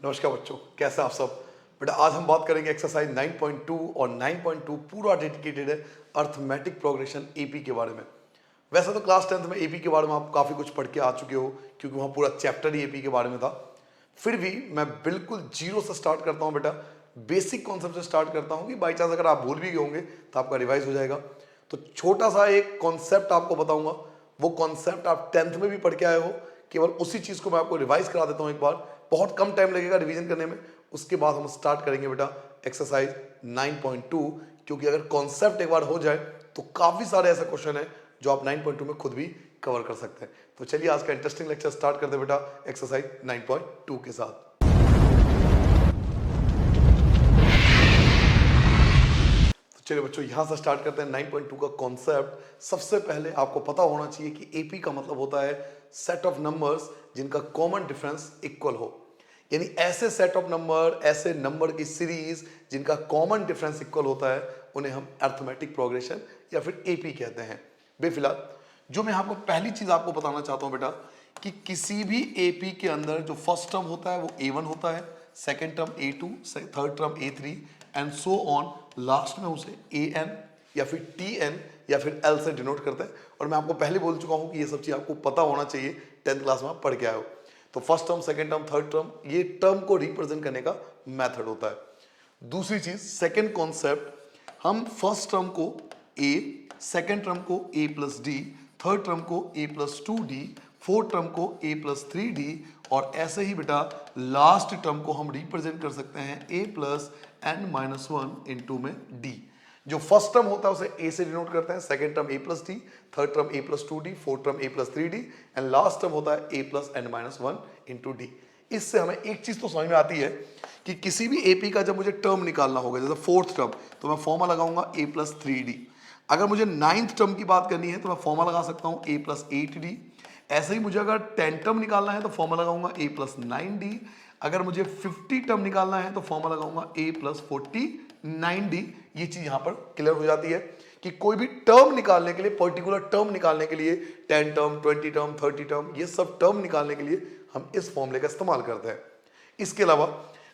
नमस्कार बच्चों, कैसे आप सब। बेटा आज हम बात करेंगे एक्सरसाइज 9.2 और 9.2 पूरा डेडिकेटेड है अर्थमेटिक प्रोग्रेशन एपी के बारे में। वैसे तो क्लास 10th में एपी के बारे में आप काफ़ी कुछ पढ़ के आ चुके हो क्योंकि वहाँ पूरा चैप्टर ही एपी के बारे में था। फिर भी मैं बिल्कुल जीरो से स्टार्ट करता हूँ बेटा, बेसिक कॉन्सेप्ट से स्टार्ट करता हूँ कि बाई चांस अगर आप भूल भी गए होंगे तो आपका रिवाइज हो जाएगा। तो छोटा सा एक कॉन्सेप्ट आपको बताऊंगा, वो कॉन्सेप्ट आप 10th में भी पढ़ के आए हो, केवल उसी चीज़ को मैं आपको रिवाइज करा देता हूँ एक बार। बहुत कम टाइम लगेगा रिवीजन करने में। उसके बाद हम स्टार्ट करेंगे बेटा एक्सरसाइज 9.2, क्योंकि अगर कॉन्सेप्ट एक बार हो जाए तो काफ़ी सारे ऐसे क्वेश्चन हैं जो आप 9.2 में खुद भी कवर कर सकते हैं। तो चलिए आज का इंटरेस्टिंग लेक्चर स्टार्ट करते बेटा एक्सरसाइज 9.2 के साथ। चलिए बच्चों यहां से स्टार्ट करते हैं 9.2 का कॉन्सेप्ट। सबसे पहले आपको पता होना चाहिए कि एपी का मतलब होता है सेट ऑफ नंबर्स जिनका कॉमन डिफरेंस इक्वल हो, यानी ऐसे सेट ऑफ नंबर, ऐसे नंबर की सीरीज जिनका कॉमन डिफरेंस इक्वल होता है उन्हें हम अर्थमेटिक प्रोग्रेशन या फिर एपी कहते हैं। बेफिलहाल जो मैं आपको पहली चीज आपको बताना चाहता हूं बेटा कि किसी भी एपी के अंदर जो फर्स्ट टर्म होता है वो a1 होता है, second term a2, third term a3 and so on, last में उसे an या फिर tn या फिर l से डिनोट करते हैं। और मैं आपको पहले बोल चुका हूं कि ये सब चीज आपको पता होना चाहिए, 10th क्लास में आप पढ़ के आए हो। तो first term, second term, third term, ये टर्म को रिप्रेजेंट करने का मेथड होता है। दूसरी चीज, सेकेंड कॉन्सेप्ट, हम फर्स्ट टर्म को a, सेकेंड टर्म को a plus D, third term को a plus 2d, fourth term को a प्लस 3d और ऐसे ही बेटा लास्ट टर्म को हम रिप्रेजेंट कर सकते हैं a plus n minus 1 into में d। जो फर्स्ट टर्म होता है उसे a से डिनोट करते हैं, second term a plus D, third term a plus 2d, fourth term a plus 3d and last term होता है a plus n minus 1 into D. इससे हमें एक चीज तो समझ में आती है कि किसी भी एपी का जब मुझे टर्म निकालना होगा, जैसे फोर्थ टर्म, तो मैं फॉर्मूला लगाऊंगा a प्लस 3d। अगर मुझे नाइन्थ टर्म की बात करनी है तो मैं फॉर्मूला लगा सकता हूँ a प्लस 8d। ऐसे ही मुझे अगर 10 टर्म निकालना है तो फॉर्मूला लगाऊंगा a प्लस 9d। अगर मुझे 50 टर्म निकालना है तो फॉर्मूला लगाऊंगा a प्लस 49d। ये चीज यहां पर क्लियर हो जाती है कि कोई भी टर्म निकालने के लिए, पर्टिकुलर टर्म निकालने के लिए, 10 टर्म, 20 टर्म, 30 टर्म, ये सब टर्म निकालने के लिए हम इस फॉर्मूले का इस्तेमाल करते हैं। इसके अलावा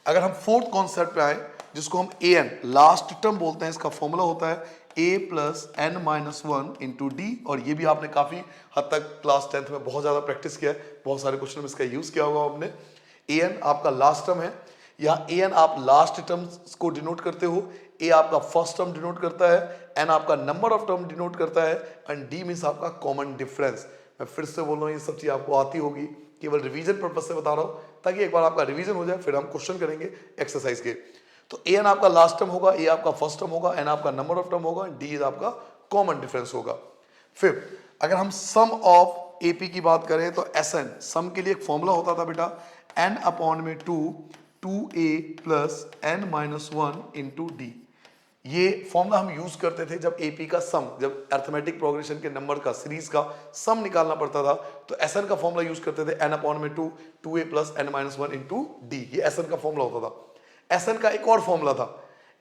अगर हम फोर्थ कॉन्सेप्ट पे आए जिसको हम an लास्ट टर्म बोलते हैं, इसका फॉर्मूला होता है a plus n minus 1 into D. और ये भी आपने काफी हद तक क्लास 10th में बहुत ज्यादा प्रैक्टिस किया है, बहुत सारे क्वेश्चन में इसका यूज किया होगा आपने। an आपका लास्ट टर्म है, यहाँ an आप लास्ट टर्म को डिनोट करते हो, a आपका फर्स्ट टर्म डिनोट करता है, n आपका नंबर ऑफ टर्म डिनोट करता है एंड d मीन्स आपका कॉमन डिफरेंस। मैं फिर से बोल रहा हूँ ये सब चीज आपको आती होगी, केवल रिवीजन पर्पज से बता रहा हूँ ताकि एक बार आपका रिवीजन हो जाए, फिर हम क्वेश्चन करेंगे एक्सरसाइज के। तो an आपका लास्ट टर्म होगा, a आपका फर्स्ट टर्म होगा, n आपका नंबर ऑफ टर्म होगा, d आपका कॉमन डिफरेंस होगा। फिर अगर हम सम ऑफ एपी की बात करें तो SN, सम के लिए एक फॉर्मूला होता था बेटा n अपॉन में 2a plus n minus 1 into D. ये फॉर्मूला हम यूज करते थे जब एपी का सम, जब अर्थमेटिक प्रोग्रेशन के नंबर का, सीरीज का सम निकालना पड़ता था तो एसएन का फॉर्मूला यूज करते थे n अपॉन में 2a plus n minus 1 into D. ये एसएन का फॉर्मूला होता था। एसएन का एक और फॉर्मूला था,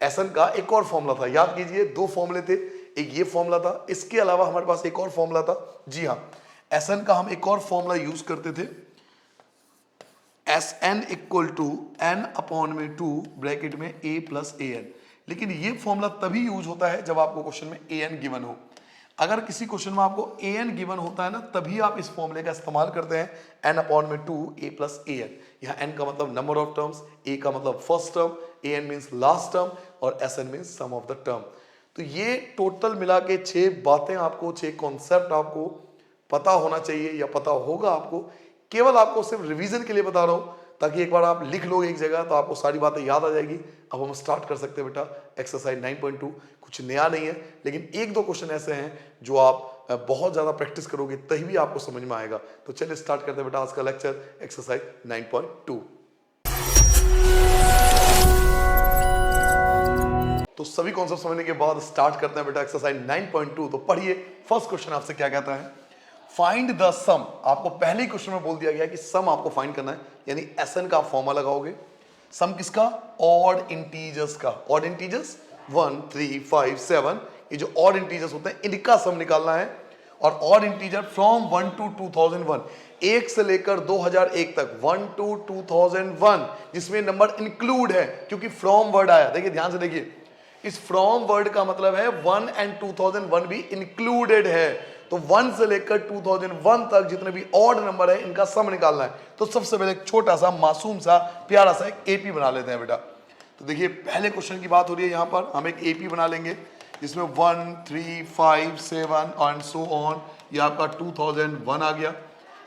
एसएन का एक और फॉर्मूला था, याद कीजिए दो फॉर्मूले थे, एक ये फॉर्मूला था, इसके अलावा हमारे पास एक और फॉर्मूला था। जी हाँ, एसएन का हम एक और फॉर्मूला यूज करते थे, SN equal to n upon में 2 ब्रैकेट में a प्लस an। लेकिन ये फॉर्मूला तभी यूज होता है जब आपको क्वेश्चन में an गिवन हो। अगर किसी क्वेश्चन में आपको an गिवन होता है ना, तभी आप इस फॉर्मूले का इस्तेमाल करते हैं, n अपॉन में 2a प्लस an। यहाँ n का मतलब नंबर ऑफ टर्म्स, a का मतलब first term, an means last term और sn means sum of the term. तो ये टोटल मिला के 6 बातें आपको, 6 कॉन्सेप्ट आपको पता होना चाहिए या पता होगा आपको। केवल आपको सिर्फ रिवीजन के लिए बता रहा हूं ताकि एक बार आप लिख लो एक जगह तो आपको सारी बातें याद आ जाएगी। अब हम स्टार्ट कर सकते हैं बेटा एक्सरसाइज 9.2। कुछ नया नहीं है, लेकिन एक दो क्वेश्चन ऐसे हैं जो आप बहुत ज्यादा प्रैक्टिस करोगे तभी भी आपको समझ में आएगा। तो चलिए स्टार्ट करते हैं बेटा आज का लेक्चर एक्सरसाइज 9.2। तो सभी कॉन्सेप्ट समझने के बाद स्टार्ट करते हैं बेटा एक्सरसाइज 9.2। तो पढ़िए, फर्स्ट क्वेश्चन आपसे क्या कहता है, फाइंड द सम। आपको पहले ही क्वेश्चन में बोल दिया गया कि सम आपको फाइंड करना है, यानी एसएन का फॉर्मूला लगाओगे। सम किसका? ऑड इंटीजर्स का। ऑड इंटीजर्स 1 3 5 7, ये जो ऑड इंटीजर्स होते हैं इनका सम निकालना है। और ऑड इंटीजर फ्रॉम 1 to 2001, 1 से लेकर 2001 तक, 1 to 2001, जिसमें नंबर इंक्लूड है क्योंकि फ्रॉम वर्ड आया। देखिए ध्यान से देखिए, इस फ्रॉम वर्ड का मतलब है 1 and 2001 भी इंक्लूडेड है। तो 1 से लेकर 2001 तक जितने भी ऑड नंबर है इनका सम निकालना है। तो सबसे पहले एक छोटा सा मासूम सा प्यारा सा एक एपी बना लेते हैं बेटा। तो देखिए पहले क्वेश्चन की बात हो रही है, यहां पर हम एक एपी बना लेंगे जिसमें 1, 3, 5, 7 एंड सो ऑन, ये आपका 2001 आ गया।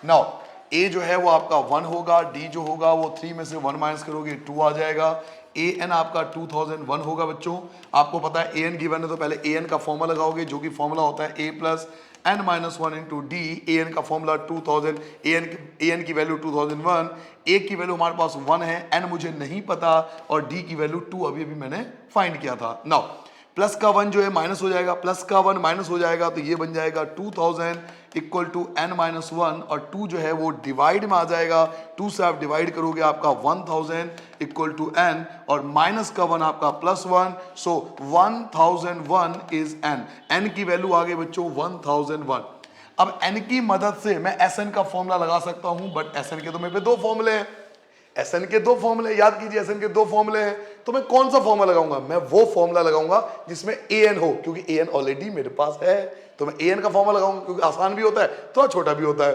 नाउ ए जो है वो आपका 1 होगा, डी जो होगा वो 3 में से 1 माइनस करोगे 2 आ जाएगा। ए एन आपका 2001 होगा बच्चों। आपको पता है ए एन गिवन है तो पहले ए एन का फॉर्मूला लगाओगे जो कि फॉर्मूला होता है A plus N minus 1 into D. A N का फॉर्मूला 2000, ए एन की वैल्यू 2001, ए की वैल्यू हमारे पास 1 है, एन मुझे नहीं पता, और डी की वैल्यू 2 अभी अभी मैंने फाइंड किया था। नाउ प्लस का 1 जो है माइनस हो जाएगा, प्लस का 1 माइनस हो जाएगा तो ये बन जाएगा 2000 इक्वल टू एन माइनस 1, और 2 जो है वो डिवाइड में आ जाएगा। 2 से आप डिवाइड करोगे आपका 1000 इक्वल टू एन, और माइनस का 1 आपका plus 1, so 1001 is N. N की वैल्यू आ गई बच्चों 1001। अब एन की मदद से मैं एस एन का फॉर्मूला लगा सकता हूं, बट एस एन के तो मेरे पे दो फॉर्मूले हैं, एस एन के दो फॉर्मूले, याद कीजिए एस एन के दो फॉर्मूले हैं। तो मैं कौन सा फॉर्मूला लगाऊंगा? मैं वो फॉर्मूला लगाऊंगा जिसमें ए एन हो, क्योंकि ए एन ऑलरेडी मेरे पास है। तो मैं ए एन का फॉर्मूला लगाऊंगा क्योंकि आसान भी होता है थोड़ा छोटा भी होता है।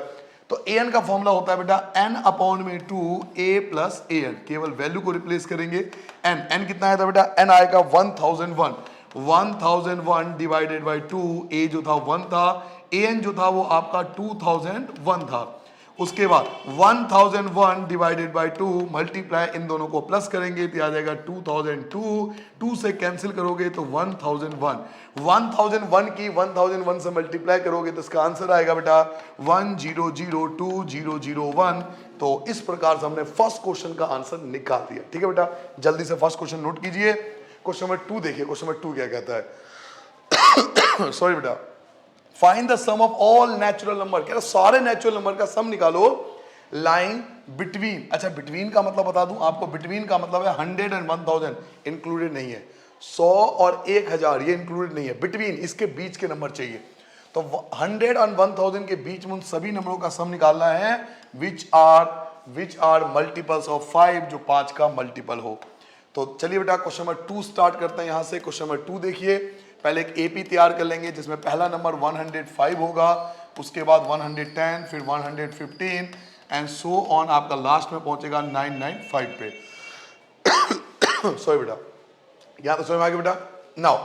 तो ए एन का फॉर्मूला होता है बेटा एन अपॉन में 2 ए प्लस ए एन। केवल वैल्यू को रिप्लेस करेंगे। एन एन कितना आया था बेटा? एन आएगा 1001, 1001 डिवाइडेड बाई 2। ए जो था 1 था, ए एन जो था वो आपका 2001 था। उसके बाद 1001 डिवाइडेड बाई 2 मल्टीप्लाई, इन दोनों को प्लस करेंगे तो आ जाएगा 2002। 2 से कैंसिल करोगे तो 1001। 1001 की 1001 से मल्टीप्लाई करोगे तो इसका आंसर आएगा बेटा 10020001। तो इस प्रकार से हमने फर्स्ट क्वेश्चन का आंसर निकाल दिया। ठीक है बेटा, जल्दी से फर्स्ट क्वेश्चन नोट कीजिए। क्वेश्चन नंबर 2 देखिए, क्वेश्चन नंबर 2 क्या कहता है। सॉरी बेटा, find the sum of all natural number. कह रहा सारे नेचुरल नंबर का सम निकालो लाइन बिटवीन। अच्छा, बिटवीन का मतलब बता दूं आपको, बिटवीन का मतलब है 100 and 1000 इंक्लूडेड नहीं है, 100 और 1000 ये इंक्लूडेड नहीं है, बिटवीन इसके बीच के नंबर चाहिए। तो 100 और 1000 के बीच में उन सभी नंबरों का सम निकालना है विच आर मल्टीपल्स ऑफ 5, जो 5 का मल्टीपल हो। तो चलिए बेटा क्वेश्चन नंबर 2 स्टार्ट करते हैं यहां से। क्वेश्चन नंबर 2 देखिए, पहले एक एपी तैयार कर लेंगे जिसमें पहला नंबर 105 होगा, उसके बाद 110, फिर 115 एंड सो ऑन, आपका लास्ट में पहुंचेगा 995 पे। सॉरी बेटा, यहां तो समझ में आ गया बेटा। नाउ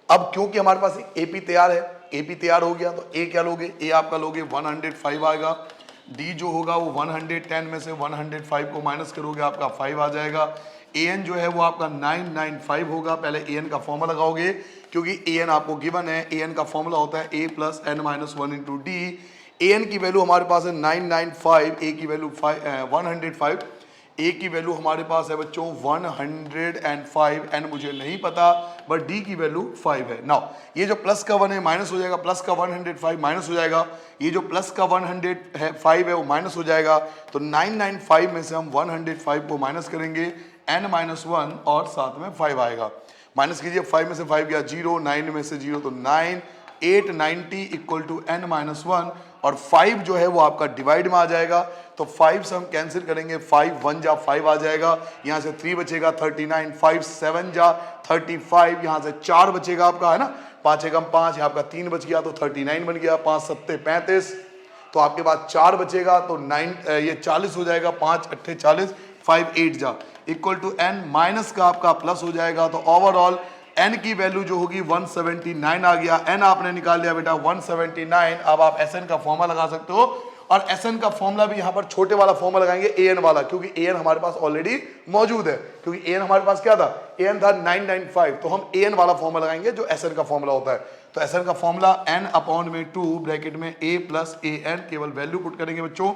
अब क्योंकि हमारे पास एपी तैयार है, एपी तैयार हो गया तो ए क्या लोगे? ए आपका लोगे 105 आएगा। डी जो होगा वो 110 में से 105 को माइनस करोगे आपका 5 आ जाएगा। ए एन जो है वो आपका 995 होगा। पहले ए एन का फॉर्मूला लगाओगे क्योंकि ए एन आपको गिवन है। ए एन का फॉर्मूला होता है A plus N minus 1 into D. A N की वैल्यू हमारे पास है 995, ए की वैल्यू 105, ए की वैल्यू हमारे पास है बच्चों 105, एन मुझे नहीं पता, बट डी की वैल्यू 5 है। नाउ ये जो प्लस का 1 है माइनस हो जाएगा, प्लस का 105 माइनस हो जाएगा, ये जो प्लस का 105 है वो माइनस हो जाएगा। तो 995 में से हम 105 को माइनस करेंगे, n माइनस 1 और साथ में 5 आएगा। माइनस कीजिए, 5 में से 5 गया 0, 9 में से 0 तो 9, 890 इक्वल टू n माइनस 1, और 5 जो है वो आपका डिवाइड में आ जाएगा। तो 5 से हम कैंसिल करेंगे, 5 1 जा 5 आ जाएगा, यहाँ से 3 बचेगा 39, 5 7 जा 35, यहाँ से 4 बचेगा आपका, है ना, 5 एकम 5, यहाँ आपका 3 बच गया तो 39 बन गया, 5 7 35, तो आपके पास 4 बचेगा तो 9 ये 40 हो जाएगा, 5 8 40, 5 8 जा इक्वल टू n माइनस का आपका प्लस हो जाएगा। तो ओवरऑल n की वैल्यू जो होगी 179 आ गया। n आपने निकाल लिया बेटा 179। अब आप Sn का फॉर्मूला लगा सकते हो, और Sn का फॉर्मूला भी यहाँ पर छोटे वाला फॉर्मूला लगाएंगे an वाला, क्योंकि an हमारे पास ऑलरेडी मौजूद है, क्योंकि an हमारे पास क्या था? an था 995, तो हम an वाला फॉर्मूला लगाएंगे जो Sn का फॉर्मूला होता है। तो Sn का फॉर्मूला n अपॉन में 2 ब्रैकेट में a प्लस an, केवल वैल्यू पुट करेंगे बच्चों।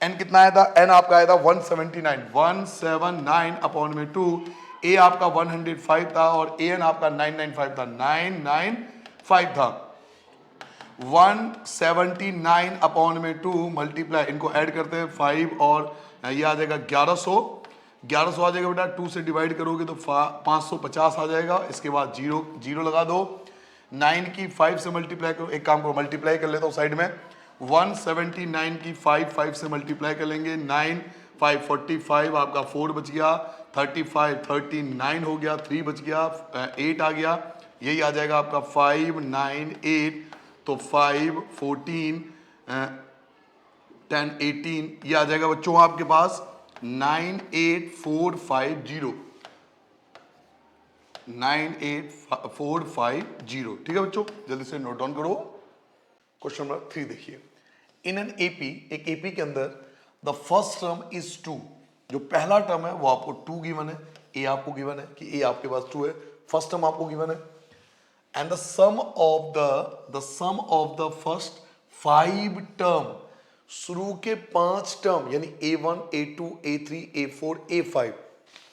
n कितना आया था? n आपका आया था 179 अपॉन में 2, a आपका 105 था और an आपका 995 था, 995 था। 179 अपॉन में 2 मल्टीप्लाई, इनको ऐड करते हैं 5 और ये आ जाएगा 1100 आ जाएगा बेटा। 2 से डिवाइड करोगे तो 550 आ जाएगा। इसके बाद 0 लगा दो, 9 की 5 से मल्टीप्लाई करो, एक काम करो मल्टीप्लाई कर लेता हूँ साइड में, 179 की 5 से मल्टीप्लाई कर लेंगे, 9 5 45 आपका 4 बच गया, 35 39 हो गया, 3 बच गया, 8 आ गया, यही आ जाएगा आपका 5 9 8, तो 5 14 10 18, ये आ जाएगा बच्चों आपके पास 98450, 98450। ठीक है बच्चों, जल्दी से नोट डाउन करो। क्वेश्चन नंबर 3 देखिए, इन एन एपी, एक एपी के अंदर द फर्स्ट टर्म इज 2, जो पहला टर्म है वो आपको 2 गिवन है, ए आपको गिवन है कि ए आपके पास 2 है, फर्स्ट टर्म आपको गिवन है, and the sum of the first 5 term, शुरू के 5 टर्म यानी A1 A2 A3 A4 A5,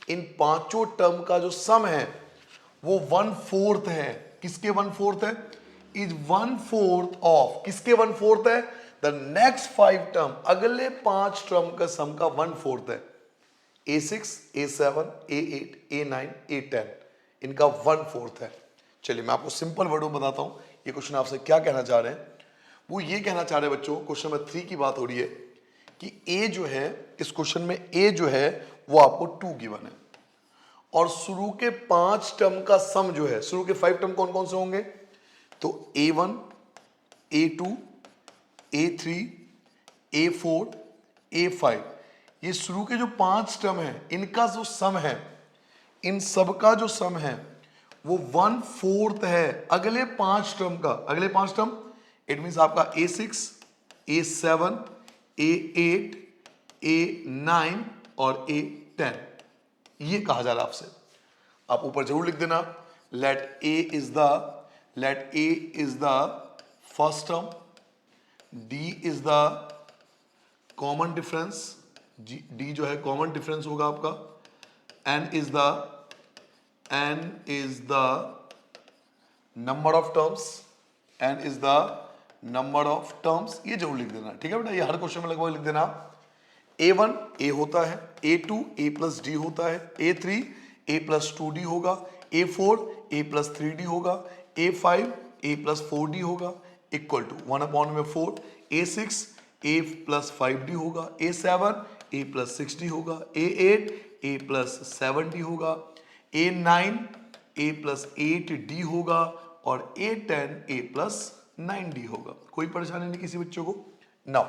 इन पांचों टर्म का जो सम है वो 1/4 है। किसके 1/4 है? इज 1/4 ऑफ, किसके 1/4 है? द नेक्स्ट 5 टर्म, अगले 5 टर्म का सम का 1/4 है। A6 A7 A8 A9 A10, इनका 1/4 है। चलिए मैं आपको सिंपल वर्डों में बताता हूं ये क्वेश्चन आपसे क्या कहना चाह रहे हैं। वो ये कहना चाह रहे हैं बच्चों, क्वेश्चन नंबर 3 की बात हो रही है कि ए जो है, इस क्वेश्चन में ए जो है वो आपको 2 गिवन है, और शुरू के 5 टर्म का सम जो है, शुरू के 5 टर्म कौन कौन से होंगे? तो A1 A2 A3 A4 A5, ये शुरू के जो 5 टर्म है इनका जो सम है, इन सब का जो सम है वो 1/4 है अगले 5 टर्म का। अगले 5 टर्म इट मीन्स आपका A6 A7 A8 A9 और A10, ये कहा जा रहा है आपसे। आप ऊपर जरूर लिख देना, let A is the first term, D is the common difference, D जो है कॉमन डिफरेंस होगा आपका, N is the number of terms, ये जरूर लिख देना। ठीक है बेटा, ये हर क्वेश्चन में लगभग लिख देना। A1 A होता है, A2 A प्लस डी होता है, A3 A प्लस 2D होगा, A4 A प्लस 3D होगा, A5 A प्लस 4D होगा, equal to 1/4, A6 A plus 5D होगा, A7 A प्लस 6D होगा, A8 A प्लस 7D होगा, A9 A प्लस 8D होगा, और A10 A प्लस 9D होगा। कोई परेशानी नहीं किसी बच्चों को। नाउ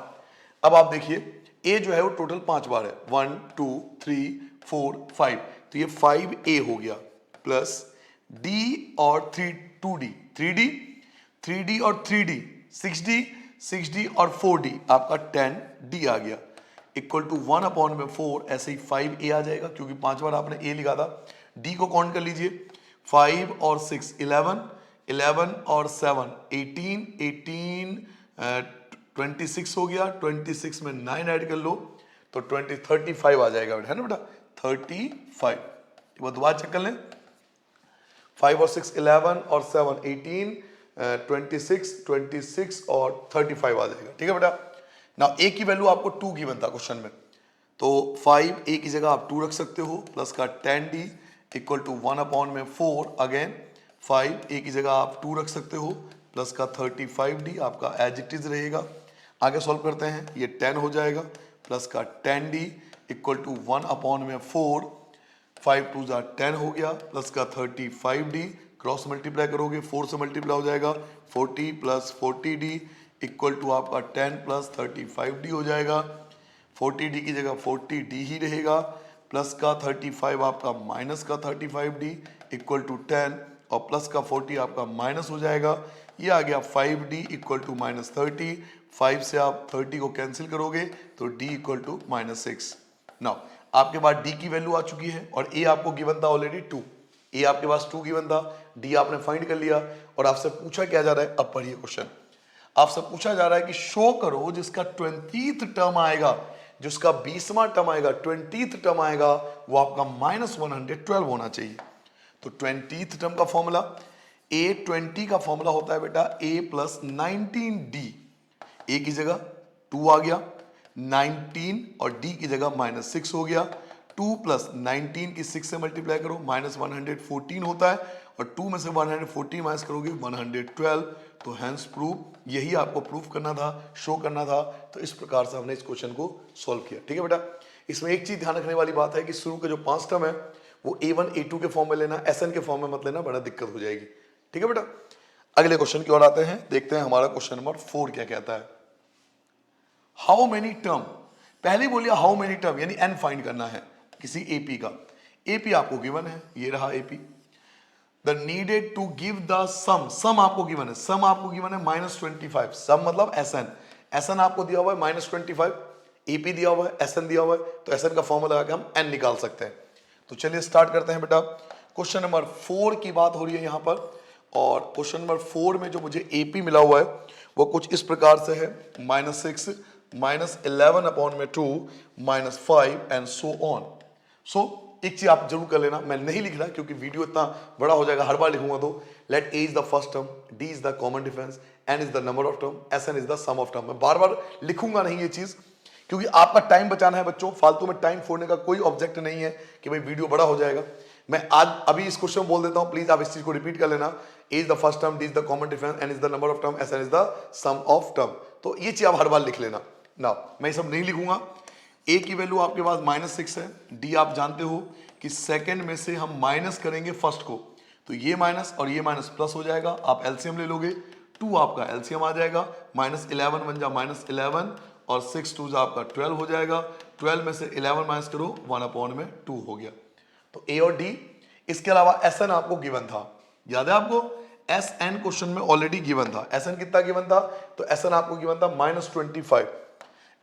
अब आप देखिए, ए जो है वो टोटल 5 बार है, 1 2 3 4 5, तो ये 5A हो गया, प्लस डी और 2D 3D और 3D 6D और 4D, आपका 10D आ गया, इक्वल टू 1/4, ऐसे ही 5A आ जाएगा क्योंकि 5 बार आपने ए लिखा था। डी को काउंट कर लीजिए, 5 और 6 11 और 7 18 26 हो गया, 26 में 9 ऐड कर लो तो 35 आ जाएगा, है ना बेटा, 35। एक बार दोबारा चेक कर लें, 5 और 6 11 और 7 18 26 और 35 आ जाएगा। ठीक है बेटा। ना ए की वैल्यू आपको 2 गिवन था क्वेश्चन में, तो 5 ए की जगह आप 2 रख सकते हो, प्लस का 10D इक्वल टू 1/4, अगेन 5 ए की जगह आप 2 रख सकते हो, प्लस का 35D आपका एज इट इज रहेगा। आगे सॉल्व करते हैं, ये 10 हो जाएगा, प्लस का 10D इक्वल टू 1/4, 5 2 10 हो गया, प्लस का 35D, क्रॉस मल्टीप्लाई करोगे 4 से मल्टीप्लाई हो जाएगा, 40 प्लस 40D इक्वल टू आपका 10 प्लस 35D हो जाएगा। 40D की जगह 40D ही रहेगा, प्लस का 35 आपका माइनस का 35D इक्वल टू 10, और प्लस का 40 आपका माइनस हो जाएगा, ये आ गया 5D इक्वल टू -30। 5 से आप 30 को कैंसिल करोगे तो D इक्वल टू -6। नाउ आपके पास D की वैल्यू आ चुकी है, और A आपको गिवन था ऑलरेडी 2, A आपके पास 2 गिवन था, D आपने फाइंड कर लिया, और आपसे पूछा क्या जा रहा है, अब पढ़िए क्वेश्चन। आपसे पूछा जा रहा है कि शो करो जिसका 20th टर्म आएगा, जिसका 20वां टर्म आएगा, 20th टर्म आएगा, वो आपका -112 होना चाहिए। तो 20th टर्म का फॉर्मूला, A20 का फॉर्मूला होता है बेटा A प्लस 19D, A की जगह 2 आ गया, 19 और D की जगह -6 हो गया, 2 प्लस 19 की 6 से मल्टीप्लाई करो, माइनस 114 होता है, और 2 में से 114 माइनस करोगे 112, तो हैंस प्रूफ, यही आपको प्रूफ करना था, शो करना था। तो इस प्रकार से हमने इस क्वेश्चन को सॉल्व किया। ठीक है बेटा, इसमें एक चीज ध्यान रखने वाली बात है कि शुरू के जो 5 टर्म है वो A1 A2 के फॉर्म में लेना, SN के फॉर्म में मत लेना, बड़ा दिक्कत हो जाएगी। ठीक है बेटा, अगले क्वेश्चन की ओर आते हैं, देखते हैं हमारा क्वेश्चन नंबर 4 क्या कहता है। हाउ मेनी टर्म, पहले बोलिए हाउ मेनी टर्म, यानी n फाइंड करना है किसी एपी का। एपी आपको गिवन है, ये रहा AP. The needed to give the sum, sum आपको गिवन है, सम आपको गिवन है -25, सम मतलब एसएन, एसएन आपको दिया हुआ है -25, एपी दिया हुआ है, एसएन दिया हुआ है, तो एसएन का फॉर्मूला लगा के हम एन निकाल सकते हैं। तो चलिए स्टार्ट करते हैं बेटा। क्वेश्चन नंबर 4 की बात हो रही है यहां पर, और क्वेश्चन नंबर 4 में जो मुझे एपी मिला हुआ है वो कुछ इस प्रकार से है, -6 -11 अपॉन में 2 -5 एंड सो ऑन। सो एक चीज आप जरूर कर लेना, मैं नहीं लिख रहा क्योंकि वीडियो इतना बड़ा हो जाएगा, हर बार लिखूंगा तो। Let A is the first term, D is the common difference, N is the number of term, S N is the sum of term. मैं बार बार लिखूंगा नहीं ये चीज, क्योंकि आपका टाइम बचाना है बच्चों, फालतू में टाइम फोड़ने का कोई ऑब्जेक्ट नहीं है कि भाई वीडियो बड़ा हो जाएगा। मैं आज अभी इस क्वेश्चन बोल देता हूं, प्लीज आप इस चीज को रिपीट कर लेना। A is the first term, D is the common difference, N is the number of term, S N is the sum of term. तो ये चीज आप हर बार लिख लेना ना, मैं ये सब नहीं लिखूंगा। ए की वैल्यू आपके पास -6 है, डी आप जानते हो कि सेकंड में से हम माइनस करेंगे फर्स्ट को, तो ये माइनस और ये माइनस प्लस हो जाएगा, आप एलसीएम ले लोगे, 2 आपका एलसीएम आ जाएगा, -11 बन जा -11 और 6 2 आपका 12 हो जाएगा, 12 में से 11 माइनस करो 1/2 हो गया। तो ए और डी, इसके अलावा एस एन आपको गिवन था, याद है आपको, एस एन क्वेश्चन में ऑलरेडी गिवन था। एस एन कितना गिवन था, तो एस एन आपको गिवन था -25,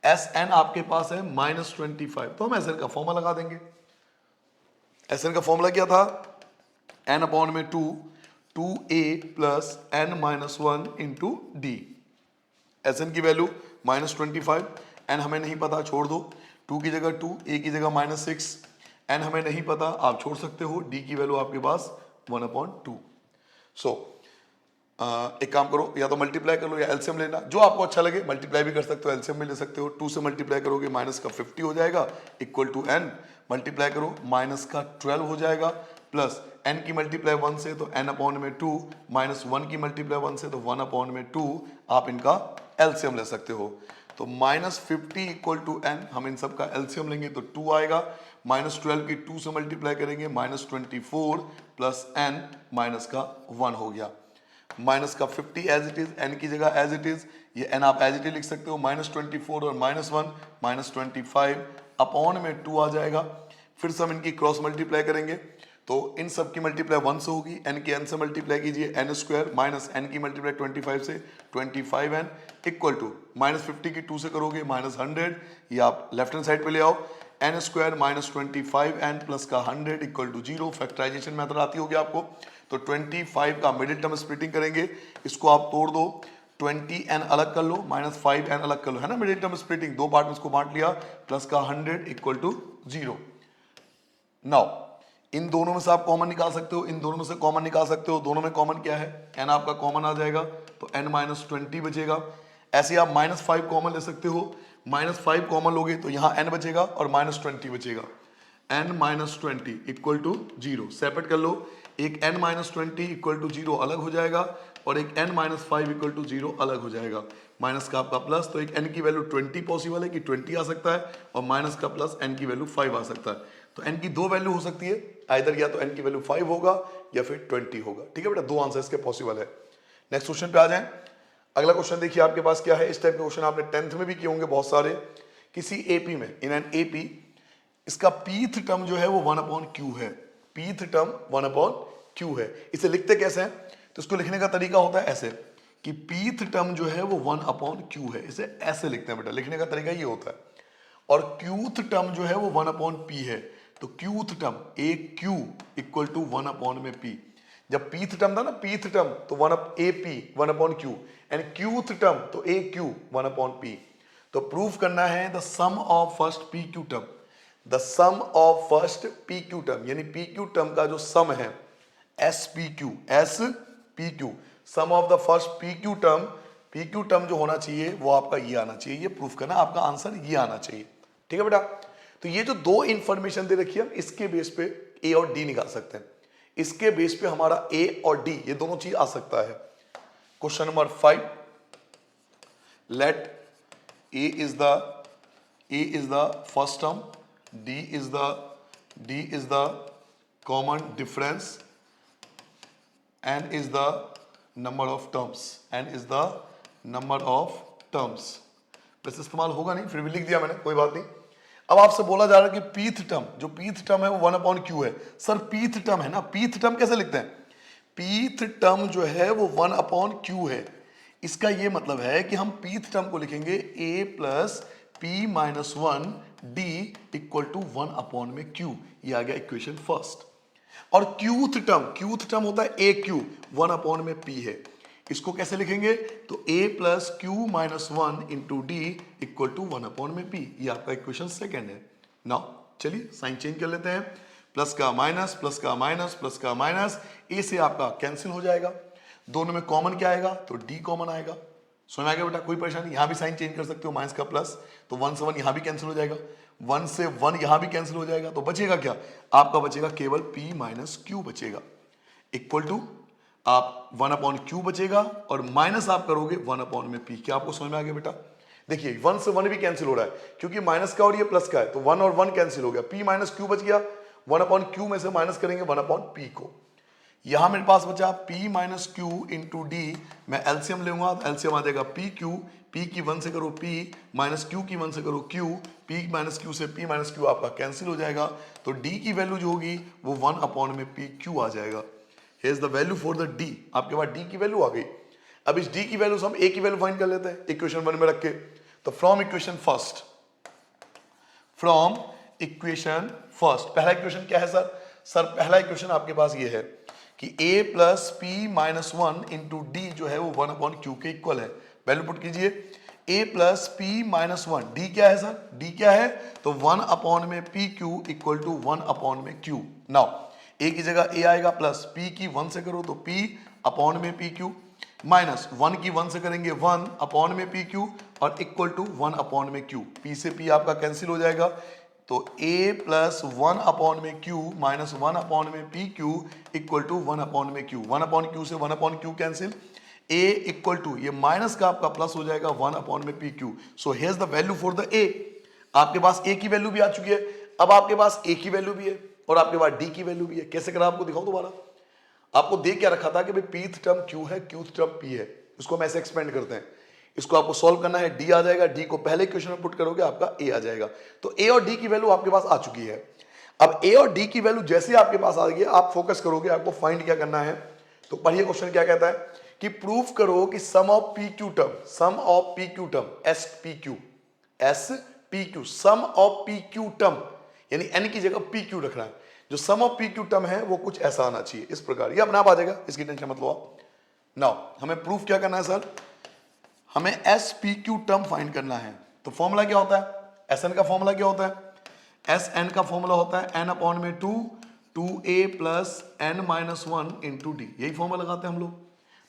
एस एन आपके पास है -25, तो हम एस एन का फॉर्मूला लगा देंगे। एस एन का फॉर्मूला क्या था, n अपॉन में 2, 2a plus n minus 1 into D. S N की वैल्यू -25, n हमें नहीं पता, छोड़ दो, 2 की जगह 2, a की जगह -6, n हमें नहीं पता, आप छोड़ सकते हो, d की वैल्यू आपके पास 1/2। सो एक काम करो, या तो मल्टीप्लाई कर लो या एलसीएम लेना, जो आपको अच्छा लगे, मल्टीप्लाई भी कर सकते हो, एलसीएम भी ले सकते हो। 2 से मल्टीप्लाई करोगे माइनस का 50 हो जाएगा, इक्वल टू n, मल्टीप्लाई करो माइनस का 12 हो जाएगा, प्लस n की मल्टीप्लाई 1 से तो n अपॉन में 2, माइनस 1 की मल्टीप्लाई 1 से तो 1 अपॉन में 2, आप इनका एलसीएम ले सकते हो। तो -50 इक्वल टू n, हम इन सब का एलसीएम लेंगे तो 2 आएगा, -12 की 2 से मल्टीप्लाई करेंगे -24 प्लस n माइनस का 1 हो गया, माइनस का 50 एज इट इज, n की जगह एज इट इज, ये n आप एज इट इज लिख सकते हो, -24 और -1 -25 अपॉन में 2 आ जाएगा। फिर से हम इनकी क्रॉस मल्टीप्लाई करेंगे, तो इन सब की मल्टीप्लाई 1 से होगी, n की n से मल्टीप्लाई कीजिए, n² माइनस n की मल्टीप्लाई 25 से 25n इक्वल टू -50 की 2 से करोगे -100, ये आप लेफ्ट हैंड साइड पे ले आओ, n² माइनस 25n प्लस का 100 इक्वल टू 0, फैक्टराइजेशन मेथड आती होगी आपको। तो 25 का मिडिल टर्म स्प्लिटिंग करेंगे, इसको आप तोड़ दो, 20n अलग कर लो, -5n अलग कर लो, है ना, मिडिल टर्म स्प्लिटिंग, 2 पार्ट में इसको बांट लिया, प्लस का 100 इक्वल टू 0। नाउ इन दोनों में से आप कॉमन निकाल सकते हो, इन दोनों में से कॉमन निकाल सकते हो, दोनों में कॉमन क्या है, n आपका कॉमन आ जाएगा, तो n -20 बचेगा। ऐसे आप -5 कॉमन ले सकते हो, -5 कॉमन लोगे तो यहाँ n बचेगा और -20 बचेगा, n -20 इक्वल टू 0, सेपरेट कर लो, एक n -20 इक्वल टू 0 अलग हो जाएगा और एक n -5 इक्वल टू 0 अलग हो जाएगा, माइनस का आपका प्लस, तो एक n की वैल्यू 20 पॉसिबल है कि 20 आ सकता है, और माइनस का प्लस n की वैल्यू 5 आ सकता है। तो n की 2 वैल्यू हो सकती है, आइदर या तो n की वैल्यू 5 होगा या फिर 20 होगा। ठीक है बेटा, 2 आंसर इसके पॉसिबल है। नेक्स्ट क्वेश्चन पे आ जाएं। अगला क्वेश्चन देखिए आपके पास क्या है, इस टाइप के क्वेश्चन आपने 10th में भी किए होंगे बहुत सारे। किसी एपी में, इन एन एपी, इसका पीथ टर्म जो है वो 1/q है, पीथ टर्म 1/q है। इसे लिखते कैसे हैं, तो इसको लिखने का तरीका होता है ऐसे कि पीथ टर्म जो है वो 1/q है, इसे ऐसे लिखते हैं बेटा, लिखने का तरीका ये होता है। और क्यूथ टर्म जो है वो 1/p है, तो qth term A Q equal to 1/p। जब पीथ टर्म था ना, पीथ टर्म, तो 1/ap 1/q, एंड क्यूथ टर्म तो ए क्यू 1/p। तो प्रूफ करना है the sum of first P Q term, the sum of first P Q term, यानी P Q term का जो सम है, S P Q, sum of the first P Q term जो होना चाहिए वो आपका ये आना चाहिए, ये प्रूफ करना, आपका आंसर ये आना चाहिए। ठीक है बेटा, तो ये जो दो इंफॉर्मेशन दे रखी है, हम इसके बेस पे ए और डी निकाल सकते हैं। इसके बेस पे हमारा ए और डी ये दोनों चीज आ सकता है। Question number 5, let A is the first term, D is the common difference, n is the number of terms, वैसे इस्तेमाल होगा नहीं, फिर भी लिख दिया मैंने, कोई बात नहीं। अब आपसे बोला जा रहा है कि पीथ टर्म, जो पीथ टर्म है वो 1/q है। सर पीथ टर्म है ना, पीथ टर्म कैसे लिखते हैं? पीथ टर्म जो है वो 1/q है। इसका ये मतलब है कि हम पीथ टर्म को लिखेंगे a plus p minus 1 d equal to 1/q। ये आ गया इक्वेशन फर्स्ट। और क्यूथ टर्म होता है ए क्यू, 1/p है। इसको कैसे लिखेंगे? तो a plus Q minus 1 into D equal to 1/p। ये आपका इक्वेशन सेकेंड है। नाउ चलिए साइन चेंज कर लेते हैं, प्लस का माइनस, प्लस का माइनस, प्लस का माइनस, ए से आपका कैंसिल हो जाएगा। दोनों में कॉमन क्या आएगा? तो डी कॉमन आएगा। समझ आ गया बेटा? कोई परेशानी? यहां भी साइन चेंज कर सकते हो, माइनस का प्लस, तो 1 से 1 यहां भी कैंसिल हो जाएगा, 1 से 1 यहां भी कैंसिल हो जाएगा। तो बचेगा क्या? आपका बचेगा केवल p माइनस क्यू बचेगा, इक्वल टू आप 1/q बचेगा और माइनस आप करोगे 1/p। क्या आपको समझ में आ गया बेटा? देखिए 1 से 1 भी कैंसिल हो रहा है क्योंकि माइनस का और ये प्लस का है, तो 1 और 1 कैंसिल हो गया, p माइनस क्यू बच गया। 1/q में से माइनस करेंगे 1/p को। यहां मेरे पास बचा p minus Q into D. मैं एलसीएम लूंगा, एलसीएम आ जाएगा p क्यू, p की 1 से करो p माइनस q की 1 से करो q, p माइनस क्यू से p माइनस क्यू आपका कैंसिल हो जाएगा। तो d की वैल्यू जो होगी वो 1/pq आ जाएगा। Here is the value for the d। आपके पास d की वैल्यू आ गई। अब इस d की वैल्यू से हम a की वैल्यू फाइंड कर लेते हैं इक्वेशन 1 में रख के। तो फ्रॉम इक्वेशन फर्स्ट, पहला इक्वेशन क्या है सर? सर पहला इक्वेशन आपके पास ये है कि a plus P minus 1 into D जो है वो 1/q के इक्वल है। वैल्यू पुट कीजिए, a plus P minus 1, D क्या है सर? डी क्या है? तो 1/pq equal to 1/q। Now a की जगह a आएगा, प्लस p की 1 से करो तो p/pq, माइनस 1 की 1 से करेंगे 1/pq और इक्वल टू 1/q। p से p आपका कैंसिल हो जाएगा, तो a plus 1/q minus 1/pq equal to 1/q। 1/q से 1/q cancel, a equal to ये माइनस का आपका प्लस हो जाएगा 1/pq। So here's the value for the a। आपके पास a की वैल्यू भी आ चुकी है, अब आपके पास a की वैल्यू भी है और आपके पास d की वैल्यू भी है। कैसे करा आपको दिखाऊं दोबारा? आपको देख क्या रखा था कि भाई पीथ टर्म q है, क्यूथ टर्म p है। इसको हम ऐसे एक्सपेंड करते हैं, इसको आपको सॉल्व करना है, d आ जाएगा, d को पहले इक्वेशन में पुट करोगे आपका a आ जाएगा। तो a और d की वैल्यू आपके पास आ चुकी है। अब a और d की वैल्यू जैसे आपके पास आ गई, आप फोकस करोगे, आपको फाइंड क्या करना है। तो पढ़िए क्वेश्चन क्या कहता है कि प्रूफ करो कि sum of pq term SPQ sum of pq term, यानी n की जगह pq रखना है। जो सम ऑफ pq टर्म है वो कुछ ऐसा आना चाहिए, इस प्रकार। ये अपने आप आ जाएगा, इसकी टेंशन मत लो आप। नाउ हमें प्रूफ क्या करना है सर? हमें SPQ टर्म फाइंड करना है। तो फॉर्मूला क्या होता है? SN का फॉर्मूला क्या होता है? SN का फॉर्मूला होता है n/2 2a plus n minus 1 into D. यही फॉर्मूला लगाते हैं हम लोग।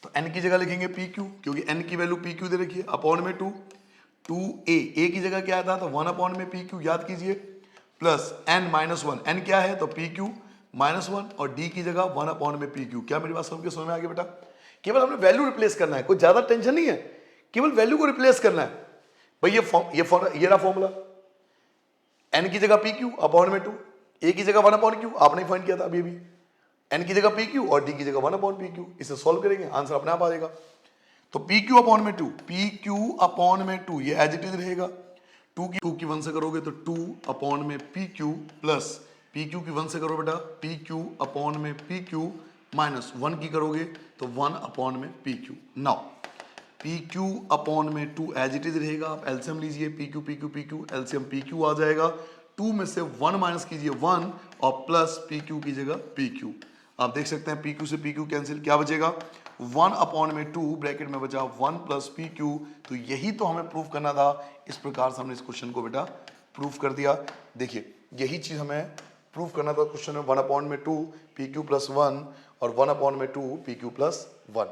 तो n की जगह लिखेंगे pq, क्योंकि n की वैल्यू pq दे रखी है, अपॉन में 2a की जगह क्या आता है? तो 1/pq याद कीजिए, प्लस n माइनस 1, n क्या है? तो pq माइनस 1 और d की जगह 1/pq। क्या मेरी बात सबके समझ में आ गई बेटा? केवल हमने वैल्यू रिप्लेस करना है, कोई ज्यादा टेंशन नहीं है, केवल वैल्यू को रिप्लेस करना है। भाई ये रहा फॉर्मूला, n की जगह pq अपॉन में 2, a की जगह 1/q, आपने फाइंड किया था अभी अभी, n की जगह pq और d की जगह 1/pq। इसे सॉल्व करेंगे, आंसर अपने आप आ जाएगा। तो pq अपॉन में 2, pq अपॉन में 2 ये एज इट इज रहेगा। 2 की 1 से करोगे तो 2 अपॉन में pq प्लस pq की 1 से करो बेटा pq अपॉन में pq माइनस 1 की करोगे तो 1 अपॉन में pq। नाउ pq अपॉन में 2 एज इट इज रहेगा। आप एलसीएम लीजिए, pq एलसीएम pq आ जाएगा। 2 में से 1 माइनस कीजिए 1 और प्लस pq की जगह pq। आप देख सकते हैं pq से pq कैंसिल, क्या बचेगा? 1 अपॉन में 2 ब्रैकेट में बचा 1 प्लस pq। तो यही तो हमें प्रूफ करना था। इस प्रकार से हमने इस क्वेश्चन को बेटा प्रूफ कर दिया। देखिए यही चीज हमें प्रूफ करना था क्वेश्चन में, 1 अपॉन में 2 pq प्लस 1 और 1 अपॉन में 2 pq प्लस 1।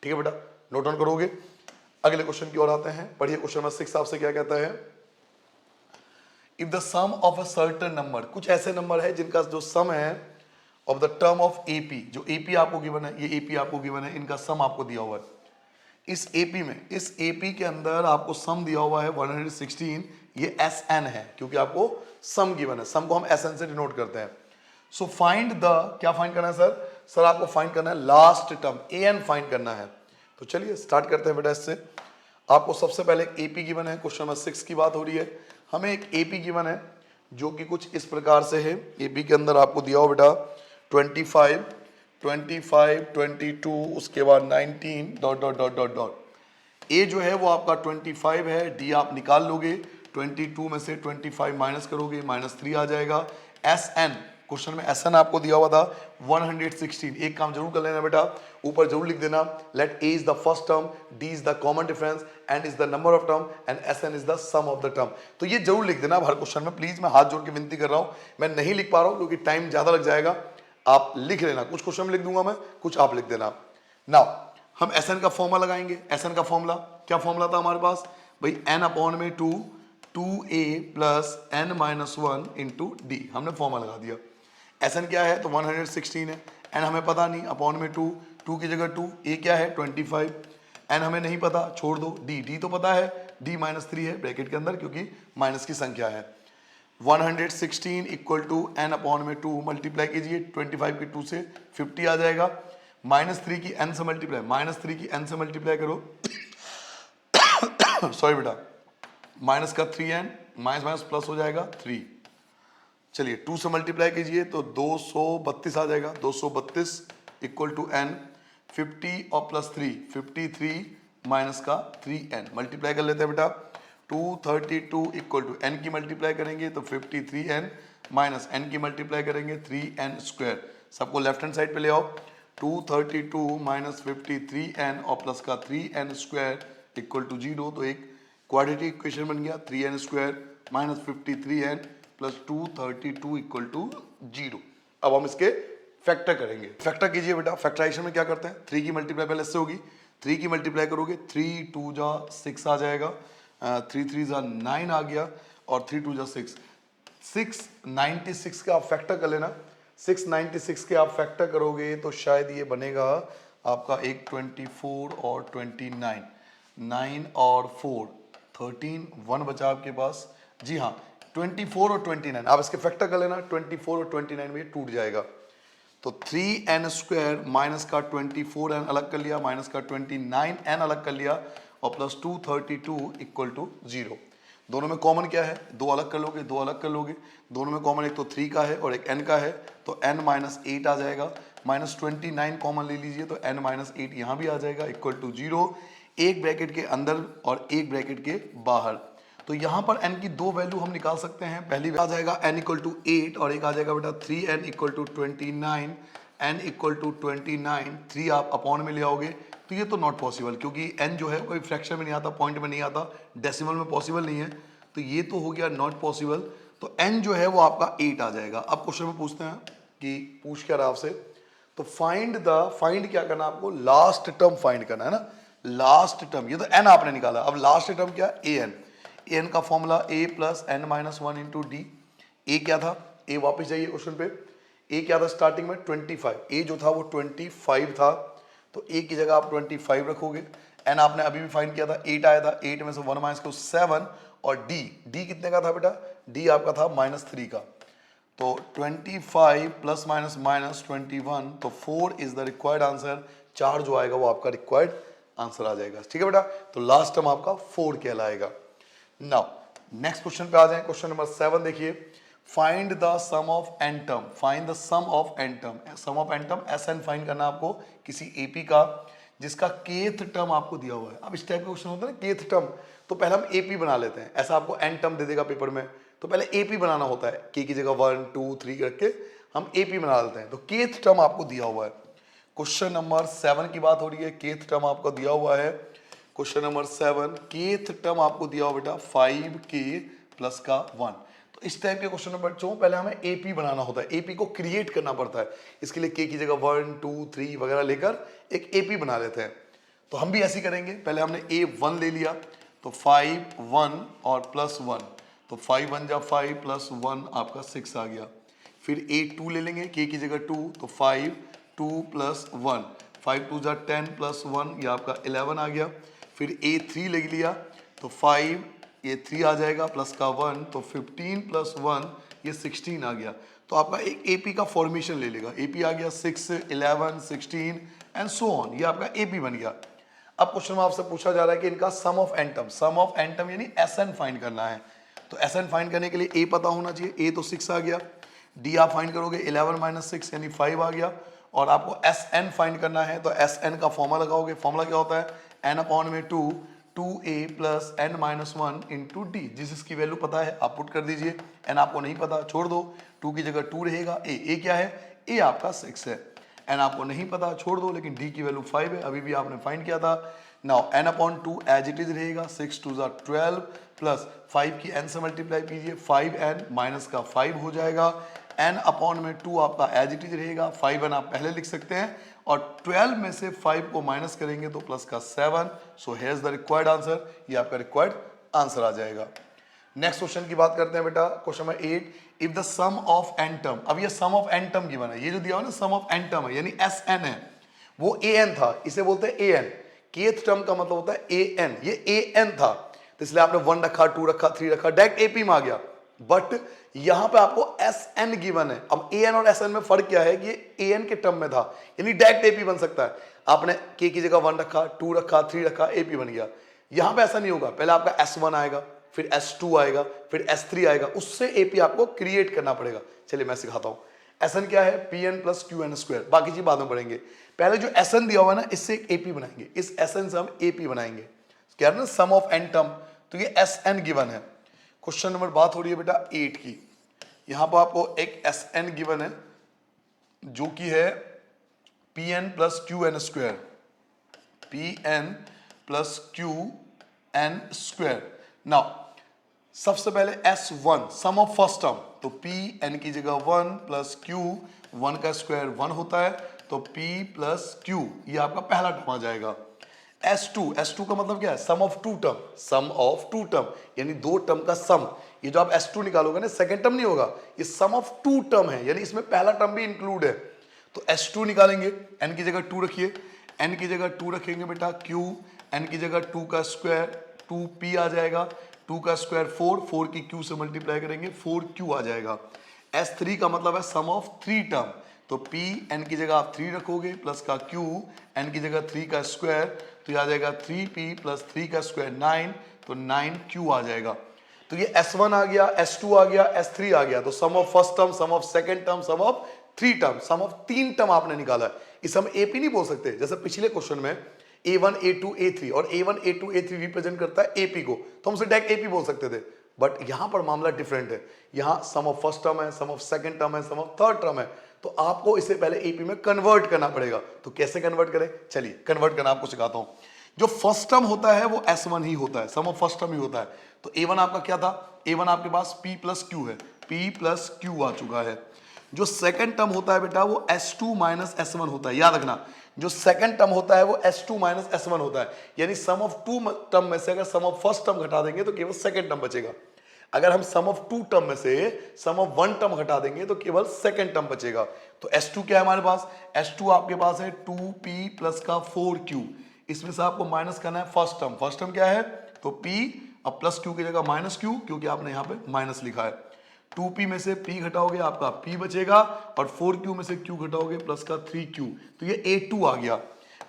ठीक है बेटा, नोट डाउन करोगे। अगले क्वेश्चन की ओर आते हैं, पढ़िए क्वेश्चन नंबर 6 आपसे क्या कहता है। If the sum of a certain number, कुछ ऐसे नंबर है जिनका जो सम है of the term of AP, जो एपी आपको गिवन है, ये एपी आपको गिवन है, इनका सम आपको दिया हुआ है। इस एपी में, इस एपी के अंदर आपको सम दिया हुआ है 116, ये एस एन है क्योंकि आपको सम गिवन है, सम को हम एस एन से डिनोट करते हैं। सो फाइंड द, क्या फाइंड करना है सर? सर आपको फाइंड करना है last term, A N find करना है। तो चलिए स्टार्ट करते हैं बेटा इससे। आपको सबसे पहले एक एपी गिवन है, क्वेश्चन नंबर 6 की बात हो रही है। हमें एक एपी गिवन है जो कि कुछ इस प्रकार से है। एपी के अंदर आपको दिया हो बेटा 25, 25, 22, उसके बाद 19 dot dot dot dot dot. A जो है वो आपका 25 है, डी आप निकाल लोगे, 22 में से 25 माइनस करोगे, -3 आ जाएगा। एस एन, क्वेश्चन में एस एन आपको दिया हुआ था 116। एक काम जरूर कर लेना बेटा, ऊपर जरूर लिख देना, let A is the first term, D is the common difference, and is the number of term, and S N is the sum of the term. तो ये जरूर लिख देना हर क्वेश्चन में, प्लीज मैं हाथ जोड़ के विनती कर रहा हूं। मैं नहीं लिख पा रहा हूं क्योंकि टाइम ज्यादा लग जाएगा, आप लिख लेना, कुछ क्वेश्चन में लिख दूंगा मैं, कुछ आप लिख देना। नाउ हम एस एन का फॉर्मूला लगाएंगे। एस एन का फॉर्मूला, क्या फॉर्मूला था हमारे पास भाई? एन अपॉन में 2, 2a plus N minus 1 into D, हमने फॉर्मूला लगा दिया। एस एन क्या है? तो 116 है, एन हमें पता नहीं, अपॉन में 2, 2 की जगह 2, ए क्या है 25, एन हमें नहीं पता, छोड़ दो, डी, डी तो पता है, डी -3 है ब्रैकेट के अंदर क्योंकि माइनस की संख्या है। 116 इक्वल टू एन अपॉन में 2, मल्टीप्लाई कीजिए 25 की 2 से 50 आ जाएगा, -3 की एन से मल्टीप्लाई, -3 की एन से मल्टीप्लाई करो सॉरी बेटा, माइनस का 3n, माइनस माइनस प्लस हो जाएगा 3। चलिए 2 से मल्टीप्लाई कीजिए तो 232 आ जाएगा, 232 इक्वल टू एन, 50 और प्लस 3, 53 माइनस का 3n, मल्टीप्लाई कर लेते हैं बेटा। 232 इक्वल टू एन की मल्टीप्लाई करेंगे तो 53n माइनस एन की मल्टीप्लाई करेंगे 3n स्क्वायर, सबको लेफ्ट हैंड साइड पे ले आओ। 232 माइनस 53n और प्लस का 3n स्क्वायर इक्वल टू 0, तो एक क्वाड्रेटिक इक्वेशन बन गया, 3n square minus 53n plus 232 equal to 0। अब हम इसके फैक्टर करेंगे। फैक्टर कीजिए बेटा, फैक्टराइजेशन में क्या करते हैं? 3 की मल्टीप्लाई पहले इससे होगी, 3 की मल्टीप्लाई करोगे 3 2 जा 6 आ जाएगा, 3 3 जा 9 आ गया और 3 2 जा 6, 696 का आप फैक्टर कर लेना। 696 के आप फैक्टर करोगे तो शायद ये बनेगा आपका एक 24 और 29, 9 और 4 13, 1 बचा आपके पास। जी हाँ, 24 और 29 आप इसके फैक्टर कर लेना, 24 और 29 में ये टूट जाएगा। तो 3n स्क्वायर माइनस का 24n अलग कर लिया, माइनस का 29n अलग कर लिया और प्लस 232 इक्वल टू 0। दोनों में कॉमन क्या है? 2 अलग कर लोगे, 2 अलग कर लोगे, दोनों में कॉमन एक तो 3 का है और एक n का है, तो n माइनस 8 आ जाएगा, माइनस 29 कॉमन ले लीजिए तो n माइनस 8 यहाँ भी आ जाएगा इक्वल टू 0, एक ब्रैकेट के अंदर और एक ब्रैकेट के बाहर। तो यहाँ पर n की दो वैल्यू हम निकाल सकते हैं। पहली आ जाएगा n इक्वल टू 8 और एक आ जाएगा बेटा 3n equal to 29, n equal to 29, 3 आप अपॉन में ले आओगे तो ये तो नॉट पॉसिबल क्योंकि n जो है कोई फ्रैक्शन में नहीं आता, पॉइंट में नहीं आता, डेसिमल में पॉसिबल नहीं है, तो ये तो हो गया नॉट पॉसिबल। तो n जो है वो आपका 8 आ जाएगा। अब क्वेश्चन में पूछते हैं कि पूछ क्या रहा आपसे, तो फाइंड क्या करना आपको? लास्ट टर्म फाइंड करना है ना, लास्ट टर्म। ये तो n आपने निकाला, अब लास्ट टर्म क्या? an का formula a plus N minus 1 into D. A क्या था? ए वापस जाइए क्वेश्चन पे, ए क्या था स्टार्टिंग में? 25, ए जो था वो 25 था, तो ए की जगह आप 25 रखोगे। एन आपने अभी भी फाइंड किया था, 8 आया था, 8 में से 1 माइनस को 7, और डी कितने का था बेटा? डी आपका था -3 का, तो 25 प्लस माइनस माइनस 21, तो 4 इज द रिक्वायर्ड आंसर। 4 जो आएगा वो आपका रिक्वायर्ड आंसर आ जाएगा, ठीक है बेटा। तो लास्ट टर्म आपका 4 कहलाएगा। नाउ नेक्स्ट क्वेश्चन पे आ जाए, क्वेश्चन नंबर 7 देखिए, find the sum of N term, find the sum of N term. Sum of N term S N find करना आपको किसी एपी का जिसका केथ टर्म आपको दिया हुआ है। अब इस टाइप का क्वेश्चन होता है ना केथ टर्म, तो पहले हम एपी बना लेते हैं। ऐसा आपको एन टर्म दे देगा पेपर में, तो पहले एपी बनाना होता है, के की जगह 1 2 3 करके हम एपी बना लेते हैं। तो केथ टर्म आपको दिया हुआ है, क्वेश्चन नंबर 7 की बात हो रही है, केथ टर्म आपको दिया हुआ है। क्वेश्चन नंबर 7, केथ टर्म आपको दिया हुआ बेटा 5k प्लस का 1। तो इस टाइप के क्वेश्चन में बच्चों पहले हमें एपी बनाना होता है, एपी को क्रिएट करना पड़ता है। इसके लिए k की जगह 1 2 3 वगैरह लेकर एक एपी बना लेते हैं। तो हम भी ऐसे करेंगे, पहले हमने a1 ले लिया, तो 5 1 और प्लस 1, तो 5 1 जा 5 प्लस 1 आपका 6 आ गया। फिर A2 ले लेंगे, K की जगह 2, तो 5 2 प्लस 1, 5 2 जा 10 प्लस 1, ये आपका 11 आ गया। फिर A3 ले लिया, तो 5 ये 3 आ जाएगा प्लस का 1, तो 15 प्लस 1 ये 16 आ गया। तो आपका एक AP का फॉर्मेशन ले लेगा, AP आ गया 6 11 16 एंड सो ऑन, ये आपका AP बन गया। अब क्वेश्चन में आपसे पूछा जा रहा है कि इनका सम ऑफ एन टर्म यानी SN फाइंड करना है। तो SN फाइंड करने के लिए A पता होना चाहिए, A तो 6 आ गया, D आप फाइंड करोगे 11 माइनस 6 यानी 5 आ गया, और आपको SN फाइंड करना है तो SN का फॉर्मूला लगाओगे। फॉर्मूला क्या होता है, n अपॉन में 2 2a plus n minus 1 into D. जिसकी वैल्यू पता है आप पुट कर दीजिए, n आपको नहीं पता छोड़ दो, 2 की जगह 2 रहेगा, a क्या है, a आपका 6 है, n आपको नहीं पता छोड़ दो, लेकिन d की वैल्यू 5 है, अभी भी आपने फाइंड किया था। Now n upon 2 as it is रहेगा, 6 2 जा 12 प्लस 5 की n से मल्टीप्लाई कीजिए, 5n माइनस का 5 हो जाएगा, n अपॉन में 2 आपका एज इट इज रहेगा, 5n आप पहले लिख सकते हैं, और 12 में से 5 को माइनस करेंगे तो प्लस का 7। So here is the required answer, ये आपका रिक्वायर्ड आंसर आ जाएगा। नेक्स्ट क्वेश्चन की बात करते हैं बेटा, question number 8, if the sum of N term, अब ये sum of N term given है, ये जो दिया हुआ ना सम ऑफ एन टर्म है यानी SN है, वो AN था, इसे बोलते हैं AN। केथ टर्म का मतलब होता है AN, ये AN था, तो इसलिए आपने 1 रखा, 2 रखा, 3 रखा, डायरेक्ट AP में आ गया। बट यहां पे आपको SN गिवन है। अब AN और SN में फर्क क्या है कि ये AN के टर्म में था, यानी डायरेक्ट AP बन सकता है। आपने K की जगह 1 रखा, 2 रखा, 3 रखा, AP बन गया। यहां पे ऐसा नहीं होगा, पहले आपका S1 आएगा, फिर S2 आएगा, फिर S3 आएगा, उससे AP आपको क्रिएट करना पड़ेगा। चलिए मैं सिखाता हूं। SN क्या है, PN प्लस QN स्क्वायर, बाकी चीज बाद में पढ़ेंगे। पहले जो SN दिया हुआ है ना, इससे एक AP बनाएंगे, इस SN से हम AP बनाएंगे, क्या है ना सम ऑफ एन टर्म, तो ये SN गिवन है। क्वेश्चन नंबर बात हो रही है बेटा 8 की, यहां पर आपको एक SN गिवन है जो कि है PN plus QN square, PN plus QN square. Now सबसे पहले S1 sum of first term, तो PN की जगह 1 प्लस Q, 1 का स्क्वायर 1 होता है, तो P प्लस Q, ये आपका पहला टर्म आ जाएगा। S2 का मतलब क्या है, sum of two term, sum of two term यानी दो टर्म का सम। ये जो आप S2 निकालोगे ना, सेकंड टर्म नहीं होगा, ये सम ऑफ टू टर्म है, यानी इसमें पहला टर्म भी इंक्लूड है। तो S2 निकालेंगे, n की जगह 2 रखिए, n की जगह 2 रखेंगे बेटा Q, n की जगह 2 का स्क्वायर 2P आ जाएगा, 2 का स्क्वायर 4, 4 की Q से मल्टीप्लाई करेंगे 4Q आ जाएगा। S3 का मतलब है सम ऑफ थ्री टर्म, तो P n की जगह आप 3 रखोगे प्लस का Q, n की जगह 3 का स्क्वायर, तो ये आ जाएगा 3P प्लस 3 का स्क्वायर 9, तो 9Q आ जाएगा। तो ये S1 आ गया, S2 आ गया, S3 आ गया, तो sum of first term, sum of second term, sum of three term, sum of तीन टर्म आपने निकाला है। इसे हम AP नहीं बोल सकते, जैसे पिछले क्वेश्चन में A1 A2 A3 और A1 A2 A3 रिप्रेजेंट करता है AP को, तो हमसे डायरेक्ट AP बोल सकते थे, बट यहां पर मामला डिफरेंट है। यहां सम ऑफ फर्स्ट टर्म है, सम ऑफ सेकंड टर्म है, सम ऑफ थर्ड टर्म है, तो आपको इसे पहले AP में कन्वर्ट करना पड़ेगा। तो कैसे कन्वर्ट करें, चलिए कन्वर्ट करना आपको सिखाता हूं। जो फर्स्ट टर्म होता है वो S1 ही होता है, सम ऑफ फर्स्ट टर्म ही होता है। तो A1 आपका क्या था, A1 आपके पास P प्लस Q है, P प्लस Q आ चुका है। जो सेकंड टर्म होता है बेटा वो S2 माइनस S1 होता है, याद रखना, जो सेकंड टर्म होता है वो S2 माइनस S1 होता है, यानी सम ऑफ टू टर्म में से अगर सम ऑफ फर्स्ट टर्म घटा देंगे तो केवल सेकंड टर्म बचेगा। अगर हम सम ऑफ टू टर्म में से सम ऑफ वन टर्म घटा देंगे तो केवल सेकंड टर्म बचेगा। तो S2 क्या है हमारे पास, S2 आपके पास है 2P प्लस का 4Q, इसमें से आपको माइनस करना है फर्स्ट टर्म। फर्स्ट टर्म क्या है, तो P, अब प्लस Q की जगह माइनस Q, क्योंकि आपने यहाँ पे माइनस लिखा है। 2P में से P घटाओगे आपका P बचेगा, और 4Q में से Q घटाओगे प्लस का 3Q, तो ये A2 आ गया।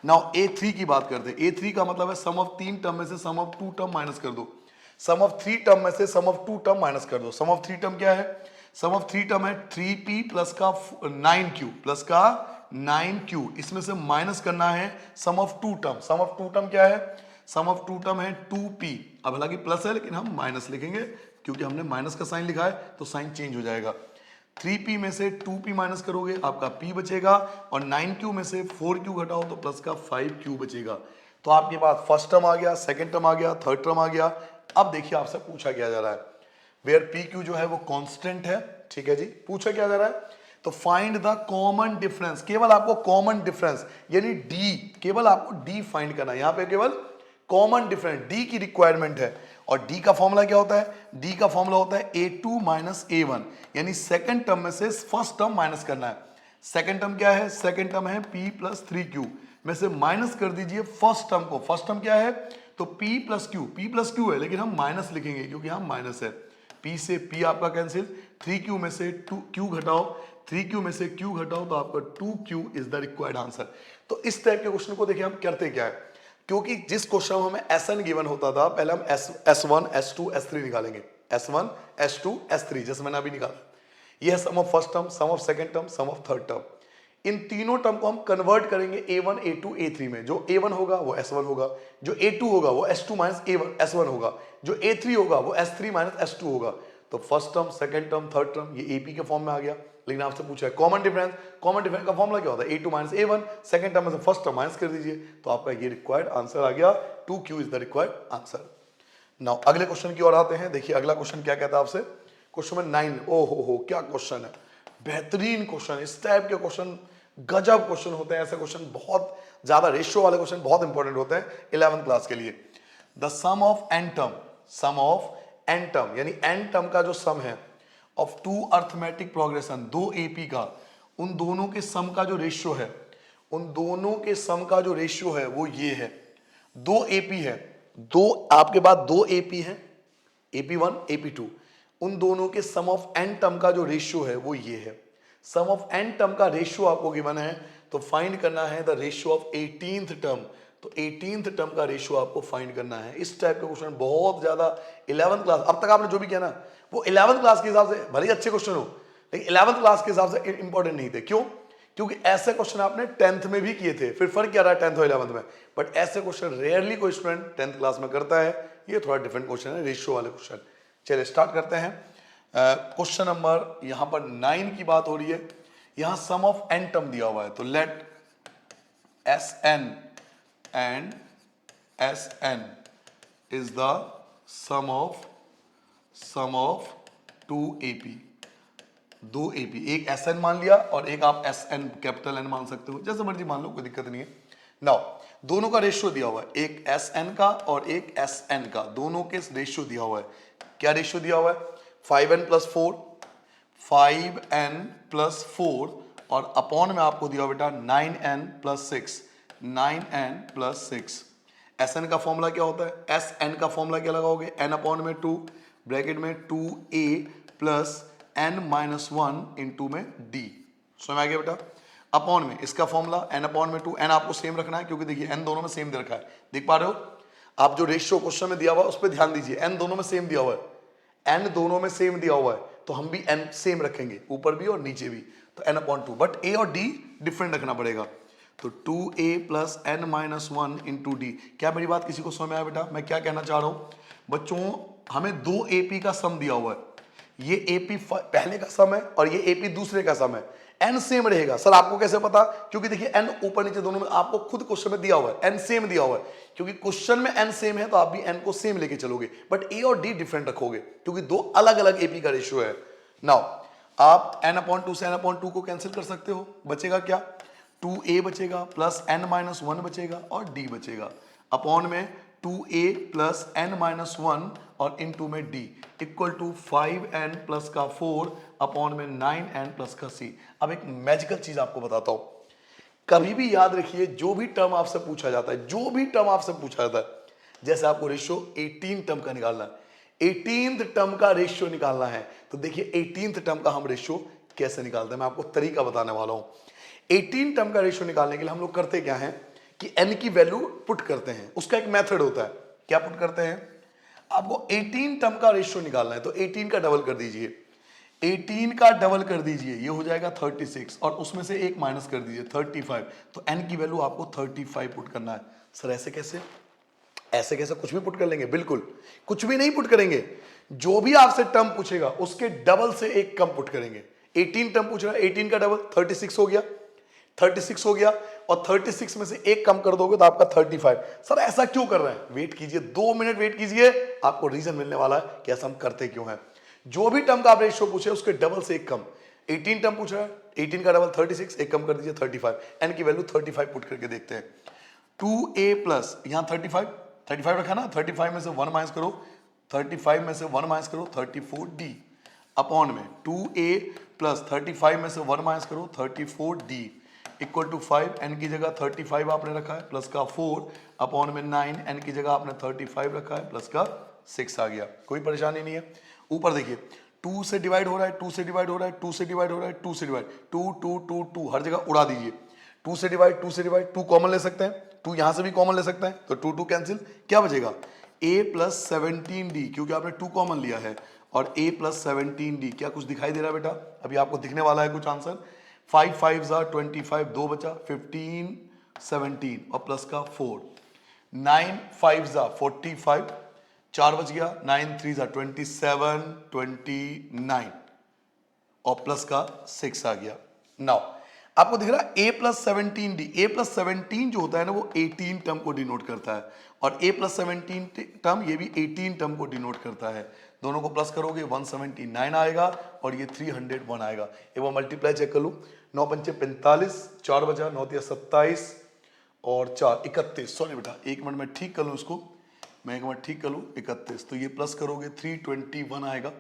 नाउ A3 की बात करते हैं। A3 का मतलब है सम ऑफ तीन टर्म में से सम ऑफ टू टर्म माइनस कर दो, सम ऑफ थ्री टर्म में से सम ऑफ टू टर्म माइनस कर दो। सम ऑफ थ्री टर्म क्या है, सम ऑफ थ्री टर्म है 3P प्लस का 9Q, प्लस का 9Q, इसमें से माइनस करना है sum of two term. Sum of two term क्या है, सम ऑफ टू टर्म है 2P, अब हालांकि प्लस है लेकिन हम माइनस लिखेंगे क्योंकि हमने माइनस का साइन लिखा है तो साइन चेंज हो जाएगा। 3P में से 2P माइनस करोगे आपका P बचेगा, और 9Q में से 4Q घटाओ तो प्लस का 5Q बचेगा। तो आपके पास फर्स्ट टर्म आ गया, सेकंड टर्म आ गया, थर्ड टर्म आ गया। अब देखिए आपसे पूछा क्या जा रहा है, वेयर PQ जो है वो कांस्टेंट है, ठीक है जी। पूछा क्या जा रहा है, तो फाइंड द कॉमन डिफरेंस, केवल आपको कॉमन डिफरेंस यानी D, केवल आपको D फाइंड करना है। यहां पे केवल कॉमन डिफरेंस D की रिक्वायरमेंट है, और डी का फॉर्मूला क्या होता है? डी का फॉर्मूला होता है a2 माइनस a1, यानी सेकंड टर्म में से फर्स्ट टर्म माइनस करना है। सेकंड टर्म क्या है? सेकंड टर्म है p प्लस 3q में से माइनस कर दीजिए फर्स्ट टर्म को। फर्स्ट टर्म क्या है? तो p प्लस q है, लेकिन हम माइनस लिखेंगे क्योंकि यहाँ माइनस है। p से p आपका कैंसिल, 3q में से q घटाओ, 3q में से q घटाओ तो आपका 2q is the required answer. तो इस टाइप के क्वेश्चन को देखिए हम करते क्या है, क्योंकि जिस क्वेश्चन में हमें Sn गिवन होता था, पहले हम S1 S2 S3 निकालेंगे। S1 S2 S3 जैसे मैंने अभी निकाला, ये है sum of first term, sum of second term, sum of third term. इन तीनों टर्म को हम कन्वर्ट करेंगे A1 A2 A3 में। जो A1 होगा वो S1 होगा, जो A2 होगा वो S2 माइनस S1 होगा, जो A3 होगा वो S3 माइनस S2 होगा। तो first term, second term, third term ये AP के फॉर्म में आ गया। लेकिन आपसे पूछा है कॉमन डिफरेंस, कॉमन डिफरेंस का फॉर्मूला क्या होता है? A2 minus A1, second term में से फर्स्ट टर्म माइनस कर दीजिए तो आपका ये रिक्वायर्ड आंसर आ गया। 2Q is the required answer. Now अगले क्वेश्चन की ओर आते हैं। देखिए अगला क्वेश्चन क्या कहता है आपसे, क्वेश्चन नंबर 9। ओ हो क्या क्वेश्चन है, बेहतरीन क्वेश्चन। इस टाइप के क्वेश्चन गजब क्वेश्चन होते हैं। ऐसे क्वेश्चन बहुत ज्यादा, रेशियो वाले क्वेश्चन बहुत इंपॉर्टेंट होते हैं 11th क्लास के लिए। The sum of N term, sum of N term यानी एन टर्म का जो सम है ऑफ टू अर्थमेटिक प्रोग्रेशन, दो एपी का, उन दोनों के सम का जो रेशियो है, उन दोनों के सम का जो रेशियो है वो ये है। दो एपी है, दो आपके पास दो एपी है, AP1 AP2, उन दोनों के सम ऑफ एन टर्म का जो रेशियो है वो ये है। सम ऑफ एन टर्म का रेशियो आपको गिवन है, तो फाइंड करना है the ratio of 18th term. तो 18th टर्म का रेशियो आपको फाइंड करना है। इस टाइप के क्वेश्चन बहुत ज्यादा 11th क्लास, अब तक आपने जो भी किया ना वो 11th क्लास के हिसाब से भले ही अच्छे क्वेश्चन हो, लेकिन 11th क्लास के हिसाब से इंपॉर्टेंट नहीं थे। क्यों? क्योंकि ऐसे क्वेश्चन आपने 10th में भी किए थे, फिर फर्क क्या रहा 10th और 11th में। बट ऐसे क्वेश्चन रेयरली कोई स्टूडेंट 10th क्लास में करता है। ये थोड़ा डिफरेंट क्वेश्चन है, रेशियो वाले क्वेश्चन। चलिए स्टार्ट करते हैं। क्वेश्चन नंबर यहां पर 9 की बात हो रही है। यहां सम ऑफ एन टर्म दिया हुआ है, तो let Sn and Sn is the sum of two AP, दो AP। एक Sn मान लिया और एक आप Sn कैपिटल N मान सकते हो, जैसे मर्जी मान लो, कोई दिक्कत नहीं है। नाउ दोनों का रेशियो दिया हुआ है, एक Sn का और एक Sn का, दोनों के रेशियो दिया हुआ है। क्या रेशियो दिया हुआ है? 5n प्लस 4, 5n प्लस 4 और अपॉन में आपको दिया हुआ बेटा 9n plus 6, 9n plus 6। Sn का फॉर्मूला क्या होता है? Sn का फॉर्मूला क्या लगाओगे? n अपॉन में 2, ब्रैकेट में 2a plus n minus 1 into में d। समझ आ गया बेटा? अपॉन में इसका फॉर्मूला n अपॉन में 2, n आपको सेम रखना है क्योंकि देखिए n दोनों में सेम दे रखा है। देख पा रहे हो? आप जो रेशियो क्वेश्चन में दिया हुआ है उस पर ध्यान दीजिए, n दोनों में सेम दिया हुआ है, n दोनों में सेम दिया हुआ है, तो हम भी n सेम रखेंगे, ऊपर भी और नीचे भी, तो n अपॉन 2। बट a और d डिफरेंट रखना पड़ेगा, तो 2a plus n minus 1 into D. क्या मेरी बात किसी को समझ में आया बेटा? मैं क्या कहना चाह रहा हूं बच्चों, हमें दो AP का सम दिया हुआ है, ये AP पहले का सम है और ये AP दूसरे का सम है। n सेम रहेगा। सर आपको कैसे पता? क्योंकि देखिए n ऊपर नीचे दोनों में आपको खुद क्वेश्चन में दिया हुआ है, n सेम दिया हुआ है। क्योंकि क्वेश्चन में n सेम है तो आप भी n को सेम लेके चलोगे, बट a और d डिफरेंट रखोगे क्योंकि दो अलग अलग AP का रेशियो है। नाउ आप n अपॉन 2 से n अपॉन 2 को कैंसिल कर सकते हो, बचेगा क्या? 2a बचेगा प्लस n माइनस 1 बचेगा और d बचेगा, अपॉन में 2a प्लस n माइनस 1 और इनटू में d equal to 5n plus का 4 अपॉन में 9n प्लस का c। अब एक मैजिकल चीज आपको बताता हूं, कभी भी याद रखिए जो भी टर्म आपसे पूछा जाता है, जो भी टर्म आपसे पूछा जाता है, जैसे आपको रेशियो 18 टर्म का निकालना है, 18th टर्म का रेशियो निकालना है, तो देखिए 18th टर्म का हम रेशियो कैसे निकालते हैं, मैं आपको तरीका बताने वाला हूं। 18 टर्म का रेशियो निकालने के लिए हम लोग करते क्या है कि n की वैल्यू पुट करते हैं, उसका एक मेथड होता है। क्या पुट करते हैं? आपको 18 टर्म का रेशियो निकालना है, तो 18 का डबल कर दीजिए, 18 का डबल कर दीजिए, ये हो जाएगा 36 और उसमें से एक माइनस कर दीजिए 35, तो n की वैल्यू आपको 35 पुट करना है। सर ऐसे कैसे? ऐसे कैसे? कुछ भी पुट कर लेंगे? बिल्कुल कुछ भी नहीं पुट करेंगे, जो भी आपसे टर्म पूछेगा उसके डबल से एक कम पुट करेंगे। 18 टर्म पूछ रहा है, 18 का डबल 36 हो गया, 36 हो गया और 36 में से एक कम कर दोगे तो आपका 35। सर ऐसा क्यों कर रहे हैं? वेट कीजिए, 2 मिनट वेट कीजिए, आपको रीजन मिलने वाला है कि ऐसा हम करते क्यों हैं। जो भी टर्म का आप रेशियो पूछे उसके डबल से एक कम। 18 टर्म पूछ रहा है, 18 का डबल 36, एक कम कर दीजिए 35, n की वैल्यू 35 पुट करके देखते हैं। 2a प्लस यहां 35 रखा ना, 35 में से 1 माइनस करो, 35 में से 1 माइनस करो 34d अपॉन में 2a प्लस 35 में से 1 माइनस करो 34d इक्वल टू 5, n की जगह 35 आपने रखा है प्लस का 4 अपॉन में 9, n की जगह आपने 35 रखा है प्लस का 6 आ गया। कोई परेशानी नहीं है। ऊपर देखिए 2 से डिवाइड हो रहा है, 2 से डिवाइड हो रहा है, 2 से डिवाइड हो रहा है, 2 से डिवाइड, 2 2 2 2 हर जगह उड़ा दीजिए। 2 से डिवाइड, 2 से डिवाइड, 2 कॉमन ले सकते हैं, 2 यहां से भी कॉमन ले सकते हैं, तो 2 2 कैंसिल, क्या बचेगा a प्लस 17d, क्योंकि आपने 2 कॉमन लिया है, और a प्लस 17d क्या कुछ दिखाई दे रहा है बेटा? अभी आपको दिखने वाला है कुछ आंसर। 5 5 25, 2 बचा, 15 17 और प्लस का 4, 9 5 45, 4 बच गया, 9 3 27 29 और प्लस का 6 आ गया। नाउ आपको दिख रहा है a plus 17d, a plus 17 जो होता है ना वो 18 टर्म को डिनोट करता है, और a प्लस 17 टर्म ये भी 18 टर्म को डिनोट करता है। दोनों को प्लस करोगे 179 आएगा और ये 301 आएगा। एक बार मल्टीप्लाई चेक कर लूं, 9 पंचे 45, 4 बचा, 9 तिया 27 और 4 31, सॉरी बेटा एक मिनट में ठीक कर लूं इसको, मैं एक मिनट ठीक कर लूं, 31, तो ये प्लस करोगे 321 आएगा,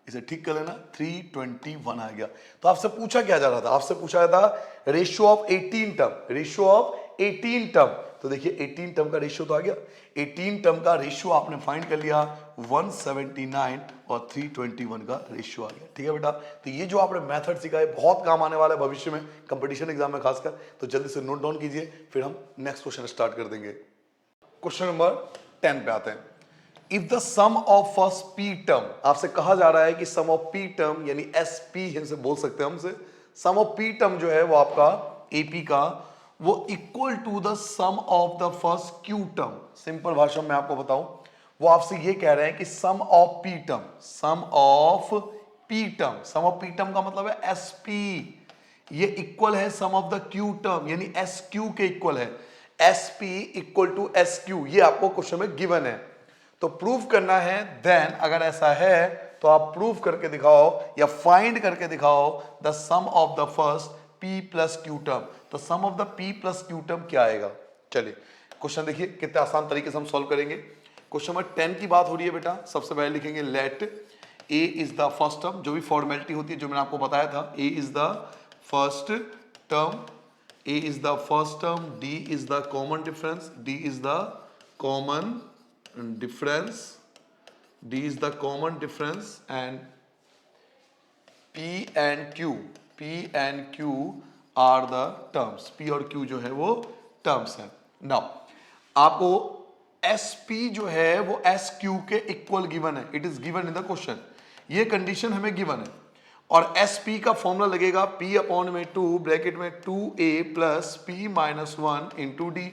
इसे ठीक कर लेना, 321 आ गया। तो आपसे पूछा क्या जा रहा था? आपसे पूछा था ratio of 18 term, ratio of 18 term. तो देखिए 18 टर्म का रेशियो तो आ गया, 18 टर्म का रेशियो आपने फाइंड कर लिया, 179 और 321 का रेशियो आ गया। ठीक है बेटा, तो ये जो आपने मेथड सीखा है बहुत काम आने वाला है भविष्य में, कंपटीशन एग्जाम में खासकर, तो जल्दी से नोट डाउन कीजिए, फिर हम नेक्स्ट क्वेश्चन स्टार्ट कर देंगे। क्वेश्चन नंबर 10 पे आते हैं। If the sum of first P term, आपसे कहा जा रहा है कि सम ऑफ पी टर्म यानी एस पी हमसे बोल सकते हैं, हमसे सम ऑफ पी टर्म जो है वो आपका एपी का वो equal to the sum of the first Q term. Simple भाषा में आपको बताऊं, वो आपसे ये कह रहे हैं कि sum of P term, sum of P term, sum of P term का मतलब है एस पी, ये इक्वल है sum of the Q term यानी एस क्यू के इक्वल है, S P equal to S Q, ये आपको क्वेश्चन में गिवन है। तो प्रूव करना है, देन अगर ऐसा है तो आप प्रूव करके दिखाओ या फाइंड करके दिखाओ the sum of the first p plus Q term. तो sum of the p plus Q term क्या आएगा? चलिए क्वेश्चन देखिए कितने आसान तरीके से हम सॉल्व करेंगे। क्वेश्चन नंबर 10 की बात हो रही है बेटा, सबसे पहले लिखेंगे let a is the first term, जो भी फॉर्मेलिटी होती है जो मैंने आपको बताया था, a is the first term, a is the first term, d is the common difference, d is the common difference, d is the common difference, and p and q are the terms, p और q जो है वो terms है। now आपको sp जो है वो sq के इक्वल गिवन है, it is given in the question, ये कंडीशन हमें गिवन है, और sp का फॉर्मूला लगेगा p अपॉन में 2 ब्रैकेट में 2a plus p minus 1 into D,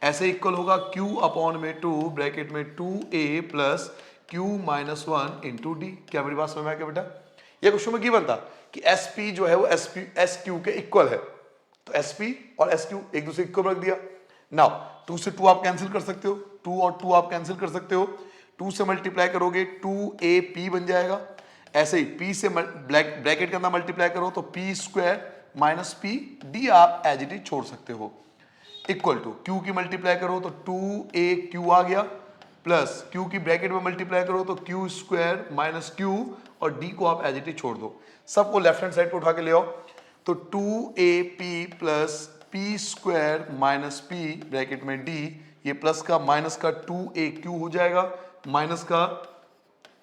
ऐसे इक्वल होगा q अपॉन में 2 ब्रैकेट में 2a plus q minus 1 into D. क्या मेरी बात समझ में आ गया बेटा? ये क्वेश्चन में गिवन था कि sp जो है वो sq के इक्वल है, तो sp और sq एक दूसरे इक्वल रख दिया। नाउ 2 से 2 आप कैंसिल कर सकते हो, 2 और 2 आप कैंसिल कर सकते हो, 2 से मल्टीप्लाई करोगे 2ap बन जाएगा, ऐसे ही p से ब्रैकेट के अंदर मल्टीप्लाई करो तो p square minus p, d आप एज इट इज छोड़ सकते हो, इक्वल टू q की मल्टीप्लाई करो तो 2aq आ गया, प्लस q की ब्रैकेट में मल्टीप्लाई करो तो q स्क्वायर माइनस q, और d को आप एज इट इज छोड़ दो, सबको लेफ्ट हैंड साइड पे उठा के ले आओ, तो 2ap plus p square minus p bracket में d, ये प्लस का माइनस का 2aq हो जाएगा, माइनस का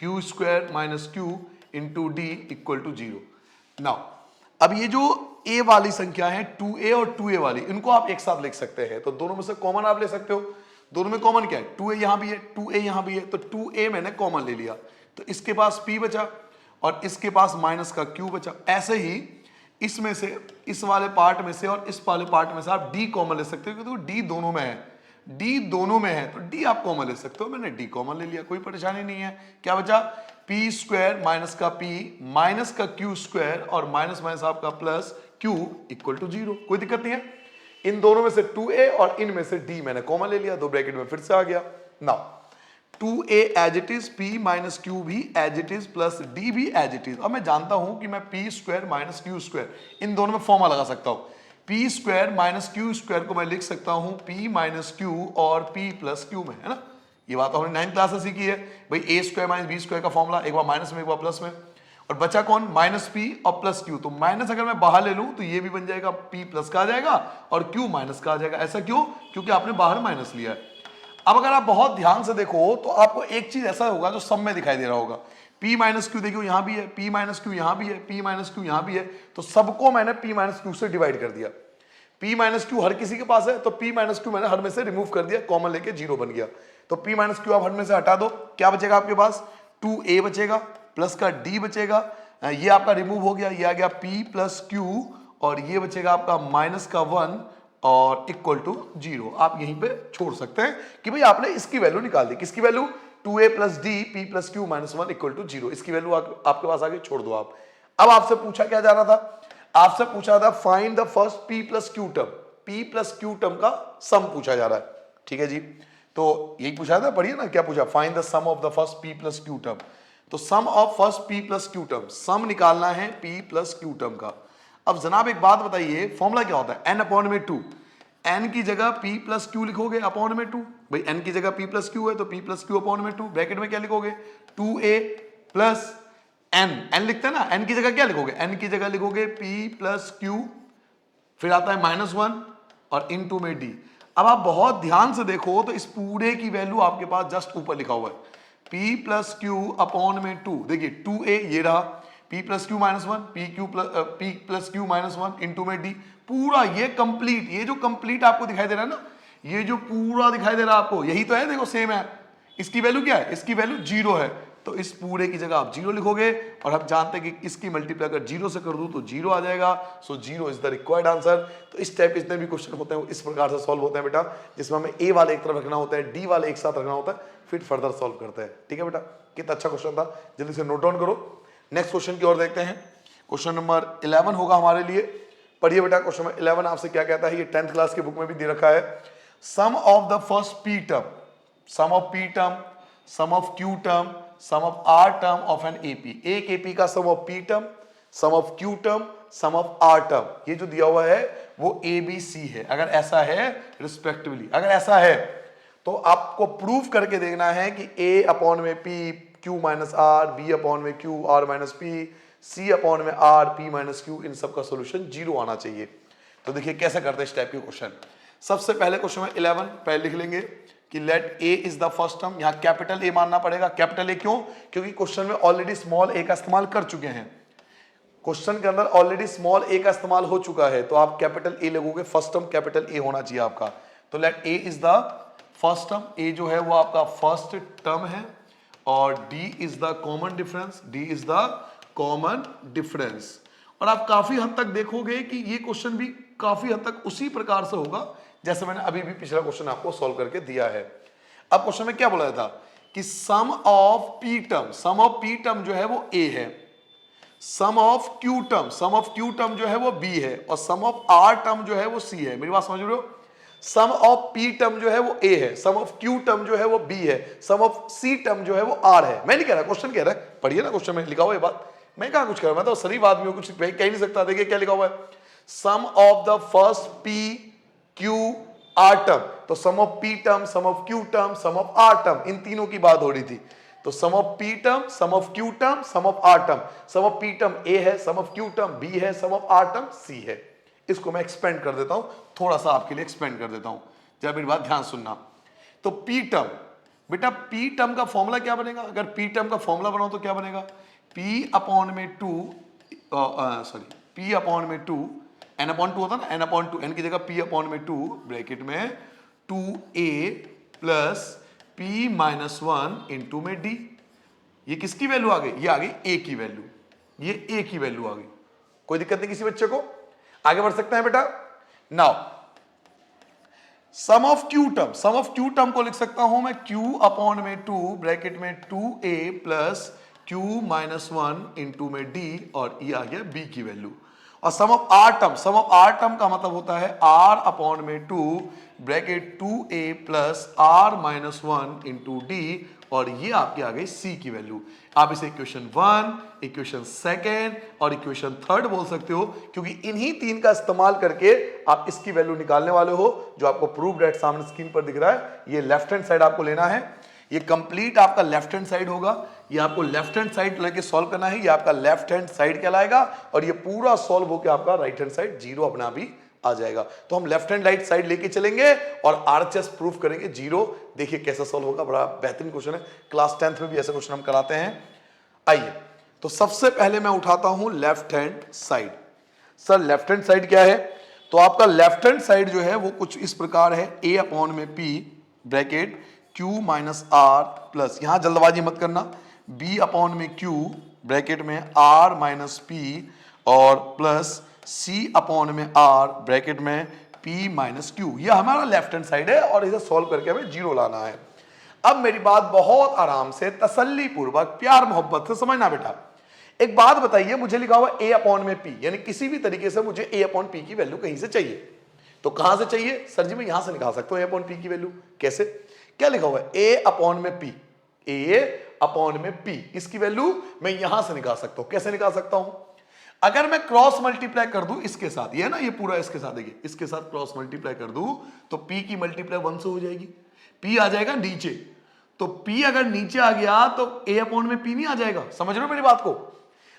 q square minus q into D equal to 0। Now अब ये जो a वाली संख्या है 2a और 2a वाली, इनको आप एक साथ लिख सकते हैं, तो दोनों में से कॉमन आप ले सकते हो। दोनों में कॉमन क्या है? 2a यहां भी है, 2a यहां भी है, तो 2a मैंने कॉमन ले लिया, तो इसके पास p बचा और इसके पास माइनस का q बचा। ऐसे ही इसमें से, इस वाले पार्ट में से और इस वाले पार्ट में से आप d कॉमन ले सकते हो, क्योंकि d दोनों में है, d दोनों में है, तो d आप कॉमन ले सकते हो, मैंने d कॉमन ले लिया, कोई परेशानी नहीं है। क्या बचा? p स्क्वायर माइनस का p माइनस का q स्क्वायर और माइनस माइनस आपका प्लस q इक्वल टू 0, कोई दिक्कत नहीं है। इन दोनों में से 2a और इनमें से d मैंने कॉमन ले लिया, दो ब्रैकेट में फिर से आ गया। Now 2a as it is, p minus q भी as it is, plus d भी एज इट इज। अब मैं जानता हूं कि मैं p square minus q square इन दोनों में फॉर्मूला लगा सकता हूं, p square minus q square को मैं लिख सकता हूं p माइनस q और p प्लस q में, है ना, ये बात तो हमने 9th क्लास से सीखी है भाई, ए स्क्वायर माइनस बी स्क्वायर का फॉर्मूला, एक बार माइनस में एक बार प्लस में, और बचा कौन, माइनस पी और प्लस क्यू। तो माइनस अगर मैं बाहर ले लूं तो ये भी बन जाएगा पी प्लस का आ जाएगा और क्यू माइनस का आ जाएगा। ऐसा क्यों, क्योंकि आपने बाहर माइनस लिया है। अब अगर आप बहुत ध्यान से देखो तो आपको एक चीज ऐसा होगा जो सब में दिखाई दे रहा होगा, P माइनस क्यू देखियो यहां भी है, P माइनस क्यू यहां भी है, P माइनस क्यू यहां भी है, तो सबको मैंने P माइनस क्यू से डिवाइड कर दिया। P माइनस क्यू हर किसी के पास है, तो P माइनस क्यू मैंने हर में से रिमूव कर दिया, कॉमन लेके 0 बन गया। तो P माइनस क्यू आप हर में से हटा दो, क्या बचेगा आपके पास, 2a बचेगा प्लस का d बचेगा, ये आपका रिमूव हो गया, ये आ गया P प्लस क्यू, और ये बचेगा आपका माइनस का 1 और इक्वल टू 0। आप यहीं पे छोड़ सकते हैं कि भाई आपने इसकी वैल्यू निकाल दी, किसकी value, 2a plus D P plus Q minus 1 equal to 0, इसकी वैल्यू आपके पास आगे छोड़ दो आप। अब आपसे पूछा क्या जा रहा था, आपसे पूछा था find the first p plus Q term, p plus Q term का सम पूछा जा रहा है, ठीक है जी। तो यही पूछा था, पढ़िए ना क्या पूछा, find the sum of the first p plus Q term. तो sum of first p plus Q term, sum निकालना है p प्लस क्यू टर्म का। अब जनाब एक बात बताइए, फॉर्मूला क्या होता है, n अपॉन में 2, n की जगह p प्लस क्यू लिखोगे अपॉन में 2, भाई n की जगह p प्लस क्यू है तो p प्लस क्यू अपॉन में 2, ब्रैकेट में क्या लिखोगे, 2a प्लस n लिखते हैं ना, n की जगह क्या लिखोगे, n की जगह लिखोगे p प्लस क्यू, फिर आता है -1 और इनटू में d। अब आप बहुत ध्यान से देखो तो इस पूरे की वैल्यू आपके पास जस्ट ऊपर लिखा हुआ है, p प्लस क्यू अपॉन में 2, देखिए 2a ये रहा, p plus Q minus 1, p plus Q minus 1 into में d, पूरा ये कंप्लीट, ये जो कंप्लीट आपको दिखाई दे रहा है ना, ये जो पूरा दिखाई दे रहा है आपको, यही तो है, देखो सेम है। इसकी वैल्यू क्या है, इसकी वैल्यू 0 है, तो इस पूरे की जगह आप 0 लिखोगे, और हम जानते हैं कि इसकी मल्टीप्लाई अगर 0 से कर दूं तो 0 आ जाएगा, सो 0 इज द रिक्वायर्ड आंसर। तो इस टाइप के जितने भी क्वेश्चन होते हैं वो इस प्रकार से सॉल्व होते हैं बेटा, जिसमें हमें ए वाले एक तरफ रखना होता है, डी वाले एक साथ रखना होता है, फिर फर्दर सॉल्व करते हैं, ठीक है बेटा। कितना अच्छा क्वेश्चन था, जल्दी से नोट डाउन करो। नेक्स्ट क्वेश्चन की ओर देखते हैं, क्वेश्चन नंबर 11 होगा हमारे लिए, पढ़िए बेटा। क्वेश्चन नंबर 11 आपसे क्या कहता है, ये 10th क्लास की बुक में भी दे रखा है, sum of the first p term, sum of p term, sum of q term, sum of r term of an AP, एक AP का sum of p term, sum of q term, sum of r term, ये जो दिया हुआ है वो ABC है। अगर ऐसा है रिस्पेक्टिवली, अगर ऐसा है तो आपको प्रूव करके देखना है कि a अपॉन में p q minus r, b upon में q r minus p, c upon में r p माइनस q, इन सब का सोल्यूशन 0 आना चाहिए। तो देखिए कैसे करते हैं इस टाइप के क्वेश्चन। सबसे पहले क्वेश्चन में 11 पहले लिख लेंगे कि let a is the first term, यहां कैपिटल A मानना पड़ेगा। कैपिटल A क्यों, क्योंकि क्वेश्चन में ऑलरेडी स्मॉल a का इस्तेमाल कर चुके हैं, क्वेश्चन के अंदर ऑलरेडी स्मॉल a का इस्तेमाल हो चुका है, तो आप कैपिटल A लगोगे, फर्स्ट टर्म कैपिटल A होना चाहिए आपका। तो let a is the first term, a जो है वो आपका फर्स्ट टर्म है, और d is the common difference, d is the common difference. और आप काफी हद तक देखोगे कि ये क्वेश्चन भी काफी हद तक उसी प्रकार से होगा जैसे मैंने अभी भी पिछला क्वेश्चन आपको सॉल्व करके दिया है। अब क्वेश्चन में क्या बोला था कि sum of p term, sum of p term जो है वो a है, sum of q term, sum of q term जो है वो b है, और सम ऑफ r टर्म जो है वो c है। मेरी बात समझ रहे हो, सम ऑफ p टर्म जो है वो a है, सम ऑफ q टर्म जो है वो b है, सम ऑफ c टर्म जो है वो r है। मैं नहीं कह रहा, क्वेश्चन कह रहा है, पढ़िए ना क्वेश्चन में लिखा हुआ है बात, मैं कहां कुछ कर रहा हूं, मैं तो शरीफ आदमी हूं, कुछ कह ही नहीं सकता। देखिए क्या लिखा हुआ है, sum of the first p q r term, तो sum of p term, sum of q term, sum of r term, इन तीनों की बात हो रही थी। तो sum of p term, sum of q term, sum of r term, sum of p term a है, sum of q term b है, sum of r term c है। इसको मैं एक्सपेंड कर देता हूं, थोड़ा सा आपके लिए एक्सपेंड कर देता हूं, जरा मेरी बात ध्यान सुनना। तो p टर्म, बेटा p टर्म का फॉर्मूला क्या बनेगा, अगर p टर्म का फॉर्मूला बनाओ तो क्या बनेगा, p अपॉन में 2, सॉरी p अपॉन में 2, n अपॉन 2 होता ना, n अपॉन 2, n की जगह p अपॉन में 2, ब्रैकेट में 2a plus p minus 1 into में d। ये किसकी वैल्यू आ गई, ये आ गई a की वैल्यू, ये a की वैल्यू आ गई। कोई दिक्कत नहीं किसी बच्चे को, आगे बढ़ सकते हैं बेटा। Now sum of q term, sum of q term को लिख सकता हूं मैं q अपॉन में 2, ब्रैकेट में 2a plus q minus 1 into में d, और ये आ गया b की वैल्यू। और sum of r term, sum of r term का मतलब होता है r अपॉन में 2, bracket 2a plus r minus 1 into d, और ये आपकी आ गई c की वैल्यू। आप इसे इक्वेशन 1, इक्वेशन 2 और इक्वेशन 3 बोल सकते हो, क्योंकि इन्हीं तीन का इस्तेमाल करके आप इसकी वैल्यू निकालने वाले हो, जो आपको प्रूफ डेट सामने स्क्रीन पर दिख रहा है। ये लेफ्ट हैंड साइड आपको लेना है, ये कंप्लीट आपका लेफ्ट हैंड साइड होगा, ये आपको लेफ्ट हैंड साइड लेके सॉल्व करना है, ये आपका लेफ्ट हैंड साइड कहलाएगा और ये पूरा सॉल्व होकर आपका राइट हैंड साइड जीरो अपना भी आ जाएगा। तो हम लेफ्ट हैंड राइट साइड लेके चलेंगे और आरएचएस प्रूफ करेंगे जीरो। देखिए कैसा सॉल्व होगा, बड़ा बेहतरीन क्वेश्चन है, क्लास 10th में भी ऐसे क्वेश्चन हम कराते हैं। आइए तो सबसे पहले मैं उठाता हूं left hand side. Sir left hand side क्या है, तो आपका लेफ्ट हैंड साइड जो है वो कुछ इस प्रकार है, a अपॉन में p bracket q minus R plus, यहां जल्दबाजी मत करना, b अपॉन में q ब्रैकेट में r माइनस p और प्लस c अपॉन में r ब्रैकेट में p माइनस q। यह हमारा लेफ्ट हैंड साइड है और इसे सॉल्व करके हमें जीरो लाना है। अब मेरी बात बहुत आराम से तसल्ली पूर्वक प्यार मोहब्बत से समझना बेटा। एक बात बताइए, मुझे लिखा हुआ a अपॉन में p, यानी किसी भी तरीके से मुझे a अपॉन p की वैल्यू कहीं से चाहिए, तो कहां से चाहिए सर जी, मैं यहां से निकाल सकता हूं a अपॉन p की वैल्यू। कैसे, क्या लिखा हुआ है a अपॉन में p, a अपॉन में p, इसकी वैल्यू मैं यहां से निकाल सकता हूं। कैसे निकाल सकता हूं, अगर मैं क्रॉस मल्टीप्लाई कर दूं इसके साथ, ये ना ये पूरा इसके साथ, देखिए इसके साथ क्रॉस मल्टीप्लाई कर दूं तो p की मल्टीप्लाई 1 से हो जाएगी, p आ जाएगा नीचे, तो p अगर नीचे आ गया तो a अपॉन में p नहीं आ जाएगा। समझ रहे हो मेरी बात को,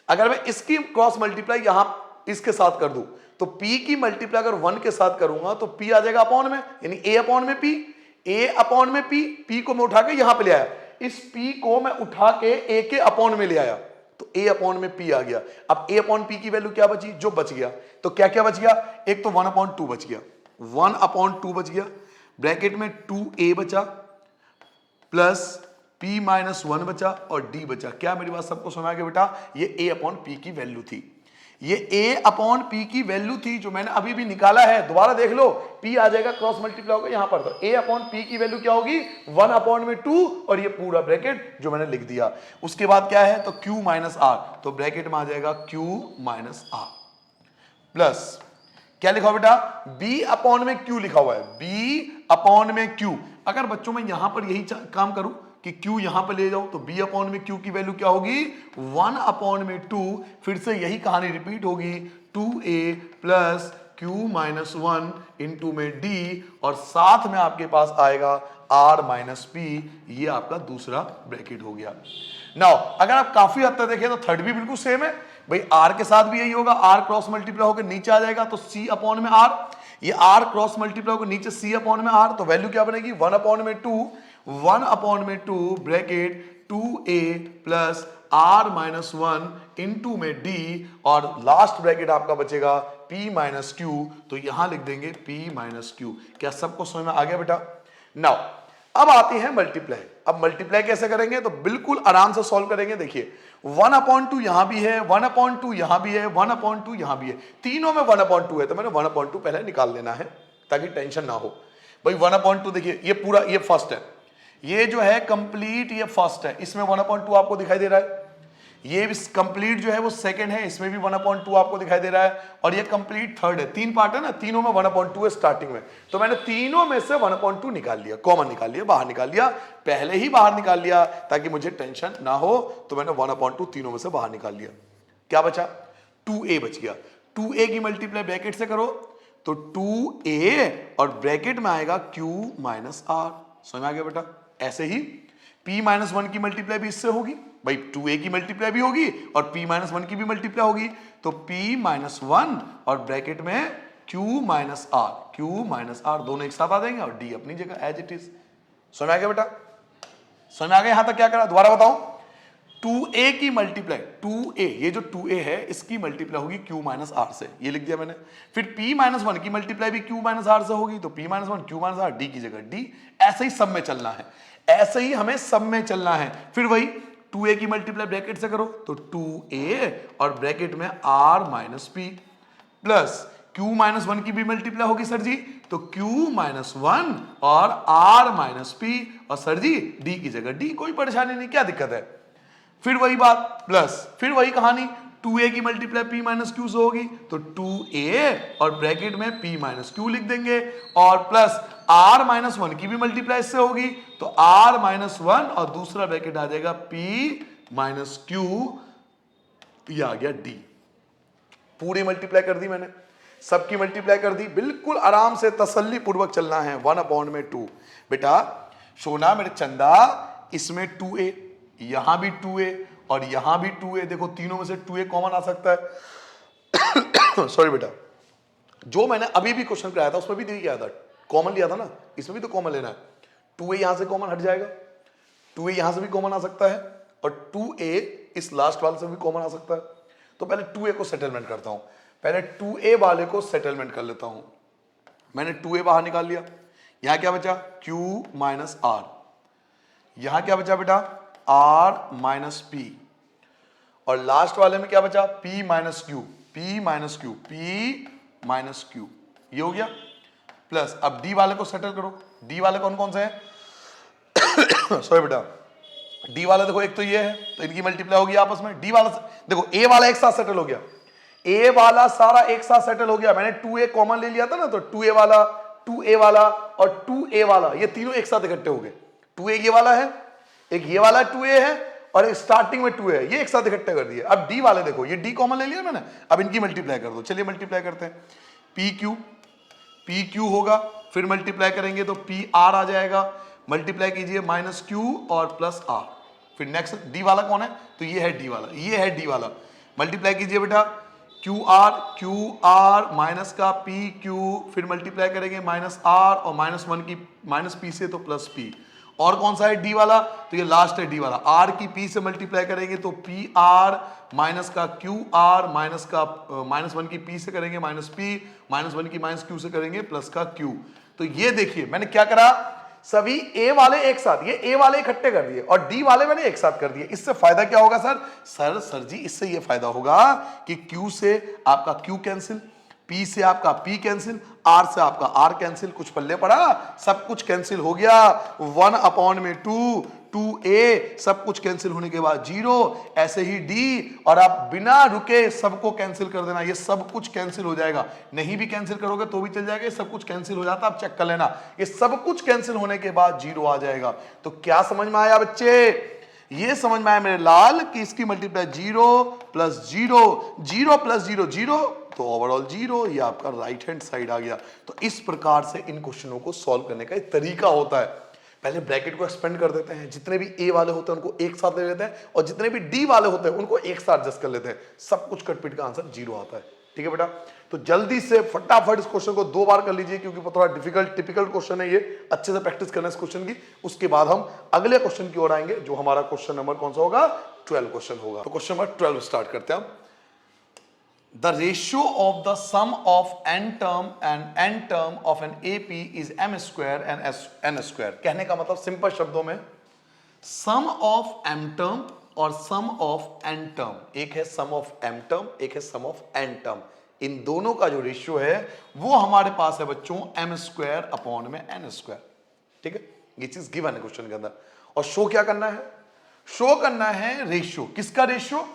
अगर मैं इसकी क्रॉस मल्टीप्लाई यहां इसके साथ कर दूं तो p की मल्टीप्लाई अगर 1 के साथ करूंगा तो p आ जाएगा अपॉन में, यानी a अपॉन में p, a अपॉन में p, p को मैं उठा के यहां पे ले आया, इस p को मैं उठा के a के अपॉन में ले आया तो a अपॉन में p आ गया। अब a अपॉन p की वैल्यू क्या बची, जो बच गया, तो क्या क्या बच गया, एक तो 1 अपॉन 2 बच गया, 1 अपॉन 2 बच गया, ब्रैकेट में 2a बचा प्लस p माइनस 1 बचा और d बचा। क्या मेरी बात सबको समझ आ गया बेटा, ये a अपॉन p की वैल्यू थी, ये a अपॉन p की वैल्यू थी जो मैंने अभी भी निकाला है, दोबारा देख लो, p आ जाएगा क्रॉस मल्टीप्लाई होगा यहां पर, तो a अपॉन p की वैल्यू क्या होगी 1 अपॉन में 2 और ये पूरा ब्रैकेट जो मैंने लिख दिया। उसके बाद क्या है, तो q माइनस r, तो ब्रैकेट में आ जाएगा q माइनस r प्लस क्या लिखा हुआ बेटा, b अपॉन में q लिखा हुआ है, b अपॉन में q। अगर बच्चों में यहां पर यही काम करूं कि q यहां पर ले जाऊं तो b अपॉन में q की वैल्यू क्या होगी 1 अपॉन में 2, फिर से यही कहानी रिपीट होगी, 2a plus q minus 1 into में d और साथ में आपके पास आएगा r माइनस p, ये आपका दूसरा ब्रैकेट हो गया। नाउ अगर आप काफी हद तक देखें तो थर्ड भी बिल्कुल सेम है भाई, r के साथ भी यही होगा, r क्रॉस मल्टीप्लाई होकर नीचे आ जाएगा तो c अपॉन में r, ये r क्रॉस मल्टीप्लाई होकर नीचे c अपॉन में r, तो वैल्यू क्या बनेगी 1 अपॉन में 2, 1 अपॉन में 2 bracket 2a plus r minus 1 into में d और लास्ट ब्रैकेट आपका बचेगा p माइनस q, तो यहां लिख देंगे p माइनस q। क्या सबको समझ में आ गया बेटा। नाउ अब आती है मल्टीप्लाई। अब मल्टीप्लाई कैसे करेंगे, तो बिल्कुल आराम से सॉल्व करेंगे। देखिए 1 अपॉन 2 यहां भी है, 1 अपॉन 2 यहां भी है, 1 अपॉन 2 यहां भी है, तीनों में 1 अपॉन 2 है, तो मैंने 1 अपॉन 2 पहले निकाल लेना है ताकि टेंशन ना हो भाई। 1 अपॉन 2 देखिए ये पूरा, ये फर्स्ट है, ये जो है कंप्लीट ये फर्स्ट है, इसमें 1 अपॉन 2 आपको दिखाई दे रहा है, ये कंप्लीट जो है वो सेकंड है, इसमें भी 1 अपॉन 2 आपको दिखाई दे रहा है, और ये कंप्लीट थर्ड है, तीन पार्ट है ना, तीनों में 1 अपॉन 2 है स्टार्टिंग में, तो मैंने तीनों में से 1 अपॉन 2 निकाल लिया, कॉमन निकाल लिया, बाहर निकाल लिया, पहले ही बाहर निकाल लिया ताकि मुझे टेंशन ना हो, तो मैंने 1 अपॉन 2 तीनों में से बाहर निकाल लिया। क्या बचा, 2a बच गया, 2a की मल्टीप्लाई ब्रैकेट से करो तो 2a और ब्रैकेट में आएगा q माइनस r। समझ में आ गया बेटा। ऐसे ही p माइनस 1 की मल्टीप्लाई भी इससे होगी भाई, 2a की मल्टीप्लाई भी होगी और p माइनस 1 की भी मल्टीप्लाई होगी, तो p माइनस 1 और ब्रैकेट में q माइनस r दोनों एक साथ आ जाएंगे और d अपनी जगह एज इट इज। समझ में आ गया बेटा, समझ में आ गया। यहां तक क्या करा, दोबारा बताऊं, 2a की मल्टीप्लाई 2a, ये जो 2a है इसकी मल्टीप्लाई होगी q माइनस r से, ये लिख दिया मैंने। फिर p माइनस 1 की मल्टीप्लाई भी q माइनस r से होगी, तो p minus 1 q minus r, d की जगह d। ऐसे ही सब में चलना है, ऐसे ही हमें सब में चलना है। फिर वही 2a की मल्टीप्लाई ब्रैकेट से करो तो 2a और ब्रैकेट में r minus p plus q minus 1 की भी मल्टीप्लाई होगी सर जी, तो q माइनस 1 और r माइनस p, और सर जी d की जगह d, कोई परेशानी नहीं, क्या दिक्कत है। फिर वही बात प्लस, फिर वही कहानी, 2a की मल्टीप्लाई p माइनस q से होगी तो 2a और ब्रैकेट में p माइनस q लिख देंगे, और प्लस r माइनस 1 की भी मल्टीप्लाई इससे होगी तो r माइनस 1 और दूसरा ब्रैकेट आ जाएगा p माइनस q, ये आ गया d। पूरी मल्टीप्लाई कर दी मैंने, सबकी मल्टीप्लाई कर दी, बिल्कुल आराम से तसल्ली पूर्वक चलना है। 1 अपॉन में 2 बेटा, सोना मेरे चंदा, इसमें 2a, यहां भी 2a और यहां भी 2a, देखो तीनों में से 2a कॉमन आ सकता है। सॉरी बेटा, जो मैंने अभी भी क्वेश्चन कराया था उसमें भी यही किया था, कॉमन लिया था ना, इसमें भी तो कॉमन लेना है। 2a यहां से कॉमन हट जाएगा, 2a यहां से भी कॉमन आ सकता है और 2a इस लास्ट वाले से भी कॉमन आ सकता है। तो पहले 2a को सेटलमेंट करता हूं, पहले 2a वाले को सेटलमेंट कर लेता हूं। मैंने 2a बाहर निकाल लिया, यहां क्या बचा q माइनस r, यहां क्या बचा बेटा r माइनस p, और लास्ट वाले में क्या बचा p minus q, p minus q, p minus q, ये हो गया। प्लस अब d वाले को सेटल करो, d वाले कौन कौन से हैं सॉरी बेटा, d वाला देखो एक तो ये है, तो इनकी मल्टीप्लाई होगी आपस में। d वाला देखो a वाला एक साथ सेटल हो गया, a वाला सारा एक साथ सेटल हो गया, मैंने 2a कॉमन ले लिया था ना, तो 2a वाला 2a वाला और 2a वाला ये तीनों एक साथ इकट्ठे हो गए। 2a ये वाला है, एक ये वाला 2a है और एक स्टार्टिंग में 2a है, ये एक साथ इकट्ठे कर दिए। अब d वाले देखो, ये d कॉमन ले लिया मैंने, अब इनकी मल्टीप्लाई कर दो। चलिए मल्टीप्लाई करते हैं, पी क्यू होगा, फिर मल्टीप्लाई करेंगे तो पी आर आ जाएगा, मल्टीप्लाई कीजिए माइनस क्यू और प्लस आर। फिर नेक्स्ट डी वाला कौन है, तो ये है डी वाला, ये है डी वाला, मल्टीप्लाई कीजिए बेटा क्यू आर माइनस का पी क्यू, फिर मल्टीप्लाई करेंगे माइनस आर और माइनस वन की माइनस पी से तो प्लस पी। और कौन सा है डी वाला, तो ये लास्ट है डी वाला, आर की पी से मल्टीप्लाई करेंगे तो पी आर माइनस का क्यू आर माइनस का माइनस वन की पी से करेंगे माइनस पी, माइनस वन की माइनस क्यू से करेंगे प्लस का क्यू। तो ये देखिए मैंने क्या करा, सभी ए वाले एक साथ, ये ए वाले इकट्ठे कर दिए और डी वाले मैंने एक साथ कर दिए। इससे फायदा क्या होगा सर जी इससे ये फायदा होगा कि क्यू से आपका क्यू कैंसिल, P से आपका P कैंसिल, R से आपका R कैंसिल, कुछ पल्ले पड़ा, सब कुछ कैंसिल हो गया। 1 अपॉन में 2a, सब कुछ कैंसिल होने के बाद 0, ऐसे ही D, और आप बिना रुके सबको कैंसिल कर देना, ये सब कुछ कैंसिल हो जाएगा। नहीं भी कैंसिल करोगे तो भी चल जाएगा, ये सब कुछ कैंसिल हो जाता, आप चेक कर लेना, ये सब कुछ कैंसिल होने के बाद 0 आ जाएगा। तो क्या समझ में आया बच्चे, ये समझ में आया मेरे लाल कि इसकी मल्टीप्लाई 0 प्लस 0, 0 प्लस 0 0, तो ओवरऑल 0, ये आपका राइट हैंड साइड आ गया। तो इस प्रकार से इन क्वेश्चनों को सॉल्व करने का एक तरीका होता है। पहले ब्रैकेट को एक्सपेंड कर देते हैं, जितने भी ए वाले होते हैं उनको एक साथ ले लेते हैं और जितने भी डी वाले होते हैं उनको एक साथ एडजस्ट कर लेते हैं, सब कुछ कटपिट का आंसर 0 आता है। ठीक है बेटा, तो जल्दी से फटाफट इस क्वेश्चन को 2 बार कर लीजिए क्योंकि थोड़ा डिफिकल्ट टिपिकल क्वेश्चन है, ये अच्छे से प्रैक्टिस करना इस क्वेश्चन की। उसके बाद हम अगले क्वेश्चन की ओर आएंगे जो हमारा क्वेश्चन नंबर कौन सा होगा, 12 क्वेश्चन होगा। तो क्वेश्चन नंबर 12 स्टार्ट करते हैं। The ratio of the sum of n term of an AP is m square and n square। कहने का मतलब सिंपल शब्दों में sum of m term और sum of n term, एक है sum of m term, एक है sum of n term, इन दोनों का जो रेशियो है वो हमारे पास है बच्चों m स्क्वायर अपॉन में n स्क्वायर। ठीक है, ये चीज गिवन है क्वेश्चन के अंदर। और शो क्या करना है, शो करना है रेशियो, किसका रेशियो,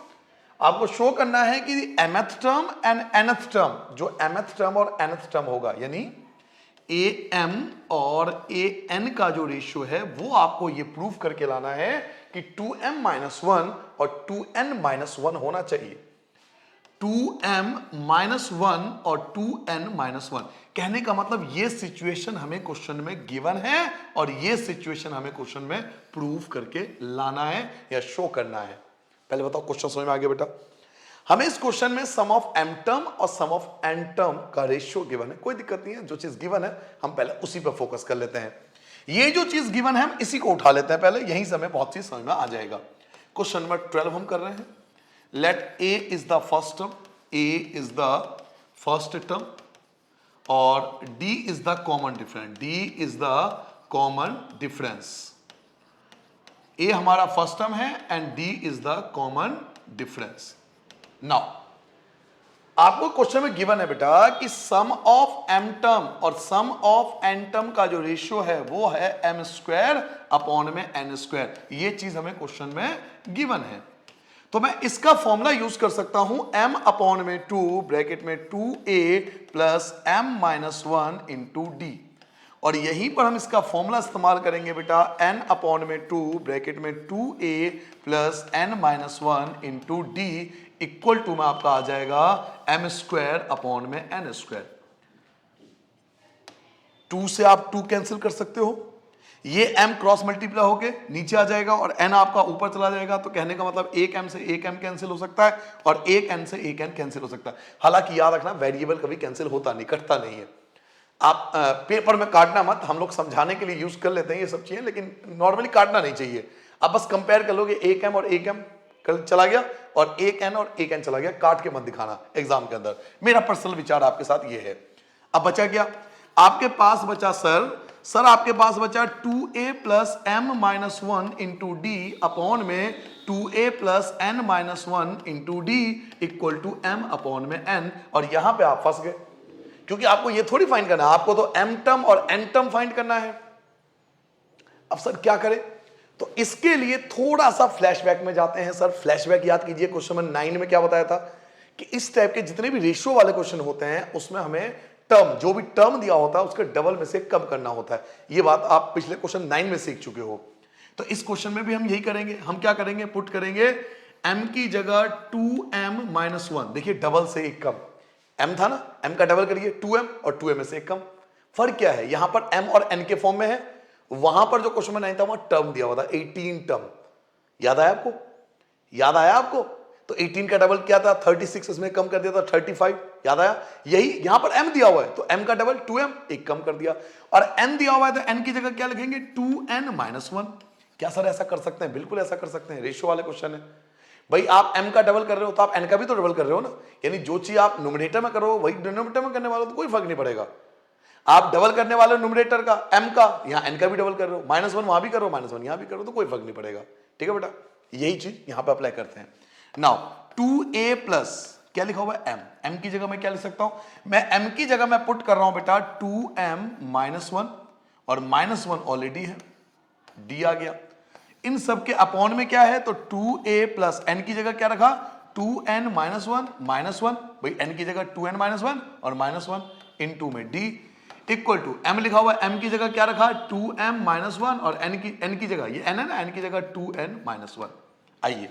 आपको शो करना है कि mth term and nth term, जो mth टर्म और nth टर्म होगा यानी am और an का जो रेशियो है वो आपको ये प्रूफ करके लाना है कि 2m माइनस 1 और 2n माइनस 1 होना चाहिए। 2m माइनस 1 और 2n माइनस 1, कहने का मतलब ये सिचुएशन हमें क्वेश्चन में गिवन है और ये सिचुएशन हमें क्वेश्चन में प्रूफ करके लाना है या शो करना है। पहले बताओ क्वेश्चन समझ में आ गया बेटा, हमें इस क्वेश्चन में सम ऑफ m टर्म और सम ऑफ n टर्म का रेशियो गिवन है, कोई दिक्कत नहीं है, जो चीज गिवन है हम पहले उसी पर फोकस कर लेते हैं। ये जो चीज गिवन है हम इसी को उठा लेते हैं पहले, यहीं से हमें बहुत चीज समझ में आ जाएगा। क्वेश्चन नंबर 12 हम कर रहे हैं, let a is the first term, a is the first term और d is the common difference, d is the common difference. a हमारा फर्स्ट टर्म है and d is the common difference. Now आपको question में given है बेटा कि sum of m term और sum of n term का जो रेशियो है वो है m स्क्वायर अपॉन में n स्क्वायर, ये चीज हमें क्वेश्चन में गिवन है। तो मैं इसका फॉर्मूला यूज कर सकता हूं m अपॉन में 2 ब्रैकेट में 2a plus m minus 1 into D, और यहीं पर हम इसका फॉर्मूला इस्तेमाल करेंगे बेटा n अपॉन में 2 ब्रैकेट में 2a plus n minus 1 into D equal to में आपका आ जाएगा m स्क्वायर अपॉन में n स्क्वायर। 2 से आप 2 कैंसिल कर सकते हो, ये m क्रॉस मल्टीप्लाई होके नीचे आ जाएगा और n आपका ऊपर चला जाएगा। तो कहने का मतलब एक m से एक m कैंसिल हो सकता है और एक n से एक n कैंसिल हो सकता है। हालांकि याद रखना वेरिएबल कभी कैंसिल होता नहीं, कटता नहीं है। आप पेपर में काटना मत, हम लोग समझाने के लिए यूज कर लेते हैं ये सब चीजें, लेकिन नॉर्मली काटना नहीं चाहिए। आप बस कंपेयर कर लोगे, एक m और एक m चला गया और एक n और एक n चला गया, काट के मत दिखाना एग्जाम के अंदर। मेरा पर्सनल विचार आपके साथ ये है। अब बचा क्या आपके पास? बचा सर आपके पास बचा 2a plus m minus one into D upon में 2a plus n minus one into D equal to m upon में n। और यहां पे आप फंस गए, क्योंकि आपको ये थोड़ी फाइंड करना है, आपको तो m टर्म और n टर्म फाइंड करना है। अब सर क्या करें? तो इसके लिए थोड़ा सा फ्लैशबैक में जाते हैं। सर फ्लैशबैक याद कीजिए, क्वेश्चन नंबर 9 में क्या बताया था कि इस टाइप के जितने भी रेशियो वाले क्वेश्चन होते हैं उसमें हमें टर्म, जो भी टर्म दिया होता है उसके डबल में से कम करना होता है। ये बात आप पिछले क्वेश्चन 9 में सीख चुके हो। तो इस क्वेश्चन में भी हम यही करेंगे। हम क्या करेंगे? पुट करेंगे m की जगह 2m माइनस वन। देखिए डबल से एक कम, m था ना, m का डबल करिए 2m और 2m में से एक कम। फर्क क्या है? यहां पर m और n के फॉर्म में है, वहां पर जो क्वेश्चन में नहीं था वहां टर्म दिया हुआ था 18 टर्म। याद आया आपको? याद आया आपको? तो 18 का डबल क्या था? 36, इसमें कम कर दिया था 35। याद आया? यही यहां पर m दिया हुआ है तो m का डबल 2m, एक कम कर दिया। और n दिया हुआ है तो n की जगह क्या लिखेंगे? 2n minus one. क्या सर ऐसा कर सकते हैं? बिल्कुल ऐसा कर सकते हैं, रेशियो वाले क्वेश्चन है। भाई आप m का डबल कर रहे हो तो आप n का भी तो डबल कर रहे हो ना, यानी जो चीज आप न्यूमरेटर में करो वही डिनोमिनेटर में करने वाले हो, तो कोई फर्क नहीं पड़ेगा। आप डबल करने वाले हो न्यूमरेटर का m का, यहाँ n का भी डबल कर रहे हो, माइनस वन वहां भी करो माइनस वन यहां भी करो, तो कोई फर्क नहीं पड़ेगा। ठीक है बेटा, यही चीज यहां पे अप्लाई करते हैं। नाउ 2a प्लस क्या लिखा हुआ है? m। m की जगह मैं क्या लिख सकता हूं? मैं m की जगह मैं पुट कर रहा हूं बेटा 2m माइनस वन, और माइनस वन ऑलरेडी है, d आ गया। इन सब के अपॉन में क्या है? तो 2a प्लस n की जगह क्या रखा? 2n minus one minus one, भाई n की जगह 2n माइनस वन और माइनस वन इंटू में d इक्वल टू m लिखा हुआ है, m की जगह क्या रखा? 2m माइनस वन और n की जगह ये n है ना, n की जगह 2n माइनस वन। आइए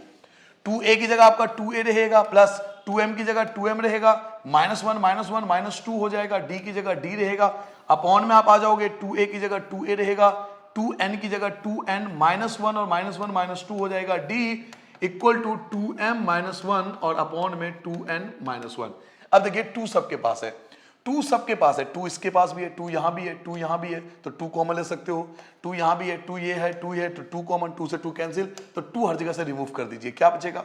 2a की जगह आपका 2a रहेगा प्लस 2m की जगह 2m रहेगा, माइनस वन माइनस टू हो जाएगा, d की जगह d रहेगा, अपॉन में आप आ जाओगे 2a की जगह 2a रहेगा, 2n की जगह 2n माइनस वन और माइनस टू हो जाएगा, d equal to 2m minus one और अपॉन में 2n माइनस वन। अब देखिए 2 सबके पास है, 2 सबके पास है, 2 इसके पास भी है, 2 यहां भी है, 2 यहां भी है, तो 2 कॉमन ले सकते हो, 2 यहां भी है, 2 ये है, 2 ये है, तो 2 कॉमन, 2 से 2 कैंसिल, तो 2 हर जगह से रिमूव कर दीजिए। क्या बचेगा?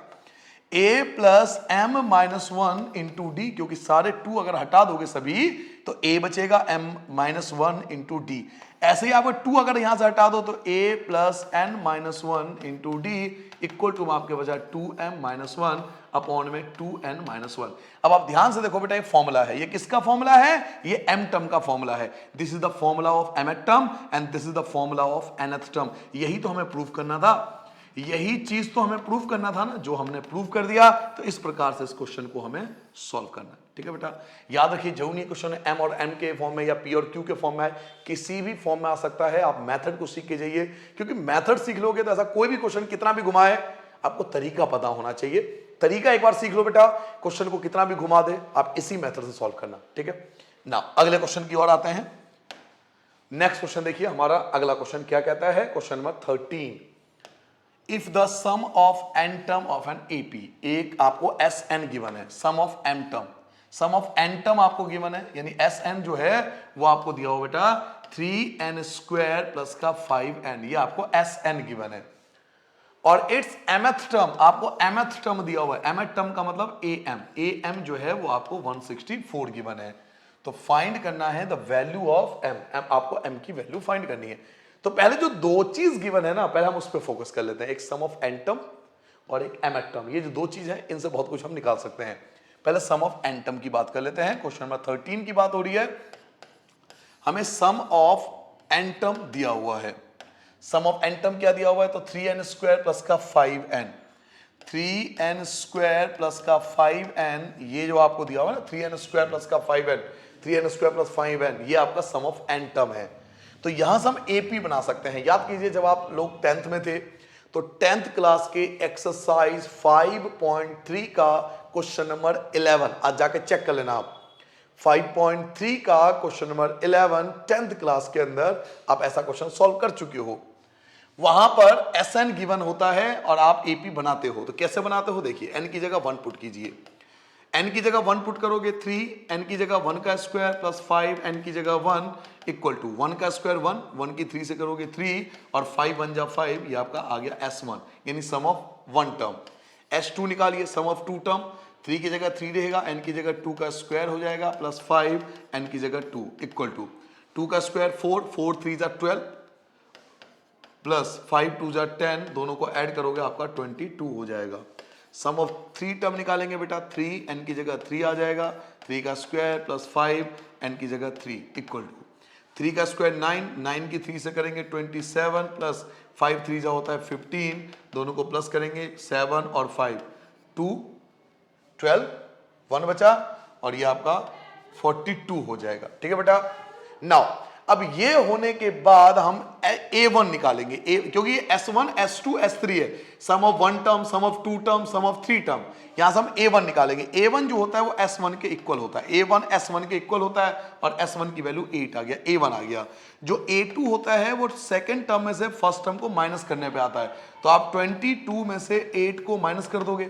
a plus m minus one into D, क्योंकि सारे 2 अगर हटा दोगे सभी तो a बचेगा m minus one into D. ऐसे ही आपको 2 अगर यहां से हटा दो तो a plus n minus one into D equal to आपके बचा 2m माइनस वन अपॉन में 2n माइनस वन। अब आप ध्यान से देखो बेटा, ये फॉर्मूला है, ये किसका फॉर्मूला है? ये m टर्म का फॉर्मूला है। This is the formula of mth term and this is the formula of nth term. यही तो हमें प्रूव करना था, यही चीज तो हमें प्रूव करना था ना, जो हमने प्रूव कर दिया। तो इस प्रकार से इस क्वेश्चन को हमें सॉल्व करना है। ठीक है बेटा, याद रखिए जो नहीं क्वेश्चन m और n के फॉर्म में या p और q के फॉर्म में है, किसी भी फॉर्म में आ सकता है। आप मेथड को सीख के जाइए, क्योंकि मेथड सीख लोगे तो ऐसा कोई भी क्वेश्चन कितना भी घुमाए, आपको तरीका पता होना चाहिए। तरीका एक बार सीख लो बेटा, क्वेश्चन को कितना भी घुमा दे आप इसी मेथड से सॉल्व करना। ठीक है ना, अगले क्वेश्चन की ओर आते हैं। नेक्स्ट क्वेश्चन देखिए, हमारा अगला क्वेश्चन क्या कहता है? Question number 13। If the sum of n term of an AP, एक आपको Sn गिवन है, sum of m term, sum of n term आपको गिवन है, यानी Sn जो है वो आपको दिया हो बेटा 3n स्क्वायर प्लस का 5n, ये आपको Sn गिवन है। और इट्स mth टर्म, आपको mth टर्म दिया हुआ है, mth टर्म का मतलब am जो है वो आपको 164 गिवन है। तो फाइंड करना है द वैल्यू ऑफ m, आपको m की वैल्यू फाइंड करनी है। तो पहले जो दो चीज गिवन है ना, पहले हम उस पर फोकस कर लेते हैं, एक सम ऑफ n टर्म और एक mth टर्म। ये जो दो चीज है इनसे बहुत कुछ हम निकाल सकते हैं। पहले सम ऑफ n टर्म की बात कर लेते हैं। क्वेश्चन नंबर 13 की बात हो रही है, हमें सम ऑफ n टर्म दिया हुआ है। सम ऑफ n टर्म क्या दिया हुआ है? तो 3n स्क्वायर प्लस का 5n, 3n स्क्वायर प्लस का 5n, ये जो आपको दिया हुआ है ना 3n स्क्वायर प्लस का 5n, 3n square plus 5n, ये आपका सम ऑफ n टर्म है। तो यहां से हम AP बना सकते हैं। याद कीजिए जब आप लोग 10th में थे तो 10th क्लास के एक्सरसाइज 5.3 का क्वेश्चन नंबर 11 आज जाके चेक कर लेना आप। 5.3 का क्वेश्चन नंबर 11 10th क्लास के अंदर आप ऐसा क्वेश्चन सॉल्व कर चुके हो। वहां पर एसएन गिवन होता है और आप एपी बनाते हो। तो कैसे बनाते हो देखिए, एन की जगह 1 पुट कीजिए, एन की जगह 1 पुट करोगे 3, एन की जगह 1 का स्क्वायर प्लस 5, एन की जगह 1 इक्वल टू 1 का स्क्वायर 1, 1 की 3 से करोगे 3 और 5 1 जा 5, ये आपका आ गया S1 यानी सम ऑफ 1 टर्म। S2 निकालिए, सम ऑफ 2 टर्म, 3 की जगह 3 रहेगा, n की जगह 2 का स्क्वायर हो जाएगा प्लस 5, n की जगह 2 इक्वल टू 2 का स्क्वायर 4, 4 3 जा 12 प्लस 5 2 जा 10, दोनों को ऐड करोगे आपका 22 हो जाएगा। सम ऑफ 3 टर्म निकालेंगे बेटा, 3 n की जगह 3 आ जाएगा, 3 का स्क्वायर प्लस 5 n की जगह 3 इक्वल टू 3 का स्क्वायर 9, 9 की 3 से करेंगे 27 प्लस 5 3 जा होता है 15, दोनों को प्लस करेंगे 7 और 5 2 12, 1 बचा और ये आपका 42 हो जाएगा। ठीक है बेटा। नाउ अब ये होने के बाद हम A1 निकालेंगे, क्योंकि ये S1 S2 S3 है, sum of 1 term, sum of 2 term, sum of 3 term, यहां से हम A1 निकालेंगे। A1 जो होता है वो S1 के इक्वल होता है, A1 S1 के इक्वल होता है और S1 की वैल्यू 8 आ गया, A1 आ गया। जो A2 होता है वो सेकंड टर्म में से फर्स्ट टर्म को माइनस करने पे आता है, तो आप 22 में से 8 को माइनस कर दोगे,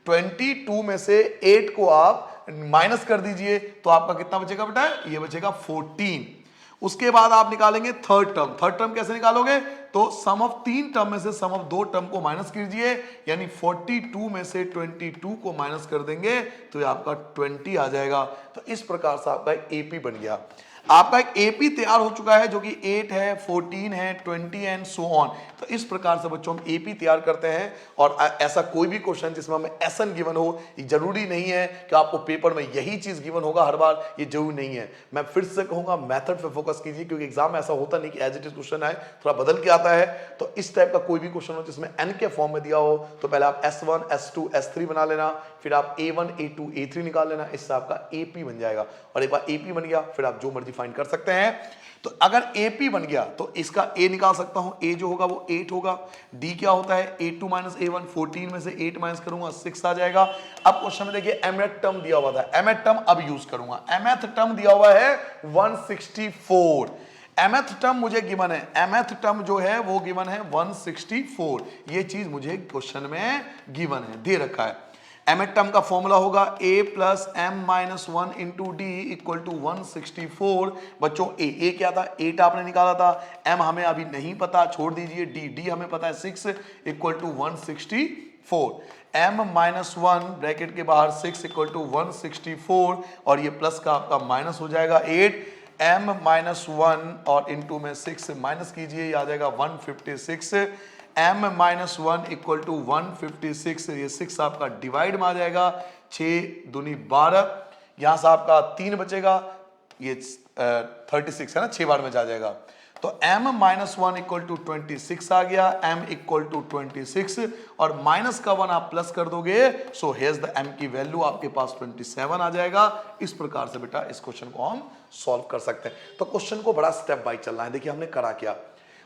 22 में से 8 को आप माइनस कर दीजिए तो आपका कितना बचेगा बेटा, ये बचेगा 14। उसके बाद आप निकालेंगे थर्ड टर्म। थर्ड टर्म कैसे निकालोगे, तो सम ऑफ 3 टर्म में से सम ऑफ 2 टर्म को माइनस कीजिए, यानी 42 में से 22 को माइनस कर देंगे तो ये आपका 20 आ जाएगा। तो इस प्रकार से आपका एपी बन गया। आपका एक एपी तैयार हो चुका है जो कि 8 है, 14 है, 20 एंड सो ऑन। तो इस प्रकार से बच्चों हम एपी तैयार करते हैं। और ऐसा कोई भी क्वेश्चन जिसमें हमें एसएन गिवन हो, ये जरूरी नहीं है कि आपको पेपर में यही चीज गिवन होगा हर बार, ये जरूरी नहीं है। मैं फिर से कहूंगा मेथड पे फोकस कीजिए, क्योंकि एग्जाम में ऐसा होता नहीं कि एज इट इज क्वेश्चन आए, थोड़ा बदल के आता है। तो इस टाइप का कोई भी क्वेश्चन हो जिसमें एन के फॉर्म में दिया हो, तो पहले आप S1 S2 S3 बना लेना, फिर आप A1 A2 A3 निकाल लेना, इससे आपका एपी बन जाएगा। और एक बार एपी बन गया फिर आप जो मर्जी फाइंड कर सकते हैं। तो अगर AP बन गया तो इसका A निकाल सकता हूं, A जो होगा वो 8 होगा। D क्या होता है, A2 माइनस A1, 14 में से 8 माइनस करूंगा 6 आ जाएगा। अब क्वेश्चन में देखिए mth टर्म दिया हुआ था, mth टर्म अब यूज करूंगा। mth टर्म दिया हुआ है 164, mth टर्म मुझे गिवन है, mth टर्म जो है वो गिवन है 164, ये चीज मुझे क्वेश्चन में गिवन है, दे रखा है। mth टर्म का फॉर्मूला होगा a plus m minus 1 into D equal to 164। बच्चों a क्या था, 8 आपने निकाला था, m हमें अभी नहीं पता, छोड़ दीजिए, d हमें पता है 6 equal to 164, m minus 1 bracket के बाहर 6 इक्वल टू 164 और ये प्लस का आपका माइनस हो जाएगा 8, m माइनस 1 और इंटू में 6 माइनस कीजिए, ये आ जाएगा 156, m माइनस 1 इक्वल टू 156, ये 6 आपका डिवाइड में आ जाएगा, 6 दूनी 12, यहां से आपका 3 बचेगा, ये 36 है ना, 6 बार में जा जाएगा। तो m माइनस 1 इक्वल टू 26 आ गया, m इक्वल टू 26 और माइनस का 1 आप प्लस कर दोगे, सो हेयर्स द m की वैल्यू आपके पास 27 आ जाएगा। इस प्रकार से बेटा इस क्वेश्चन को हम सॉल्व कर सकते हैं। तो क्वेश्चन को बड़ा स्टेप बाय चलना है। देखिए हमने करा क्या,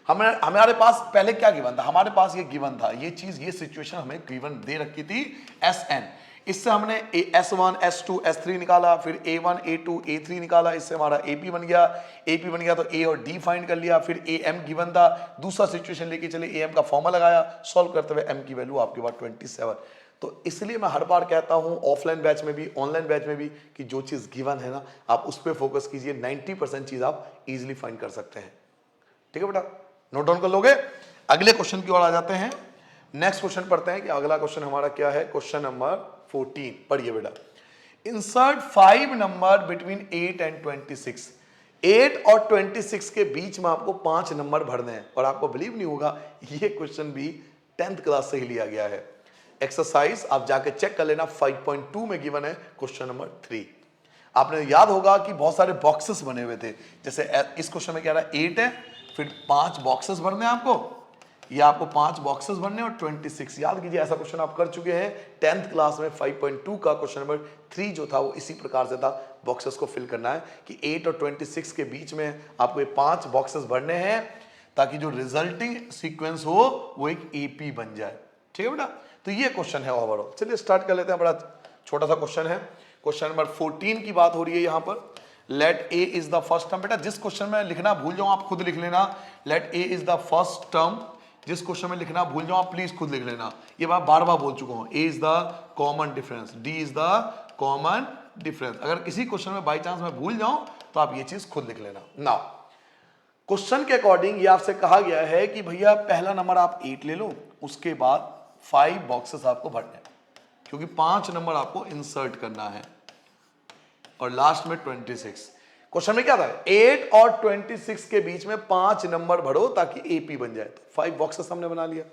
हमारे पास पहले क्या गिवन था, हमारे पास ये गिवन था, ये चीज, ये सिचुएशन हमें गिवन दे रखी थी Sn। इससे हमने S1 S2 S3 निकाला, फिर A1 A2 A3 निकाला, इससे हमारा AP बन गया। AP बन गया तो A और D फाइंड कर लिया, फिर AM गिवन था, दूसरा सिचुएशन लेके चले, AM का फॉर्मूला लगाया, सॉल्व करते हुए M की वैल्यू आपके पास 27। तो इसलिए मैं हर बार कहता हूं ऑफलाइन बैच में भी ऑनलाइन बैच में भी कि जो चीज गिवन है ना आप उस पर फोकस कीजिए, 90% चीज आप इजिली फाइंड कर सकते हैं। ठीक है बेटा, नोट डाउन कर लोगे। अगले क्वेश्चन की ओर आ जाते हैं। नेक्स्ट क्वेश्चन पढ़ते हैं कि अगला क्वेश्चन हमारा क्या है। क्वेश्चन नंबर 14 पढ़िए बेटा। Insert 5 number between 8 and 26। 8 और 26 के बीच में आपको 5 नंबर भरने हैं। और आपको बिलीव नहीं होगा ये क्वेश्चन भी 10th क्लास से ही लिया गया है। एक्सरसाइज आप जाके चेक कर लेना, 5.2 में गिवन है क्वेश्चन नंबर 3। आपने याद होगा कि बहुत सारे बॉक्सेस बने हुए थे, जैसे इस क्वेश्चन में क्या रहा है, 8 है, फिर 5 बॉक्सेस भरने हैं आपको, ये आपको 5 बॉक्सेस भरने और 26। याद कीजिए ऐसा क्वेश्चन आप कर चुके हैं 10th क्लास में। 5.2 का क्वेश्चन नंबर 3 जो था वो इसी प्रकार से था, बॉक्सेस को फिल करना है कि 8 और 26 के बीच में आपको ये 5 बॉक्सेस भरने हैं ताकि जो रिजल्टिंग सीक्वेंस हो वो एक एपी बन जाए। ठीक है बेटा, तो ये क्वेश्चन है ओवरऑल। चलिए स्टार्ट कर लेते हैं, बड़ा छोटा सा क्वेश्चन है। क्वेश्चन नंबर 14 की बात हो रही है यहां पर। Let A is the first term. बेटा जिस क्वेश्चन में लिखना भूल जाओ आप खुद लिख लेना, let A is the first term. जिस क्वेश्चन में लिखना भूल जाओ आप प्लीज खुद लिख लेना, ये बात बार बार बोल चुका हूं। A is the common difference, D is the common difference. अगर किसी क्वेश्चन में बाई चांस मैं भूल जाऊं तो आप ये चीज खुद लिख लेना। नाउ क्वेश्चन के अकॉर्डिंग ये आपसे कहा गया है कि भैया पहला नंबर आप 8 ले लो, उसके बाद 5 बॉक्सेस आपको भरने हैं, क्योंकि 5 नंबर आपको इंसर्ट करना है, और लास्ट में 26। क्वेश्चन में क्या था, 8 और 26 के बीच में 5 नंबर भरो ताकि एपी बन जाए। तो 5 बॉक्सेस हमने बना लिया।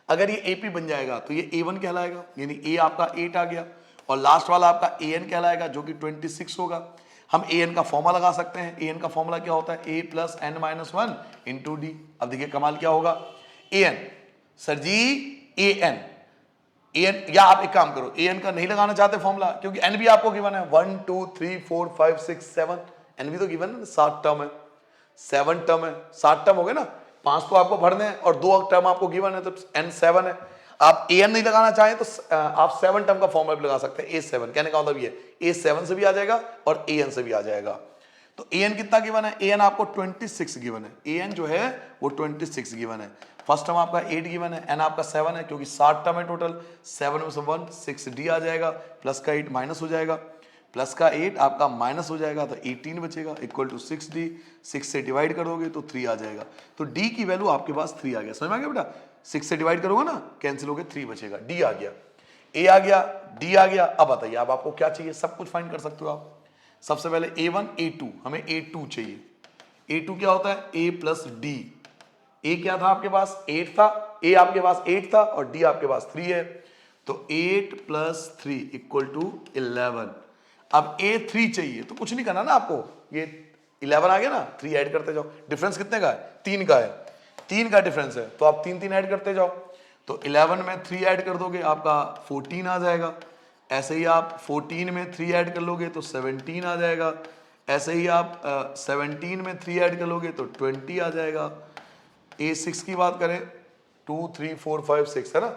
अगर ये एपी बन जाएगा तो ये A1 कहलाएगा, यानी ए आपका 8 आ गया, और लास्ट वाला आपका AN कहलाएगा जो कि 26 होगा। हम AN का फॉर्मूला लगा सकते हैं। AN का फॉर्मूला क्या होता है, A plus N minus 1 into D. अब देखिए कमाल क्या होगा, AN सर जी AN या आप एक काम करो, AN का नहीं लगाना चाहते फॉर्मूला, क्योंकि N भी आपको गिवन है 1 2 3 4 5 6 7, N भी तो गिवन है, 7 टर्म है, 7 टर्म है, 7 टर्म हो गए ना, 5 तो आपको भरने हैं और 2 टर्म आपको गिवन है, तो N 7 है। आप AN नहीं लगाना चाहें तो आप 7 टर्म का फॉर्मूला भी लगा सकते हैं, A7। कहने का मतलब ये A7 से भी आ जाएगा और AN से भी आ जाएगा। तो AN कितना गिवन है, AN आपको 26 गिवन है, AN जो है वो 26 गिवन है। फर्स्ट टर्म आपका 8 गिवन है, N आपका 7 है, क्योंकि 7 टर्म है टोटल, 7 में से 1 6D आ जाएगा, प्लस का 8 माइनस हो जाएगा, प्लस का 8 आपका माइनस हो जाएगा तो 18 बचेगा, इक्वल टू 6D। 6 से डिवाइड करोगे तो 3 आ जाएगा, तो D की वैल्यू आपके पास 3 आ गया। समझ में आ गया बेटा, 6 से डिवाइड करोगे ना, कैंसिल हो गया, 3 बचेगा, D आ गया, A आ गया, D आ गया। अब बताइए अब आपको क्या चाहिए, सब कुछ फाइंड कर सकते हो आप। सबसे पहले A1 A2, हमें A2 चाहिए। A2 क्या होता है, A प्लस D। A क्या था आपके पास, 8 था, A आपके पास 8 था और D आपके पास 3 है, तो 8 प्लस 3 इक्वल टू 11। अब A3 चाहिए तो कुछ नहीं करना ना आपको, ये 11 आ गया ना, 3 ऐड करते जाओ। डिफरेंस कितने का है, 3 का है, 3 का डिफरेंस है, तो आप 3 3 ऐड करते जाओ। तो 11 में 3 ऐड कर दोगे आपका 14 आ जाएगा। ऐसे ही आप 14 में 3 ऐड कर लोगे तो 17 आ जाएगा। ऐसे ही आप 17 में 3 ऐड कर लोगे तो 20 आ जाएगा। A6 की बात करें 2 3 4 5 6 है ना,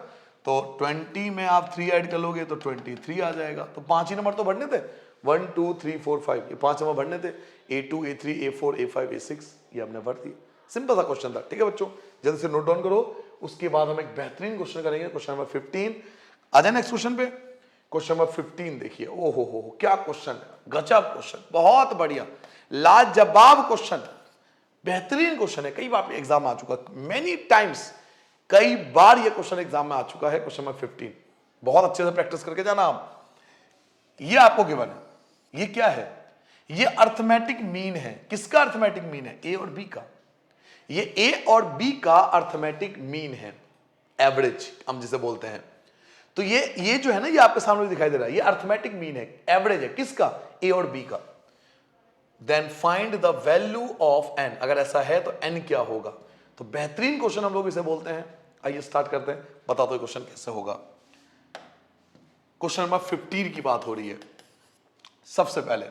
तो 20 में आप 3 ऐड कर लोगे तो 23 आ जाएगा। तो 5 ही नंबर तो भरने थे, 1 2 3 4 5, ये 5 नंबर भरने थे। A2 A3 A4 A5 A6 ये हमने भर दिए। सिंपल सा क्वेश्चन था, ठीक है बच्चों, जल्दी से नोट डाउन करो। उसके बाद हम एक बेहतरीन क्वेश्चन करेंगे, क्वेश्चन नंबर 15। आ जाए नेक्स्ट क्वेश्चन पे। क्वेश्चन नंबर 15 देखिए, ओ हो क्या क्वेश्चन है, गजब क्वेश्चन, बहुत बढ़िया, लाजवाब क्वेश्चन, बेहतरीन क्वेश्चन है। कई बार एग्जाम आ चुका, मेनी टाइम्स, कई बार ये क्वेश्चन एग्जाम में आ चुका है। क्वेश्चन नंबर 15 बहुत अच्छे से प्रैक्टिस करके जाना आप। ये आपको गिवन है, ये क्या है, ये अर्थमेटिक मीन है। किसका अर्थमेटिक मीन है, ए और बी का। ये ए और बी का अर्थमेटिक मीन है, एवरेज हम जिसे बोलते हैं। तो ये जो है ना, ये आपके सामने दिखाई दे रहा है, ये अर्थमेटिक मीन है, एवरेज है, किसका, ए और बी का। Then find the value of n, अगर ऐसा है तो n क्या होगा। तो बेहतरीन क्वेश्चन हम लोग इसे बोलते हैं। आइए स्टार्ट करते हैं, बता दो क्वेश्चन कैसे होगा। क्वेश्चन नंबर 15 की बात हो रही है। सबसे पहले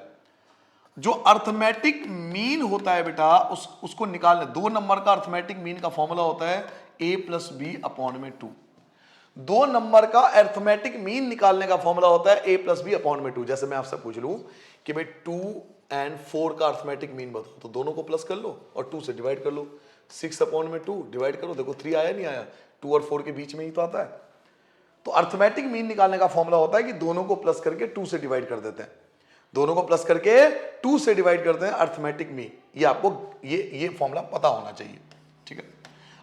जो अर्थमेटिक मीन होता है बेटा, उसको निकालने, 2 नंबर का अर्थमेटिक मीन का फॉर्मूला होता है a प्लस बी अपॉन में 2। 2 नंबर का अर्थमेटिक मीन निकालने का फॉर्मूला होता है a प्लस बी अपॉन में 2। जैसे मैं आपसे पूछ लूं कि भाई 2 और 4 का अर्थमेटिक मीन बताओ, तो दोनों को प्लस कर लो और 2 से डिवाइड कर लो। 6 अपॉन में 2 डिवाइड करो, देखो 3 आया नहीं आया, 2 और 4 के बीच में ही तो आता है। तो अर्थमेटिक मीन निकालने का फॉर्मूला होता है कि दोनों को प्लस करके 2 से डिवाइड कर देते हैं, दोनों को प्लस करके 2 से डिवाइड करते हैं अर्थमेटिक मीन। ये आपको ये फॉर्मूला पता होना चाहिए, ठीक है।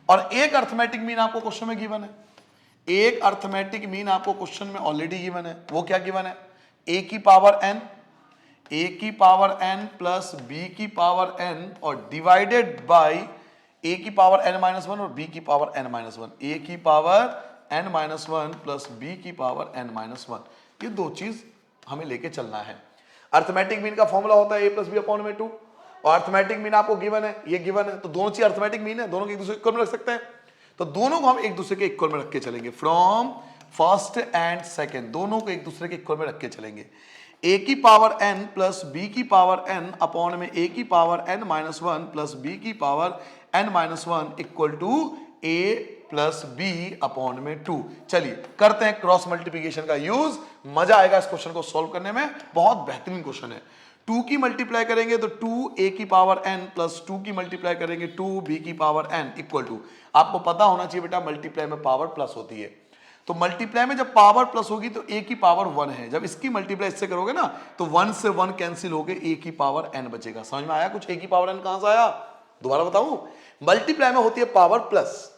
और एक अर्थमेटिक मीन आपको क्वेश्चन में गिवन है, एक अर्थमेटिक मीन आपको क्वेश्चन में ऑलरेडी गिवन है। वो क्या गिवन है, a की पावर n प्लस b की पावर n और डिवाइडेड बाय a की पावर n-1 और b की पावर n-1। a की पावर n-1 प्लस b की पावर n-1, ये दो चीज हमें लेके चलना है। अर्थमेटिक मीन का फॉर्मूला होता है a प्लस बी अपॉन में 2, और अर्थमेटिक मीन आपको गिवन है, ये गिवन है, तो दोनों चीज अर्थमेटिक मीन है, दोनों को एक दूसरे के इक्वल में रख सकते हैं। तो दोनों को हम एक दूसरे के इक्वल में रख के चलेंगे, फ्रॉम फर्स्ट एंड सेकेंड, दोनों को एक दूसरे के इक्वल में रख के चलेंगे। a की पावर n प्लस b की पावर n अपॉन में a की पावर n-1 प्लस b की power n-1 equal to a plus b upon में 2। चलिए करते हैं क्रॉस मल्टीप्लिकेशन का यूज, मजा आएगा इस क्वेश्चन को सॉल्व करने में, बहुत बेहतरीन क्वेश्चन है। 2 की मल्टीप्लाई करेंगे तो 2a की पावर n प्लस 2 की मल्टीप्लाई करेंगे 2b की पावर n इक्वल टू, आपको पता होना चाहिए बेटा मल्टीप्लाई में पावर प्लस होती है, तो मल्टीप्लाई में जब पावर प्लस होगी तो a की पावर 1 है, जब इसकी मल्टीप्लाई इससे करोगे ना तो 1 से 1 कैंसिल होके a की पावर n बचेगा। समझ में आया कुछ? a की पावर n कहां से आया? दोबारा बताऊं, मल्टीप्लाई में होती है पावर प्लस,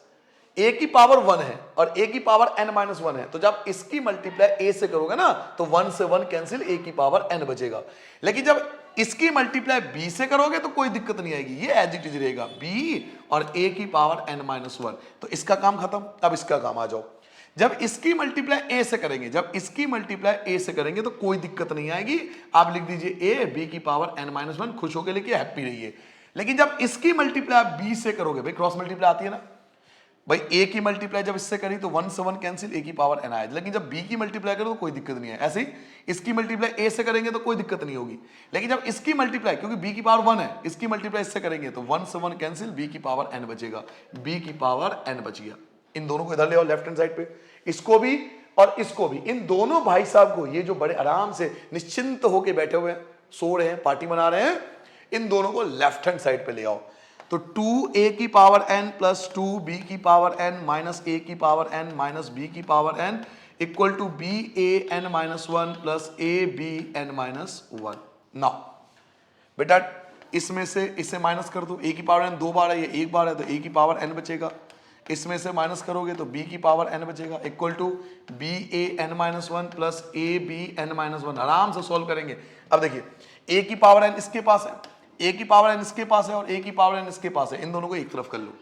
a की पावर 1 है और a की पावर n माइनस 1 है, तो जब इसकी मल्टीप्लाई a से करोगे ना तो 1 से 1 कैंसिल, a की पावर n बचेगा। लेकिन जब इसकी मल्टीप्लाई b से करोगे तो कोई दिक्कत नहीं आएगी, ये एज इट इज रहेगा b और a की पावर n माइनस 1, तो इसका काम खत्म। अब इसका काम आ जाओ, जब इसकी मल्टीप्लाई a से करेंगे, जब इसकी मल्टीप्लाई a से करेंगे तो कोई दिक्कत नहीं आएगी, आप लिख दीजिए a b की पावर n माइनस 1, खुश होकर लिखिए, हैप्पी रहिए। लेकिन जब इसकी मल्टीप्लाई b से करोगे, भाई क्रॉस मल्टीप्लाई आती है ना भाई, a की मल्टीप्लाई जब इससे करी तो 1 से 1 कैंसिल, a की पावर n आया, लेकिन जब b की मल्टीप्लाई करो तो कोई दिक्कत नहीं है। ऐसे ही इसकी मल्टीप्लाई a से करेंगे तो कोई दिक्कत नहीं होगी, लेकिन जब इसकी मल्टीप्लाई, क्योंकि b की पावर 1 है, इसकी मल्टीप्लाई इससे करेंगे तो 1 से 1 कैंसिल, b की पावर n बचेगा, b की पावर n बच गया। इन दोनों को इधर ले आओ लेफ्ट हैंड साइड पे, इसको भी और इसको भी, इन दोनों भाई साहब को, ये जो बड़े आराम से निश्चिंत होके बैठे हुए हैं, सो रहे हैं, पार्टी मना रहे हैं, इन दोनों को लेफ्ट हैंड साइड पे ले आओ। तो 2a की पावर n प्लस 2b की पावर n माइनस a की पावर n माइनस b की power n equal to ban minus 1 plus abn minus 1। Now बेटा इसमें से इससे माइनस कर दो, a की पावर n 2 बार है, ये 1 बार है, तो a की पावर n बचेगा, इसमें से माइनस करोगे तो b की पावर n बचेगा equal to ban minus 1 plus abn minus 1। आराम से सॉल्व करेंगे। अब देखिए a की पावर n इसके पास है, a की पावर n इसके पास है और a की पावर n इसके पास है, इन दोनों को एक तरफ कर लो,